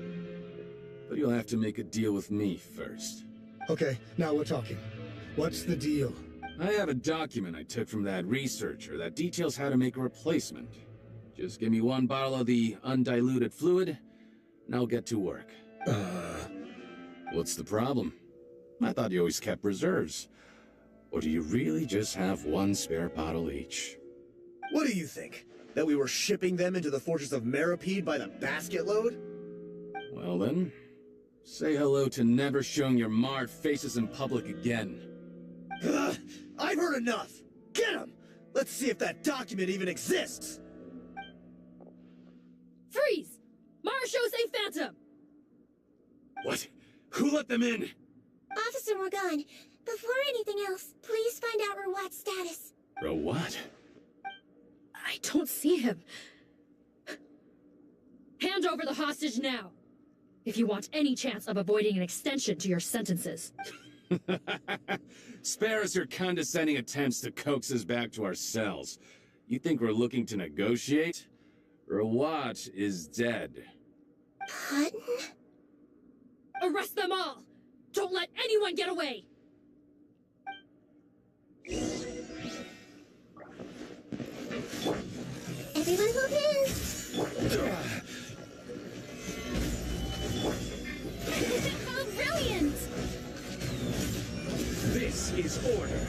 But you'll have to make a deal with me first. Okay, now we're talking. What's the deal? I have a document I took from that researcher that details how to make a replacement. Just give me one bottle of the undiluted fluid, and I'll get to work. What's the problem? I thought you always kept reserves. Or do you really just have one spare bottle each? What do you think? That we were shipping them into the fortress of Meripede by the basket load? Well then, say hello to never showing your marred faces in public again. I've heard enough! Get him! Let's see if that document even exists! Freeze! Marshal Say Phantom! What? Who let them in? Officer Morgan, before anything else, please find out Rawat's status. Rawat? I don't see him. Hand over the hostage now, if you want any chance of avoiding an extension to your sentences. Spare us your condescending attempts to coax us back to our cells. You think we're looking to negotiate? Rawat is dead. Parton? Arrest them all! Don't let anyone get away! Everyone move in! Oh, brilliant! This is order.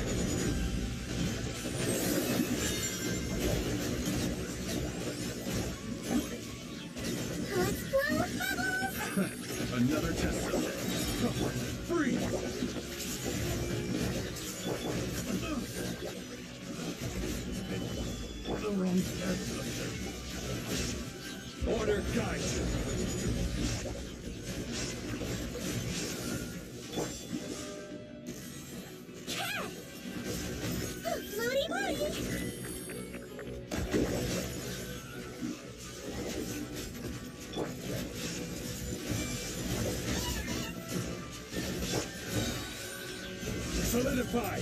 Let's blow bubbles! Another test subject. Come on, freeze! The wrong test subject. Order guys. Floaty Woody! Solidify.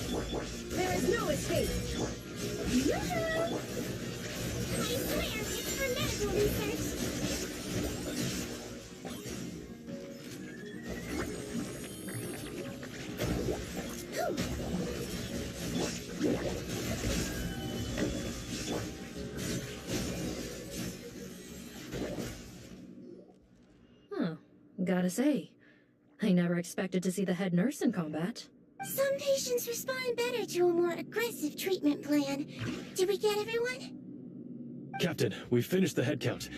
There is no escape! Yoo-hoo! I swear, it's for medical research! Huh. Gotta say, I never expected to see the head nurse in combat. Some patients respond better to a more aggressive treatment plan. Did we get everyone? Captain, we finished the head count.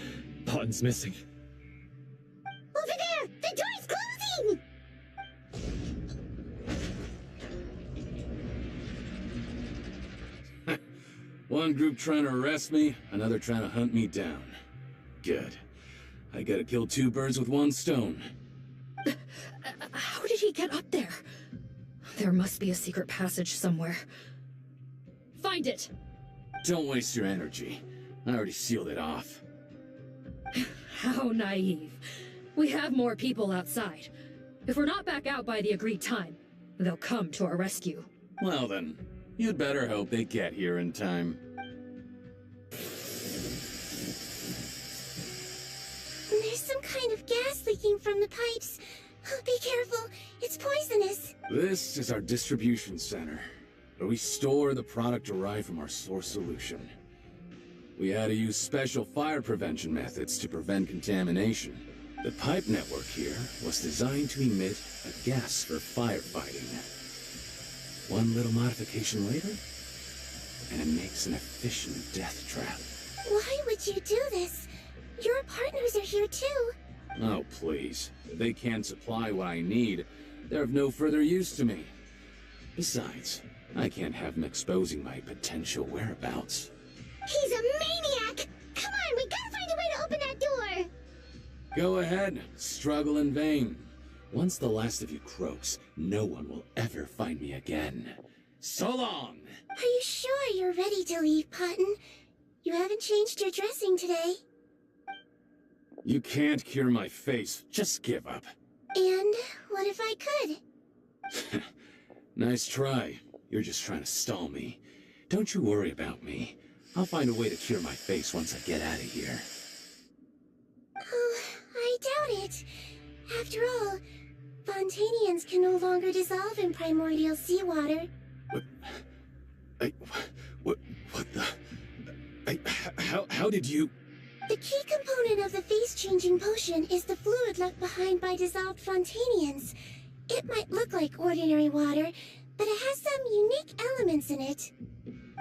Button's missing. Over there! The door's closing! One group trying to arrest me, another trying to hunt me down. Good. I gotta kill two birds with one stone. How did he get up there? There must be a secret passage somewhere. Find it! Don't waste your energy. I already sealed it off. How naive. We have more people outside. If we're not back out by the agreed time, they'll come to our rescue. Well then, you'd better hope they get here in time. There's some kind of gas leaking from the pipes. Oh, be careful, it's poisonous. This is our distribution center, where we store the product derived from our source solution. We had to use special fire prevention methods to prevent contamination. The pipe network here was designed to emit a gas for firefighting. One little modification later, and it makes an efficient death trap. Why would you do this? Your partners are here too. Oh, please. If they can't supply what I need, they're of no further use to me. Besides, I can't have them exposing my potential whereabouts. He's a maniac! Come on, we gotta find a way to open that door! Go ahead, struggle in vain. Once the last of you croaks, no one will ever find me again. So long! Are you sure you're ready to leave, Cotton? You haven't changed your dressing today. You can't cure my face, just give up. And what if I could? Nice try. You're just trying to stall me. Don't you worry about me. I'll find a way to cure my face once I get out of here. Oh, I doubt it. After all, Fontanians can no longer dissolve in primordial seawater. What the... How did you... The key component of the face-changing potion is the fluid left behind by dissolved Fontanians. It might look like ordinary water, but it has some unique elements in it.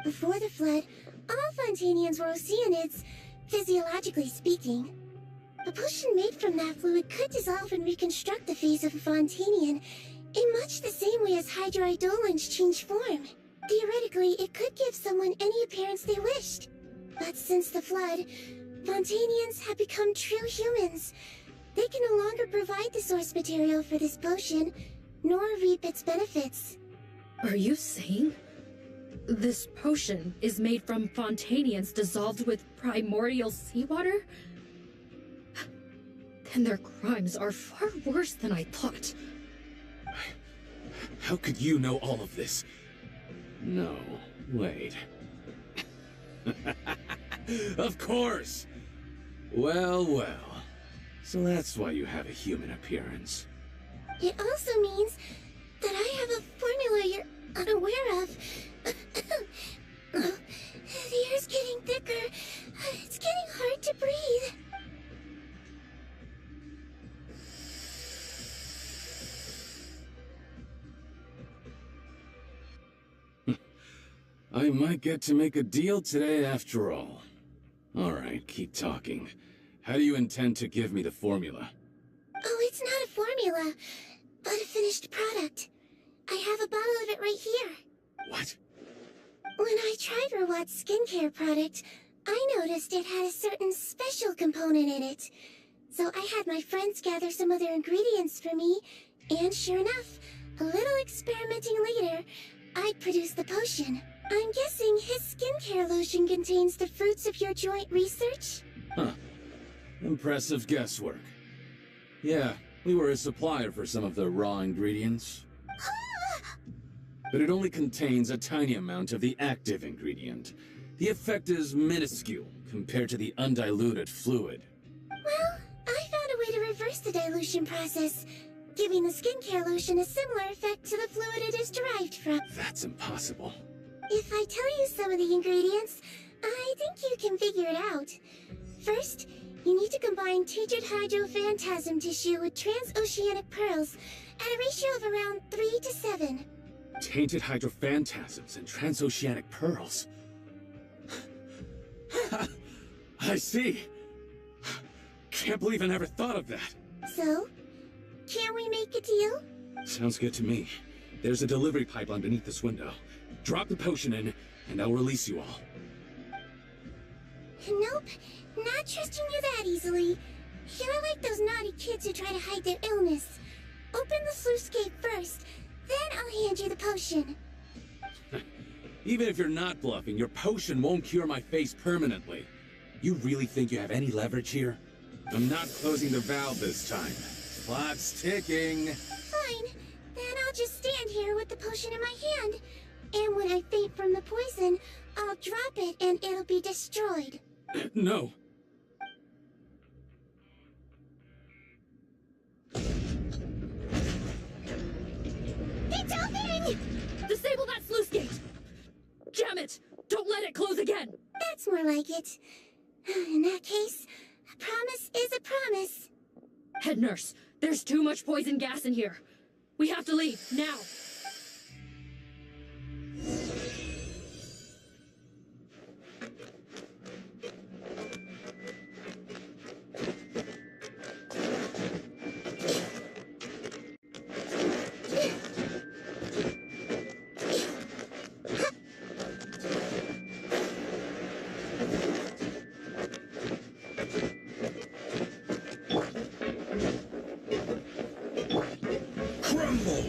Before the flood, all Fontanians were oceanids, physiologically speaking. A potion made from that fluid could dissolve and reconstruct the face of a Fontanian in much the same way as hydroidolins change form. Theoretically, it could give someone any appearance they wished. But since the flood, Fontanians have become true humans. They can no longer provide the source material for this potion, nor reap its benefits. Are you saying this potion is made from Fontanians dissolved with primordial seawater? Then their crimes are far worse than I thought. How could you know all of this? No, wait. Of course! Well, well. So that's why you have a human appearance. It also means that I have a formula you're unaware of. The air's getting thicker. It's getting hard to breathe. I might get to make a deal today after all. Alright, keep talking. How do you intend to give me the formula? Oh, it's not a formula, but a finished product. I have a bottle of it right here. What? When I tried Rawat's skincare product, I noticed it had a certain special component in it. So I had my friends gather some other ingredients for me, and sure enough, a little experimenting later, I'd produced the potion. I'm guessing his skincare lotion contains the fruits of your joint research? Huh. Impressive guesswork. Yeah, we were a supplier for some of the raw ingredients. But it only contains a tiny amount of the active ingredient. The effect is minuscule compared to the undiluted fluid. Well, I found a way to reverse the dilution process, giving the skincare lotion a similar effect to the fluid it is derived from. That's impossible. If I tell you some of the ingredients, I think you can figure it out. First, you need to combine tainted hydrophantasm tissue with transoceanic pearls at a ratio of around 3 to 7. Tainted hydrophantasms and transoceanic pearls. I see. Can't believe I never thought of that. So, can we make a deal? Sounds good to me. There's a delivery pipeline beneath this window. Drop the potion in, and I'll release you all. Nope, not trusting you that easily. You're like those naughty kids who try to hide their illness. Open the sluice gate first, then I'll hand you the potion. Even if you're not bluffing, your potion won't cure my face permanently. You really think you have any leverage here? I'm not closing the valve this time. Clock's ticking. Fine, then I'll just stand here with the potion in my hand. And when I faint from the poison, I'll drop it and it'll be destroyed. No. It's open! Disable that sluice gate! Jam it! Don't let it close again! That's more like it. In that case, a promise is a promise. Head nurse, there's too much poison gas in here. We have to leave, now! Crumble!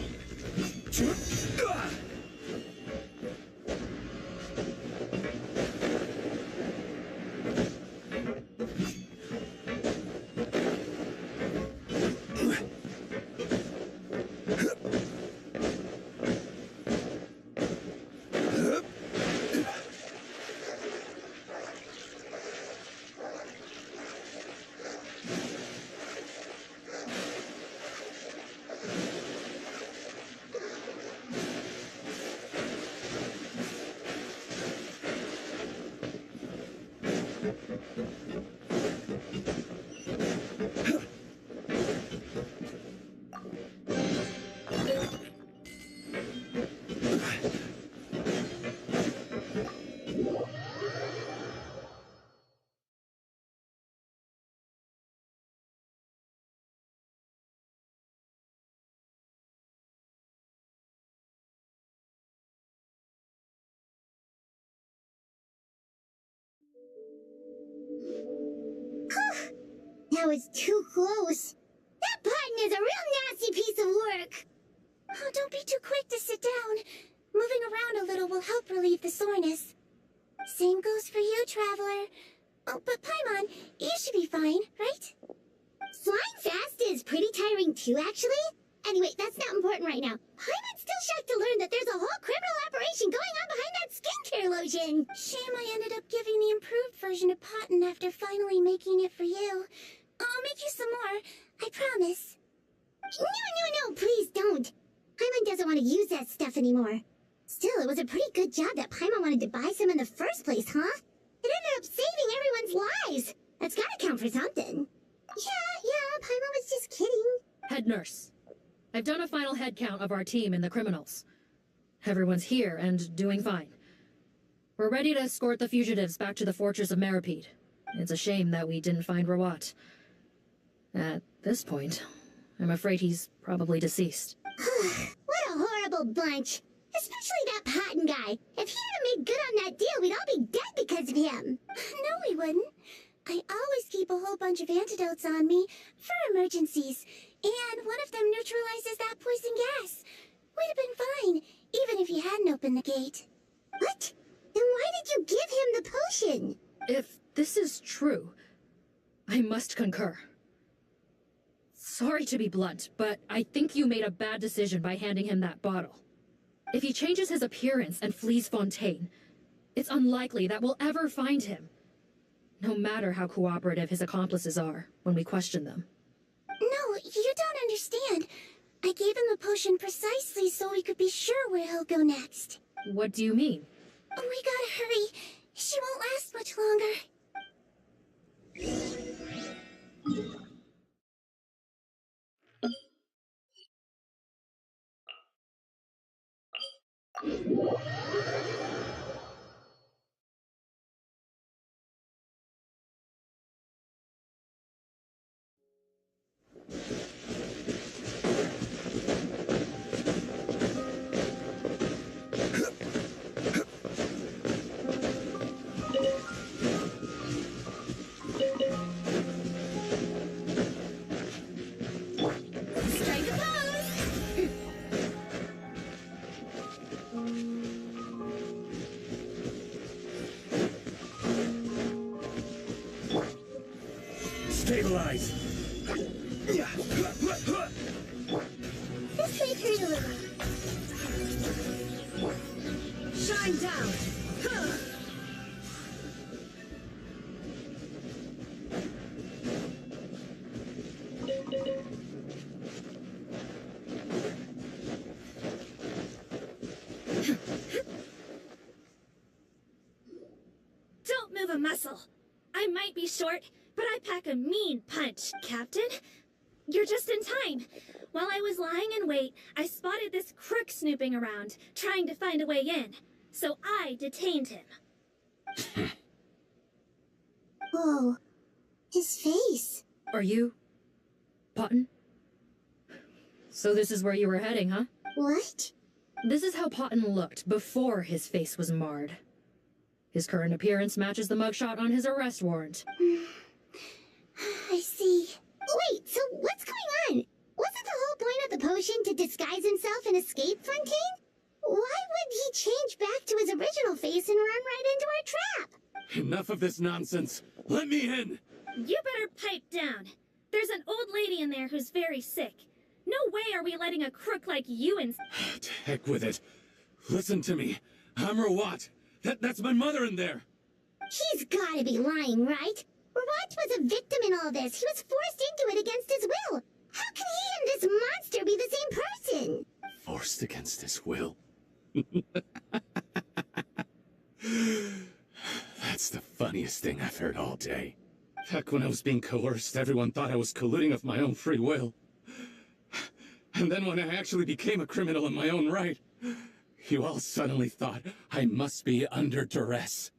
That was too close. That button is a real nasty piece of work. Oh, don't be too quick to sit down. Moving around a little will help relieve the soreness. Same goes for you, Traveler. Oh, but Paimon, you should be fine, right? Flying fast is pretty tiring too, actually. Anyway, that's not important right now. Paimon's still shocked to learn that there's a whole criminal operation going on behind that skincare lotion. Shame I ended up giving the improved version to Potten after finally making it for you. I'll make you some more, I promise. No, please don't. Paimon doesn't want to use that stuff anymore. Still, it was a pretty good job that Paimon wanted to buy some in the first place, huh? It ended up saving everyone's lives. That's gotta count for something. Yeah, Paimon was just kidding. Head nurse, I've done a final head count of our team and the criminals. Everyone's here and doing fine. We're ready to escort the fugitives back to the fortress of Meripede. It's a shame that we didn't find Rawat. At this point, I'm afraid he's probably deceased. What a horrible bunch. Especially that Potten guy. If he hadn't made good on that deal, we'd all be dead because of him. No, we wouldn't. I always keep a whole bunch of antidotes on me for emergencies, and one of them neutralizes that poison gas. We'd have been fine, even if you hadn't opened the gate. What? Then why did you give him the potion? If this is true, I must concur. Sorry to be blunt, but I think you made a bad decision by handing him that bottle. If he changes his appearance and flees Fontaine, it's unlikely that we'll ever find him. No matter how cooperative his accomplices are when we question them. No, you don't understand. I gave him the potion precisely so we could be sure where he'll go next. What do you mean? We gotta hurry. She won't last much longer. Stabilize! This may hurt a little. Shine down! Huh. Don't move a muscle. I might be short, but I pack a mean punch, Captain. You're just in time. While I was lying in wait, I spotted this crook snooping around, trying to find a way in. So I detained him. Oh, his face. Are you... Potton? So this is where you were heading, huh? What? This is how Potton looked before his face was marred. His current appearance matches the mugshot on his arrest warrant. I see. Wait, so what's going on? Wasn't the whole point of the potion to disguise himself and escape Fontaine? Why would he change back to his original face and run right into our trap? Enough of this nonsense. Let me in. You better pipe down. There's an old lady in there who's very sick. No way are we letting a crook like you in. To heck with it. Listen to me. I'm Rawat. That's my mother in there. He's gotta be lying, right? Rawat was a victim in all this. He was forced into it against his will. How can he and this monster be the same person? Forced against his will. That's the funniest thing I've heard all day. Heck, when I was being coerced, everyone thought I was colluding of my own free will. And then when I actually became a criminal in my own right, you all suddenly thought I must be under duress.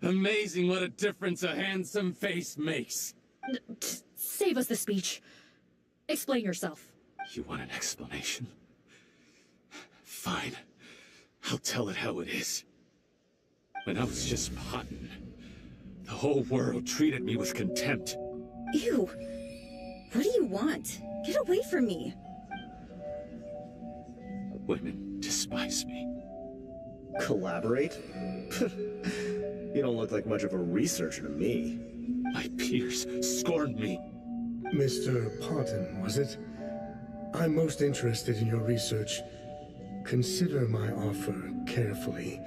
Amazing what a difference a handsome face makes. Save us the speech. Explain yourself. You want an explanation? Fine. I'll tell it how it is. When I was just Potton, the whole world treated me with contempt. Ew. What do you want? Get away from me. Women despise me. Collaborate? You don't look like much of a researcher to me. My peers scorned me. Mr. Potton, was it? I'm most interested in your research. Consider my offer carefully.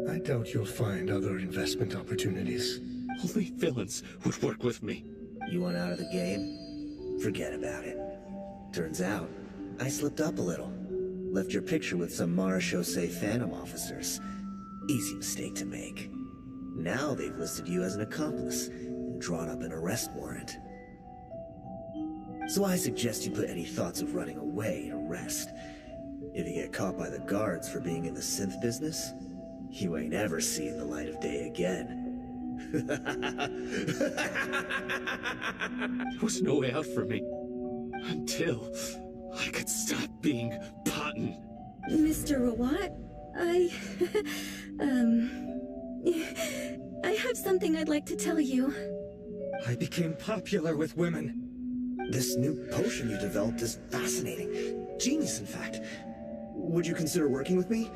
I doubt you'll find other investment opportunities. Only villains would work with me. You want out of the game? Forget about it. Turns out, I slipped up a little. Left your picture with some Marechaussee Phantom officers. Easy mistake to make. Now they've listed you as an accomplice and drawn up an arrest warrant. So I suggest you put any thoughts of running away to rest. If you get caught by the guards for being in the synth business, you ain't ever seeing the light of day again. There was no way out for me. Until I could stop being Potton. Mr. Rawat, I have something I'd like to tell you. I became popular with women. This new potion you developed is fascinating. Genius, in fact. Would you consider working with me?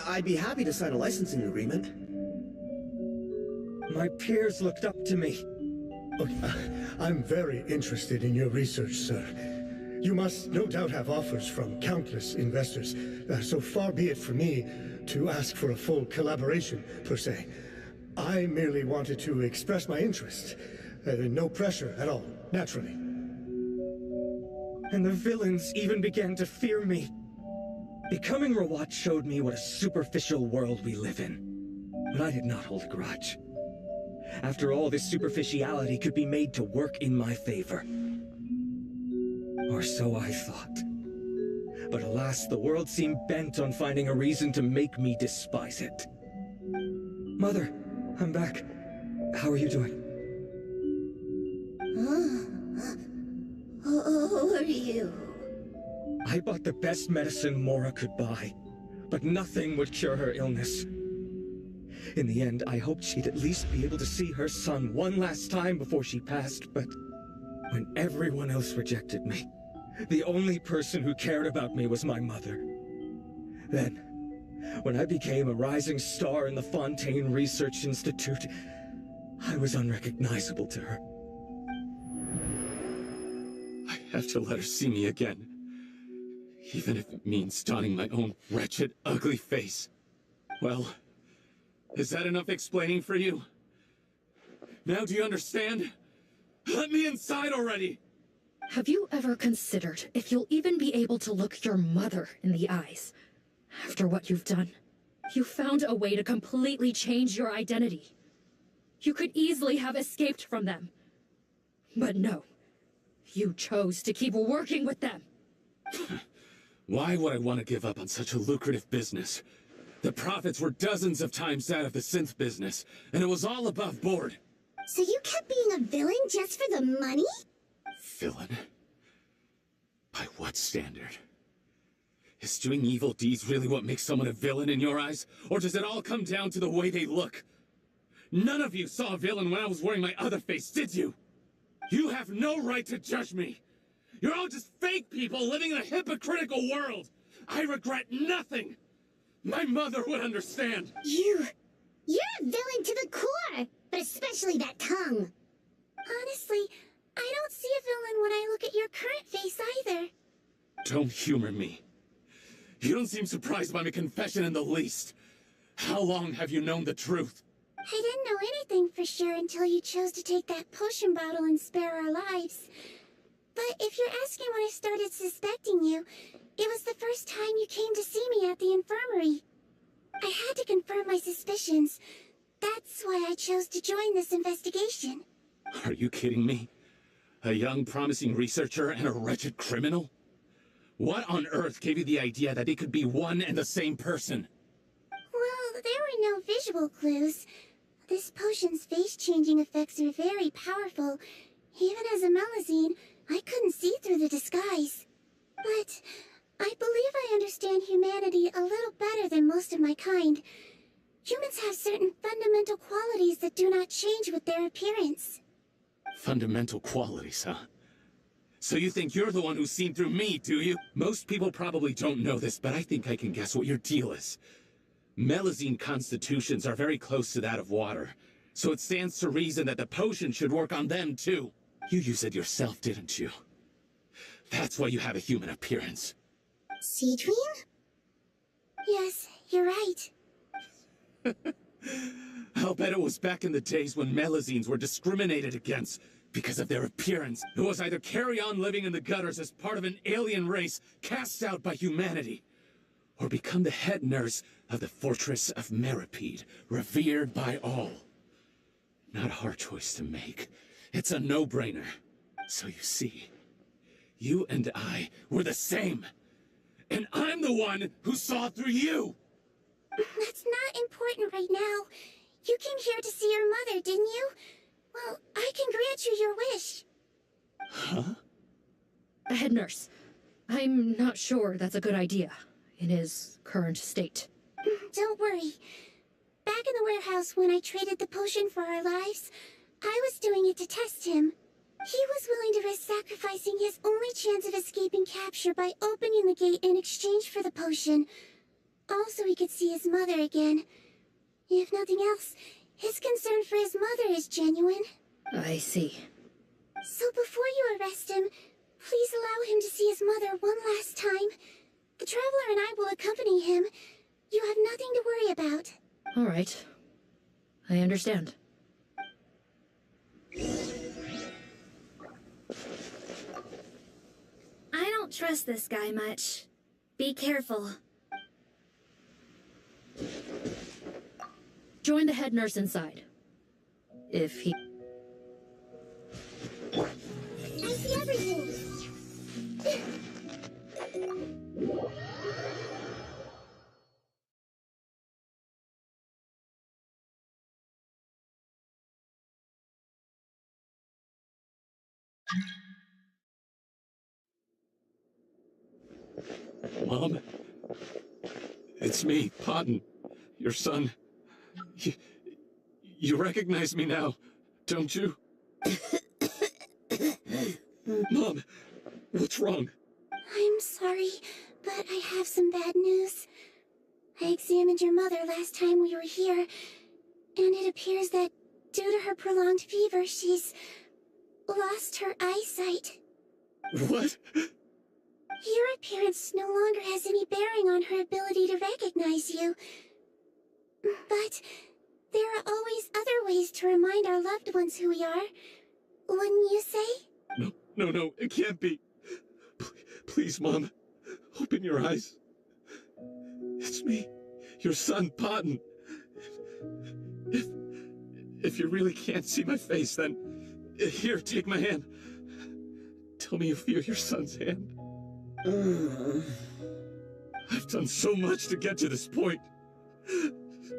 I'd be happy to sign a licensing agreement. My peers looked up to me. I'm very interested in your research, sir. You must no doubt have offers from countless investors, so far be it from me to ask for a full collaboration, per se. I merely wanted to express my interest. No pressure at all, naturally. And the villains even began to fear me. Becoming Rawat showed me what a superficial world we live in. But I did not hold a grudge. After all, this superficiality could be made to work in my favor. Or so I thought. But alas, the world seemed bent on finding a reason to make me despise it. Mother, I'm back. How are you doing? Who are you? I bought the best medicine Mora could buy, but nothing would cure her illness. In the end, I hoped she'd at least be able to see her son one last time before she passed, but when everyone else rejected me, the only person who cared about me was my mother. Then, when I became a rising star in the Fontaine Research Institute, I was unrecognizable to her. have to let her see me again. Even if it means donning my own wretched, ugly face. Well, is that enough explaining for you? Now do you understand? Let me inside already! Have you ever considered if you'll even be able to look your mother in the eyes after what you've done? You found a way to completely change your identity. You could easily have escaped from them. But no, you chose to keep working with them. Why would I want to give up on such a lucrative business? The profits were dozens of times that of the synth business, and it was all above board. So you kept being a villain just for the money? Villain? By what standard? Is doing evil deeds really what makes someone a villain in your eyes? Or does it all come down to the way they look? None of you saw a villain when I was wearing my other face, did you? You have no right to judge me! You're all just fake people living in a hypocritical world! I regret nothing! My mother would understand! You're a villain to the core! But especially that tongue! Honestly, I don't see a villain when I look at your current face either. Don't humor me. You don't seem surprised by my confession in the least. How long have you known the truth? I didn't know anything for sure until you chose to take that potion bottle and spare our lives. But if you're asking when I started suspecting you, it was the first time you came to see me at the infirmary. I had to confirm my suspicions. That's why I chose to join this investigation. Are you kidding me? A young, promising researcher and a wretched criminal? What on earth gave you the idea that they could be one and the same person? Well, there were no visual clues. This potion's face-changing effects are very powerful. Even as a Melazine, I couldn't see through the disguise. But I believe I understand humanity a little better than most of my kind. Humans have certain fundamental qualities that do not change with their appearance. Fundamental qualities, huh? So you think you're the one who's seen through me, do you? Most people probably don't know this, but I think I can guess what your deal is. Melazine constitutions are very close to that of water, so it stands to reason that the potion should work on them too. You used it yourself, didn't you? That's why you have a human appearance. Cedrine? Yes, you're right. I'll bet it was back in the days when Melazines were discriminated against because of their appearance. It was either carry on living in the gutters as part of an alien race cast out by humanity, or become the head nurse of the fortress of Meripede, revered by all. Not a hard choice to make. It's a no-brainer. So you see, you and I were the same. And I'm the one who saw through you! That's not important right now. You came here to see your mother, didn't you? Well, I can grant you your wish. Huh? Head nurse, I'm not sure that's a good idea in his current state. Don't worry. Back in the warehouse when I traded the potion for our lives, I was doing it to test him. He was willing to risk sacrificing his only chance of escaping capture by opening the gate in exchange for the potion. Also, he could see his mother again. If nothing else, his concern for his mother is genuine. I see. So before you arrest him, please allow him to see his mother one last time. The Traveler and I will accompany him. You have nothing to worry about. All right. I understand. I don't trust this guy much. Be careful. Join the head nurse inside. If he... I see everything! Mom? It's me, Podden. Your son. You recognize me now, don't you? Mom, what's wrong? I'm sorry, but I have some bad news. I examined your mother last time we were here, and it appears that due to her prolonged fever, she's lost her eyesight. What? Your appearance no longer has any bearing on her ability to recognize you. But there are always other ways to remind our loved ones who we are. Wouldn't you say? No, it can't be. Please, Mom, open your eyes. It's me, your son, Potton. If you really can't see my face, then here, take my hand. Tell me you feel your son's hand. I've done so much to get to this point.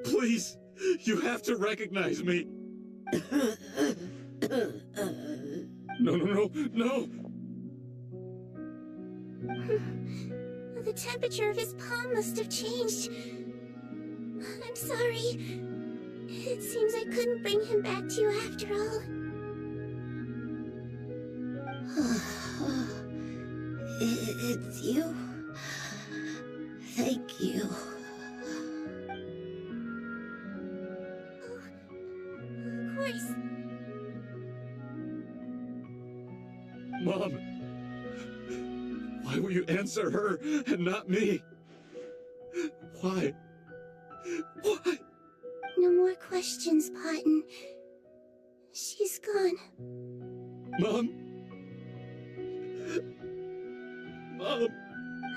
Please, you have to recognize me. No. The temperature of his palm must have changed. I'm sorry. It seems I couldn't bring him back to you after all. It's you. Thank you. Of course. Mom, why will you answer her and not me? Why? No more questions, Potton. She's gone. Mom?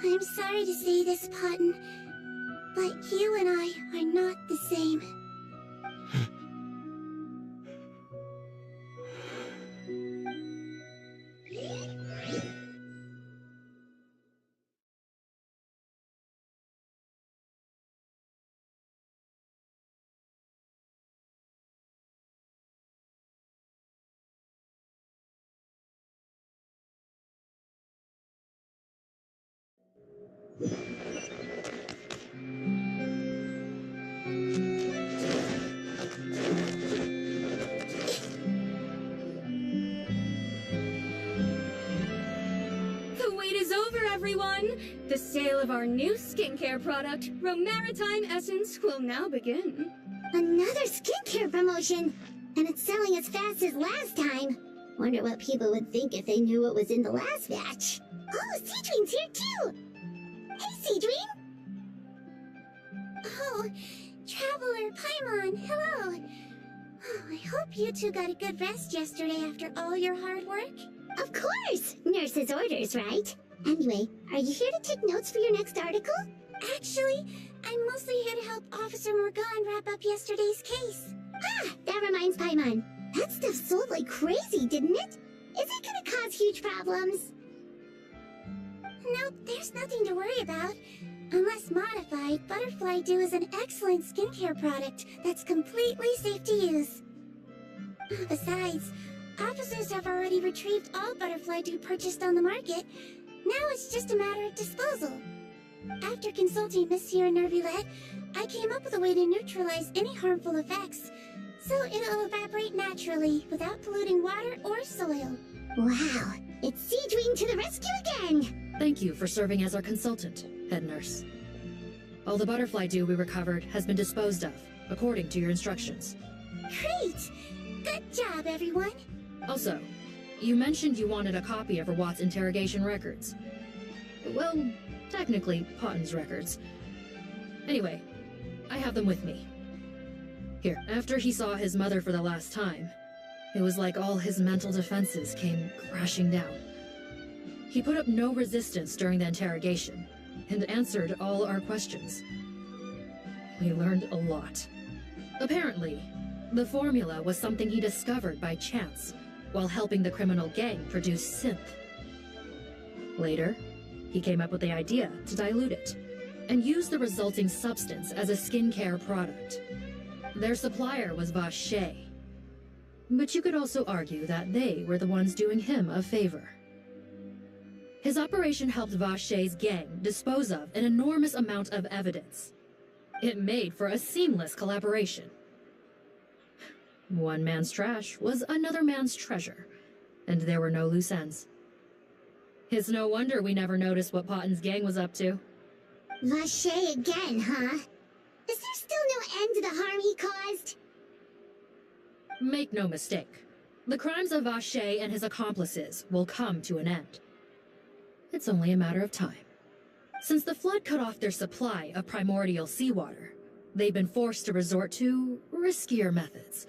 I'm sorry to say this, Potton, but you and I are not the same. Everyone! The sale of our new skincare product, Romaritime Essence, will now begin. Another skincare promotion! And it's selling as fast as last time. Wonder what people would think if they knew what was in the last batch. Oh, Seedween's here too! Hey, Seedween! Oh, Traveler Paimon, hello! Oh, I hope you two got a good rest yesterday after all your hard work. Of course! Nurse's orders, right? Anyway, are you here to take notes for your next article? Actually, I'm mostly here to help Officer Morgan wrap up yesterday's case. Ah, that reminds Paimon. That stuff sold like crazy, didn't it? Is it gonna cause huge problems? Nope, there's nothing to worry about. Unless modified, Butterfly Dew is an excellent skincare product that's completely safe to use. Besides, officers have already retrieved all Butterfly Dew purchased on the market. Now it's just a matter of disposal. After consulting Monsieur Nervulette, I came up with a way to neutralize any harmful effects, so it'll evaporate naturally without polluting water or soil. Wow, it's Seedween to the rescue again! Thank you for serving as our consultant, head nurse. All the butterfly dew we recovered has been disposed of, according to your instructions. Great! Good job, everyone! Also, you mentioned you wanted a copy of Rawat's interrogation records. Well, technically, Potton's records. Anyway, I have them with me. Here, after he saw his mother for the last time, it was like all his mental defenses came crashing down. He put up no resistance during the interrogation, and answered all our questions. We learned a lot. Apparently, the formula was something he discovered by chance, while helping the criminal gang produce synth. Later, he came up with the idea to dilute it, and use the resulting substance as a skincare product. Their supplier was Vache. But you could also argue that they were the ones doing him a favor. His operation helped Vache's gang dispose of an enormous amount of evidence. It made for a seamless collaboration. One man's trash was another man's treasure, and there were no loose ends. It's no wonder we never noticed what Potton's gang was up to. Vache again, huh? Is there still no end to the harm he caused? Make no mistake. The crimes of Vache and his accomplices will come to an end. it's only a matter of time. Since the flood cut off their supply of primordial seawater, they've been forced to resort to riskier methods,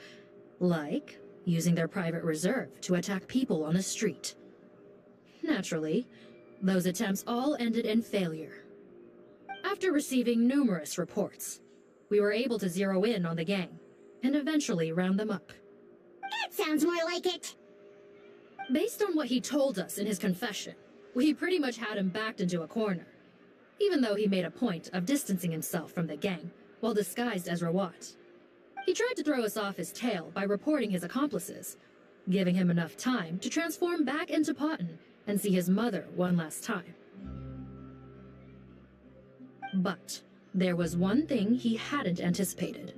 like using their private reserve to attack people on the street. Naturally, those attempts all ended in failure. After receiving numerous reports, we were able to zero in on the gang and eventually round them up. That sounds more like it. Based on what he told us in his confession, we pretty much had him backed into a corner, even though he made a point of distancing himself from the gang while disguised as Rawat. He tried to throw us off his tail by reporting his accomplices, giving him enough time to transform back into Potton and see his mother one last time. But there was one thing he hadn't anticipated.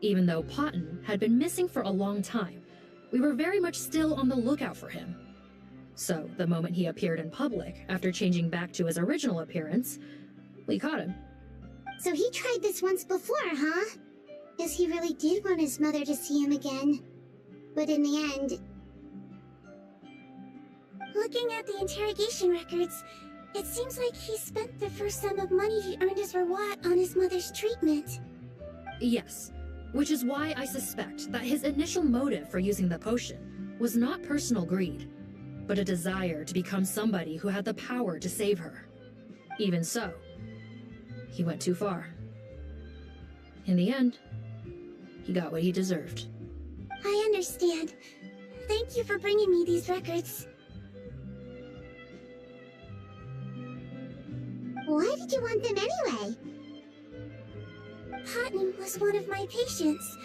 Even though Potton had been missing for a long time, we were very much still on the lookout for him. So the moment he appeared in public after changing back to his original appearance, we caught him. So he tried this once before, huh? Guess he really did want his mother to see him again. But in the end... Looking at the interrogation records, it seems like he spent the first sum of money he earned as Rawat on his mother's treatment. Yes, which is why I suspect that his initial motive for using the potion was not personal greed, but a desire to become somebody who had the power to save her. Even so, he went too far. In the end, he got what he deserved. I understand. Thank you for bringing me these records. Why did you want them anyway? Potton was one of my patients,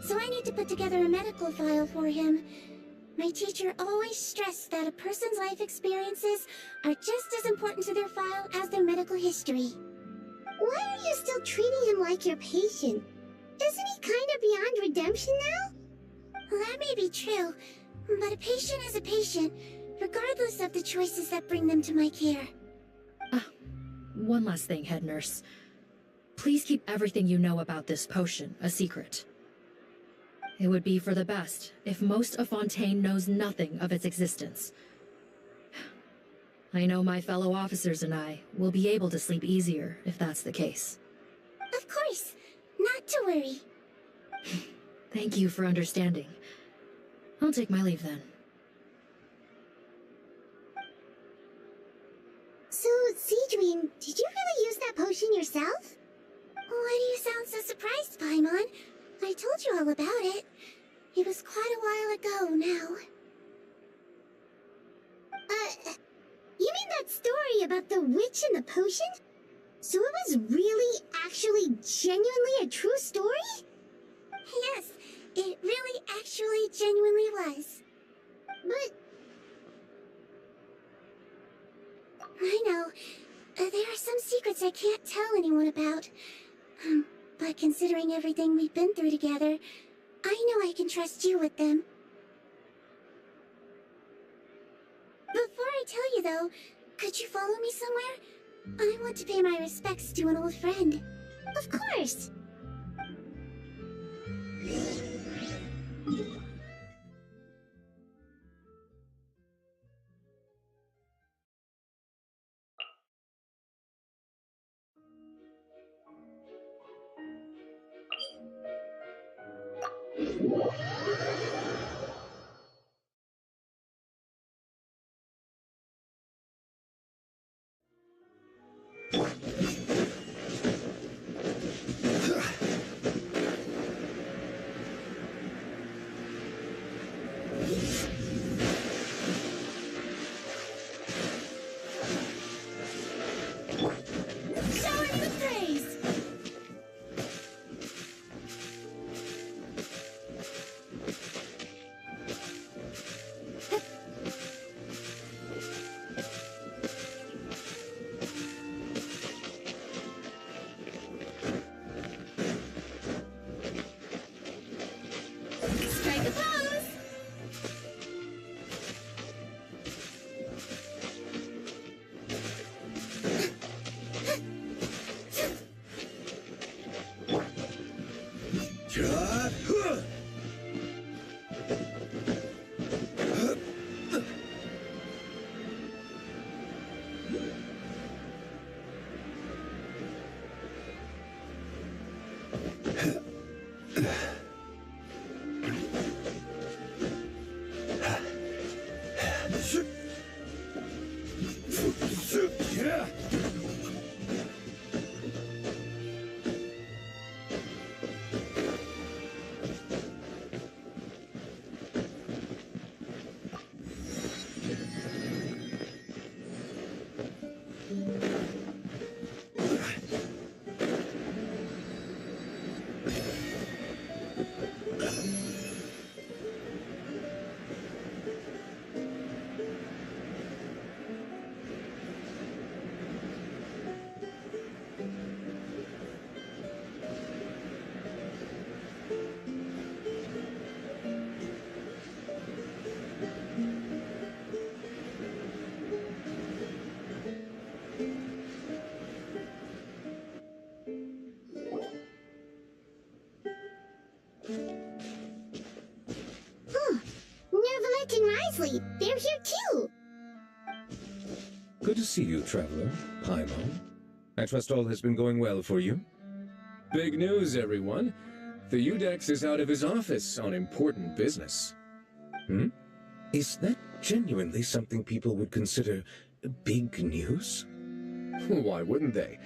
so I need to put together a medical file for him. My teacher always stressed that a person's life experiences are just as important to their file as their medical history. Why are you still treating him like your patient? Isn't he kind of beyond redemption now? That may be true, but a patient is a patient, regardless of the choices that bring them to my care. One last thing, head nurse. Please keep everything you know about this potion a secret. It would be for the best if most of Fontaine knows nothing of its existence. I know my fellow officers and I will be able to sleep easier if that's the case. Of course. Not to worry. Thank you for understanding. I'll take my leave then. So, Cedrine, did you really use that potion yourself? Why do you sound so surprised, Paimon? I told you all about it. It was quite a while ago now. You mean that story about the witch and the potion? So it was really, actually, genuinely a true story? Yes, it really, actually, genuinely was. But... I know. There are some secrets I can't tell anyone about. But considering everything we've been through together, I know I can trust you with them. Before I tell you though, could you follow me somewhere? I want to pay my respects to an old friend. Of course! Seriously, they're here too! Good to see you, Traveler. Paimon. I trust all has been going well for you? Big news, everyone. The Udex is out of his office on important business. Hmm? Is that genuinely something people would consider big news? Why wouldn't they?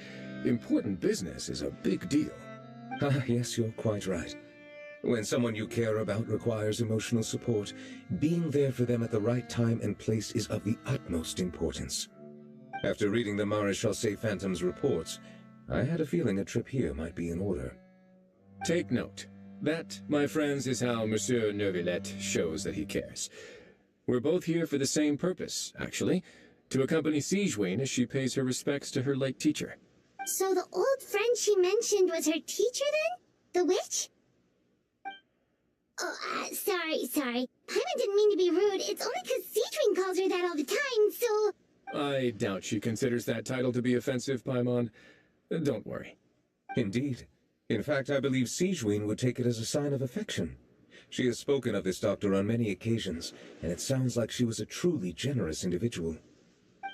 Important business is a big deal. Ah, yes, you're quite right. When someone you care about requires emotional support, being there for them at the right time and place is of the utmost importance. After reading the Maréchal Phantom's reports, I had a feeling a trip here might be in order. Take note. That, my friends, is how Monsieur Neuvillette shows that he cares. We're both here for the same purpose, actually, to accompany Sigewinne as she pays her respects to her late teacher. So the old friend she mentioned was her teacher then? The witch? Oh, sorry. Paimon didn't mean to be rude. It's only 'cause Sigewinne calls her that all the time, so... I doubt she considers that title to be offensive, Paimon. Don't worry. Indeed. In fact, I believe Sigewinne would take it as a sign of affection. She has spoken of this doctor on many occasions, and it sounds like she was a truly generous individual.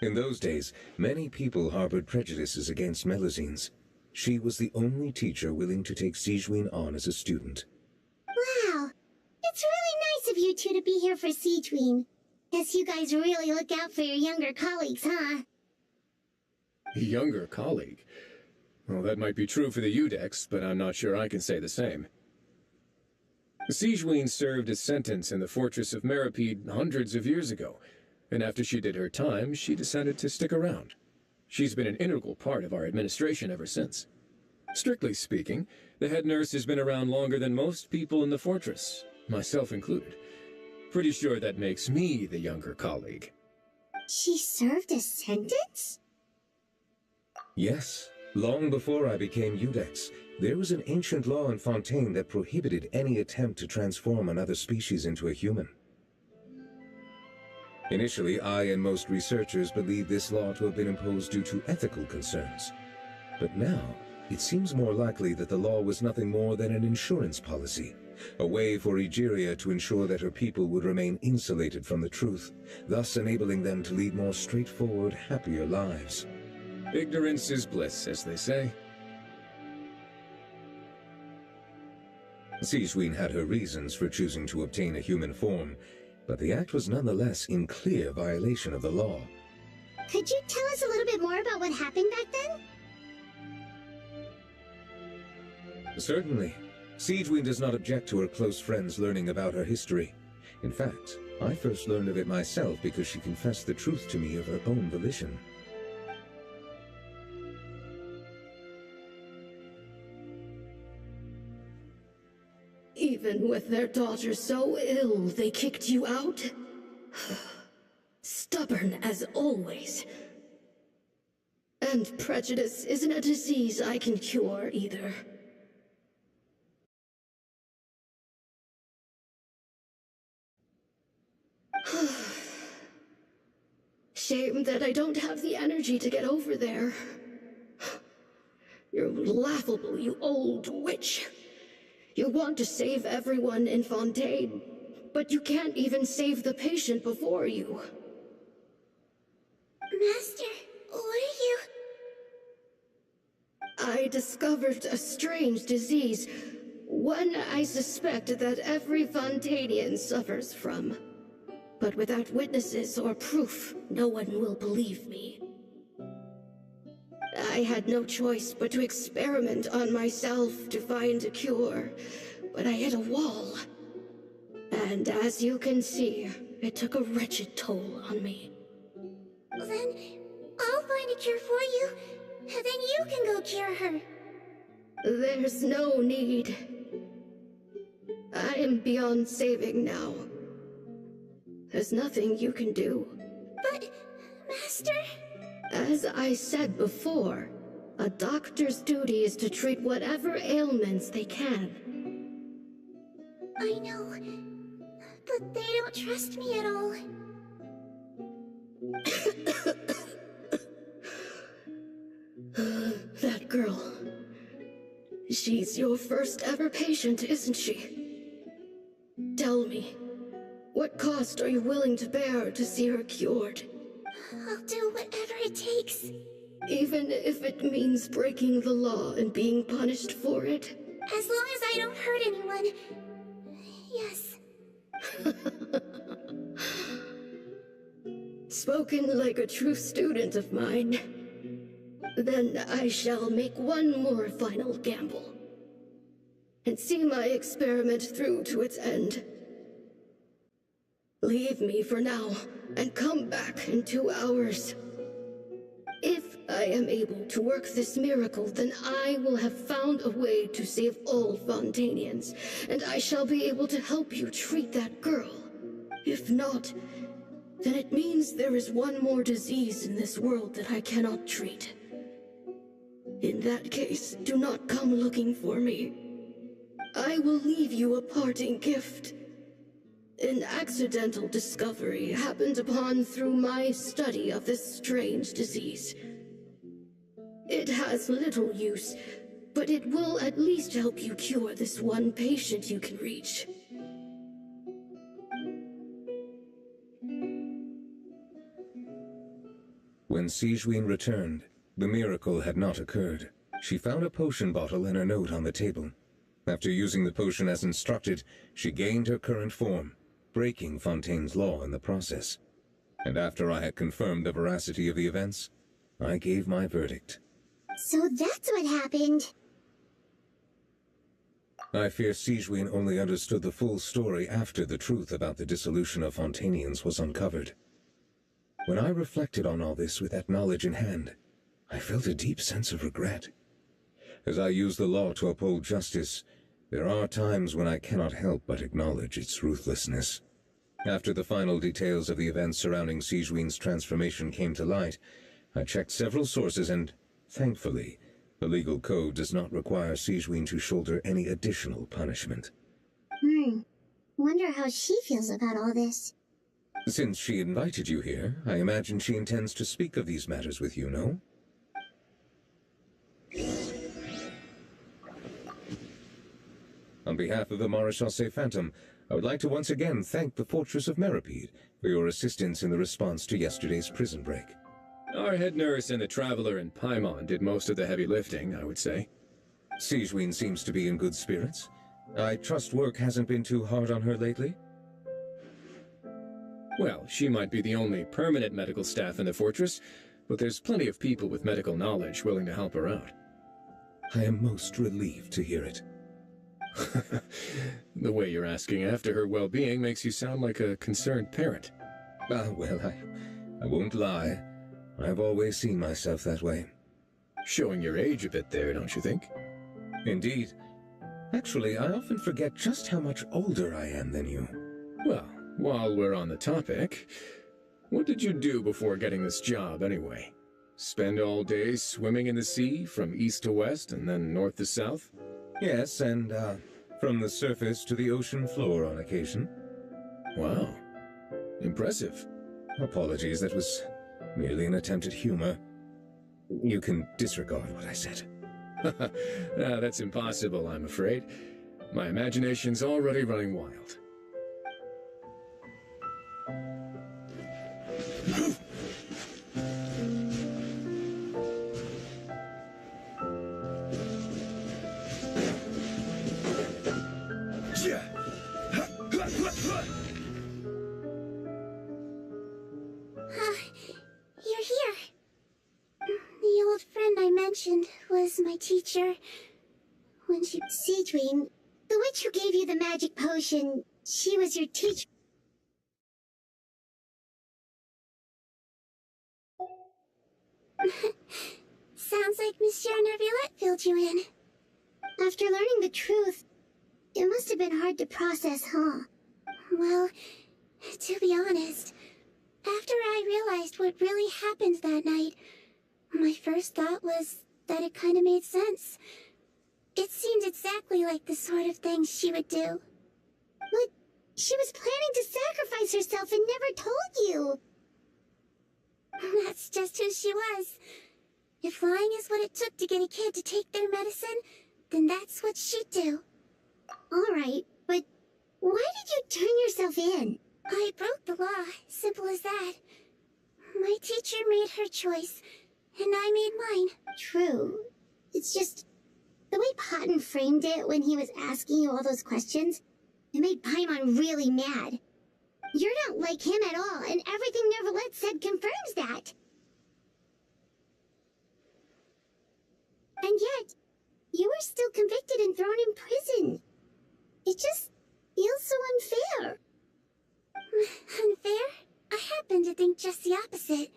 In those days, many people harbored prejudices against Melusines. She was the only teacher willing to take Sigewinne on as a student. Wow. It's really nice of you two to be here for Sigewinne. Guess you guys really look out for your younger colleagues, huh? Younger colleague? Well, that might be true for the Udex, but I'm not sure I can say the same. Sigewinne served a sentence in the fortress of Meripede hundreds of years ago, and after she did her time, she decided to stick around. She's been an integral part of our administration ever since. Strictly speaking, the head nurse has been around longer than most people in the fortress, myself included. Pretty sure that makes me the younger colleague. She served a sentence? Yes. Long before I became Udex, there was an ancient law in Fontaine that prohibited any attempt to transform another species into a human. Initially, I and most researchers believed this law to have been imposed due to ethical concerns. But now, it seems more likely that the law was nothing more than an insurance policy, a way for Egeria to ensure that her people would remain insulated from the truth, thus enabling them to lead more straightforward, happier lives. Ignorance is bliss, as they say. Sigewinne had her reasons for choosing to obtain a human form, but the act was nonetheless in clear violation of the law. Could you tell us a little bit more about what happened back then? Certainly. Sigewinne does not object to her close friends learning about her history. In fact, I first learned of it myself because she confessed the truth to me of her own volition. Even with their daughter so ill, they kicked you out? Stubborn as always. And prejudice isn't a disease I can cure either. Shame that I don't have the energy to get over there. You're laughable, you old witch. You want to save everyone in Fontaine, but you can't even save the patient before you. Master, what are you... I discovered a strange disease, one I suspect that every Fontainian suffers from. But without witnesses or proof, no one will believe me. I had no choice but to experiment on myself to find a cure, but I hit a wall. And as you can see, it took a wretched toll on me. Then, I'll find a cure for you, and then you can go cure her. There's no need. I am beyond saving now. There's nothing you can do. But, Master... As I said before, a doctor's duty is to treat whatever ailments they can. I know, but they don't trust me at all. That girl. She's your first ever patient, isn't she? Tell me, what caused cost are you willing to bear to see her cured? I'll do whatever it takes. Even if it means breaking the law and being punished for it? As long as I don't hurt anyone. Yes. Spoken like a true student of mine. Then I shall make one more final gamble. And see my experiment through to its end. Leave me for now, and come back in 2 hours. If I am able to work this miracle, then I will have found a way to save all Fontanians, and I shall be able to help you treat that girl. If not, then it means there is one more disease in this world that I cannot treat. In that case, do not come looking for me. I will leave you a parting gift. An accidental discovery happened upon through my study of this strange disease. It has little use, but it will at least help you cure this one patient you can reach. When Sigewinne returned, the miracle had not occurred. She found a potion bottle and a note on the table. After using the potion as instructed, she gained her current form, breaking Fontaine's law in the process. And after I had confirmed the veracity of the events, I gave my verdict. So that's what happened. I fear Sigewinne only understood the full story after the truth about the dissolution of Fontanians was uncovered. When I reflected on all this with that knowledge in hand, I felt a deep sense of regret. As I use the law to uphold justice, there are times when I cannot help but acknowledge its ruthlessness. After the final details of the events surrounding Sigewinne's transformation came to light, I checked several sources and, thankfully, the legal code does not require Sigewinne to shoulder any additional punishment. Wonder how she feels about all this. Since she invited you here, I imagine she intends to speak of these matters with you, no? On behalf of the Maréchaussée Phantom, I would like to once again thank the Fortress of Meripede for your assistance in the response to yesterday's prison break. Our head nurse and the Traveler in Paimon did most of the heavy lifting, I would say. Sigewinne seems to be in good spirits. I trust work hasn't been too hard on her lately? Well, she might be the only permanent medical staff in the fortress, but there's plenty of people with medical knowledge willing to help her out. I am most relieved to hear it. The way you're asking after her well-being makes you sound like a concerned parent. Well, I won't lie. I've always seen myself that way. Showing your age a bit there, don't you think? Indeed. Actually, I often forget just how much older I am than you. Well, while we're on the topic, what did you do before getting this job, anyway? Spend all day swimming in the sea, from east to west, and then north to south? Yes, and, from the surface to the ocean floor on occasion. Wow. Impressive. Apologies, that was merely an attempt at humor. You can disregard what I said. That's impossible, I'm afraid. My imagination's already running wild. You're here. The old friend I mentioned was my teacher. When she... Sigewinne, the witch who gave you the magic potion, she was your teacher. Sounds like Monsieur Neuvillette filled you in. After learning the truth, it must have been hard to process, huh? Well, to be honest, after I realized what really happened that night, my first thought was that it kind of made sense. It seemed exactly like the sort of thing she would do. But she was planning to sacrifice herself and never told you. That's just who she was. If lying is what it took to get a kid to take their medicine, then that's what she'd do. All right, but why did you turn yourself in? I broke the law, simple as that. My teacher made her choice, and I made mine. True. It's just the way Patton framed it when he was asking you all those questions, it made Paimon really mad. You're not like him at all, and everything Neverlet said confirms that. And yet, you were still convicted and thrown in prison. It just feels so unfair. Unfair? I happen to think just the opposite.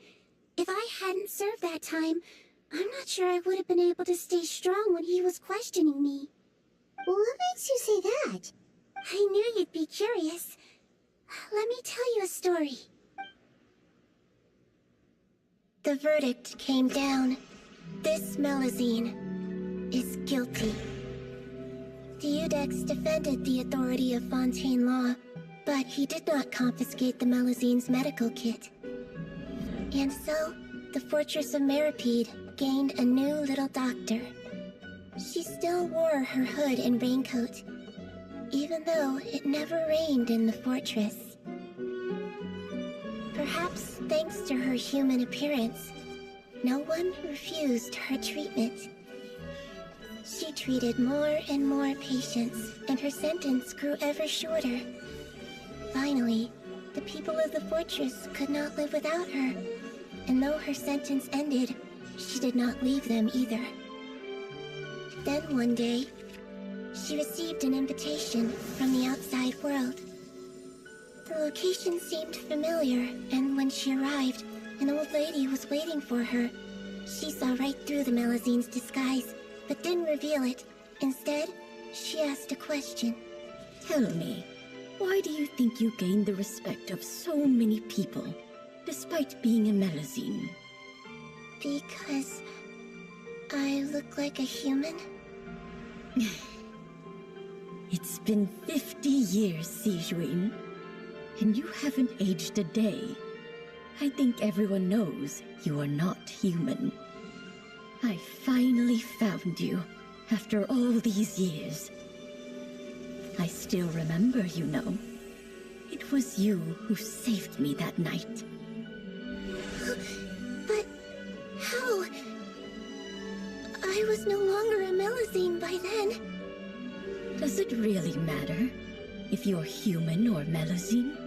If I hadn't served that time, I'm not sure I would have been able to stay strong when he was questioning me. What makes you say that? I knew you'd be curious. Let me tell you a story. The verdict came down. This Melusine is guilty. Deudex defended the authority of Fontaine law, but he did not confiscate the Melusine's medical kit. And so, the Fortress of Meripede gained a new little doctor. She still wore her hood and raincoat, even though it never rained in the fortress. Perhaps thanks to her human appearance, no one refused her treatment. She treated more and more patients, and her sentence grew ever shorter. Finally, the people of the fortress could not live without her, and though her sentence ended, she did not leave them either. Then one day, she received an invitation from the outside world. The location seemed familiar, and when she arrived, an old lady was waiting for her. She saw right through the Melusine's disguise, but didn't reveal it. Instead, she asked a question. Tell me, why do you think you gained the respect of so many people, despite being a Melusine? Because I look like a human? It's been 50 years, Sijuin, and you haven't aged a day. I think everyone knows you are not human. I finally found you, after all these years. I still remember, you know. It was you who saved me that night. But how? I was no longer a Melusine by then. Does it really matter if you're human or Melusine?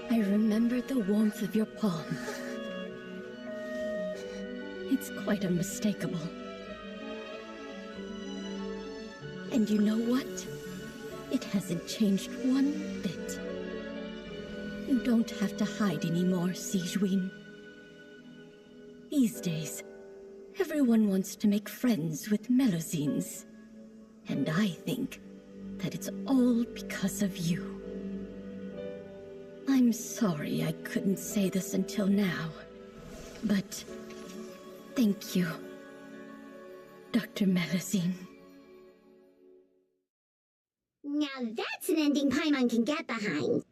I remember the warmth of your palm. It's quite unmistakable. And you know what? It hasn't changed one bit. You don't have to hide anymore, Sijuin. These days, everyone wants to make friends with Melusines. And I think that it's all because of you. I'm sorry I couldn't say this until now, but thank you, Dr. Melusine. Now that's an ending Paimon can get behind.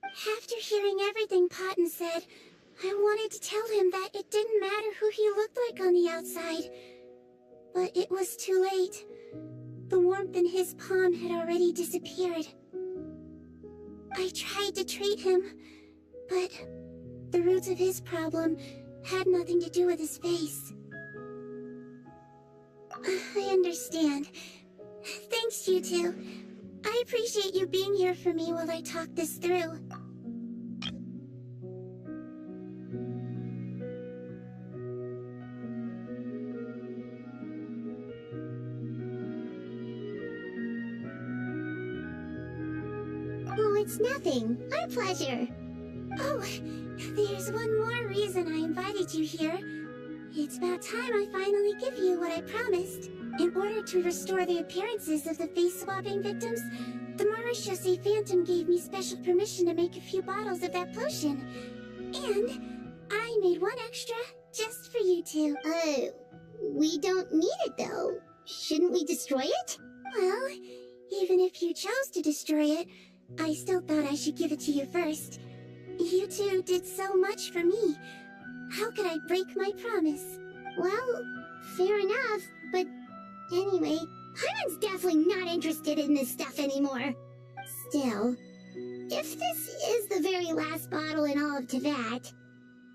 After hearing everything Patton said, I wanted to tell him that it didn't matter who he looked like on the outside. But it was too late. The warmth in his palm had already disappeared. I tried to treat him, but the roots of his problem had nothing to do with his face. I understand. Thanks, you two. I appreciate you being here for me while I talk this through. Oh, it's nothing. Our pleasure. Oh, there's one more reason I invited you here. It's about time I finally give you what I promised. In order to restore the appearances of the face-swapping victims, the Marechaussee Phantom gave me special permission to make a few bottles of that potion. And I made one extra just for you two. We don't need it though. Shouldn't we destroy it? Well, even if you chose to destroy it, I still thought I should give it to you first. You two did so much for me. How could I break my promise? Well, fair enough, but anyway, Paimon's definitely not interested in this stuff anymore. Still, if this is the very last bottle in all of Teyvat,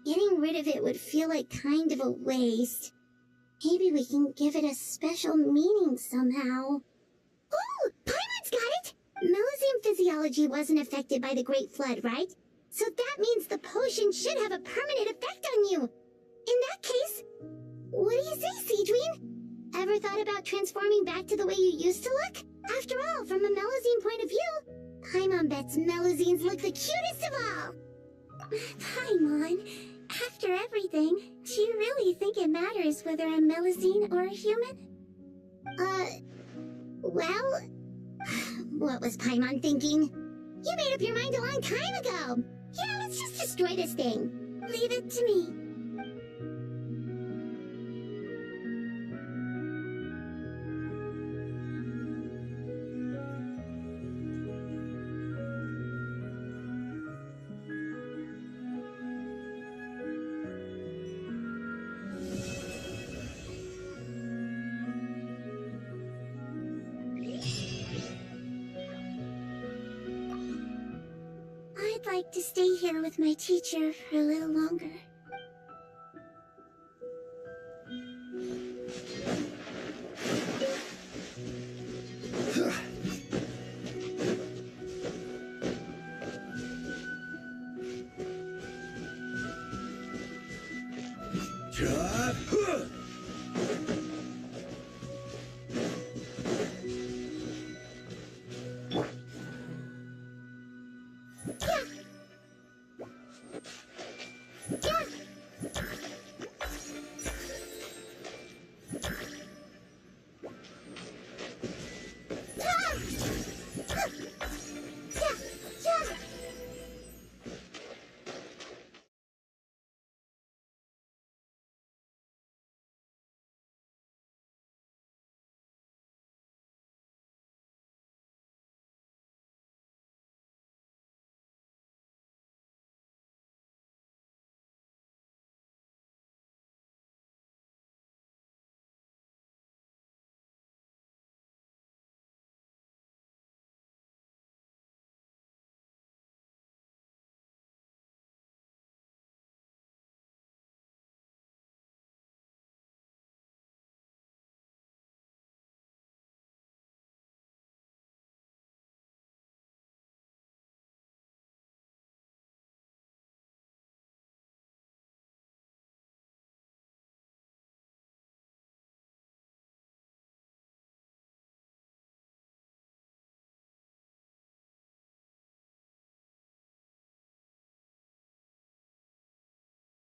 getting rid of it would feel like kind of a waste. Maybe we can give it a special meaning somehow. Oh, Paimon's got it! Melusine physiology wasn't affected by the Great Flood, right? So that means the potion should have a permanent effect on you. In that case, what do you say, Cedrine? Ever thought about transforming back to the way you used to look? After all, from a Melusine point of view, Paimon bets Melusines look the cutest of all. Paimon, after everything, do you really think it matters whether I'm Melusine or a human? Well, what was Paimon thinking? You made up your mind a long time ago. Yeah, let's just destroy this thing. Leave it to me. I'd like to stay here with my teacher for a little longer.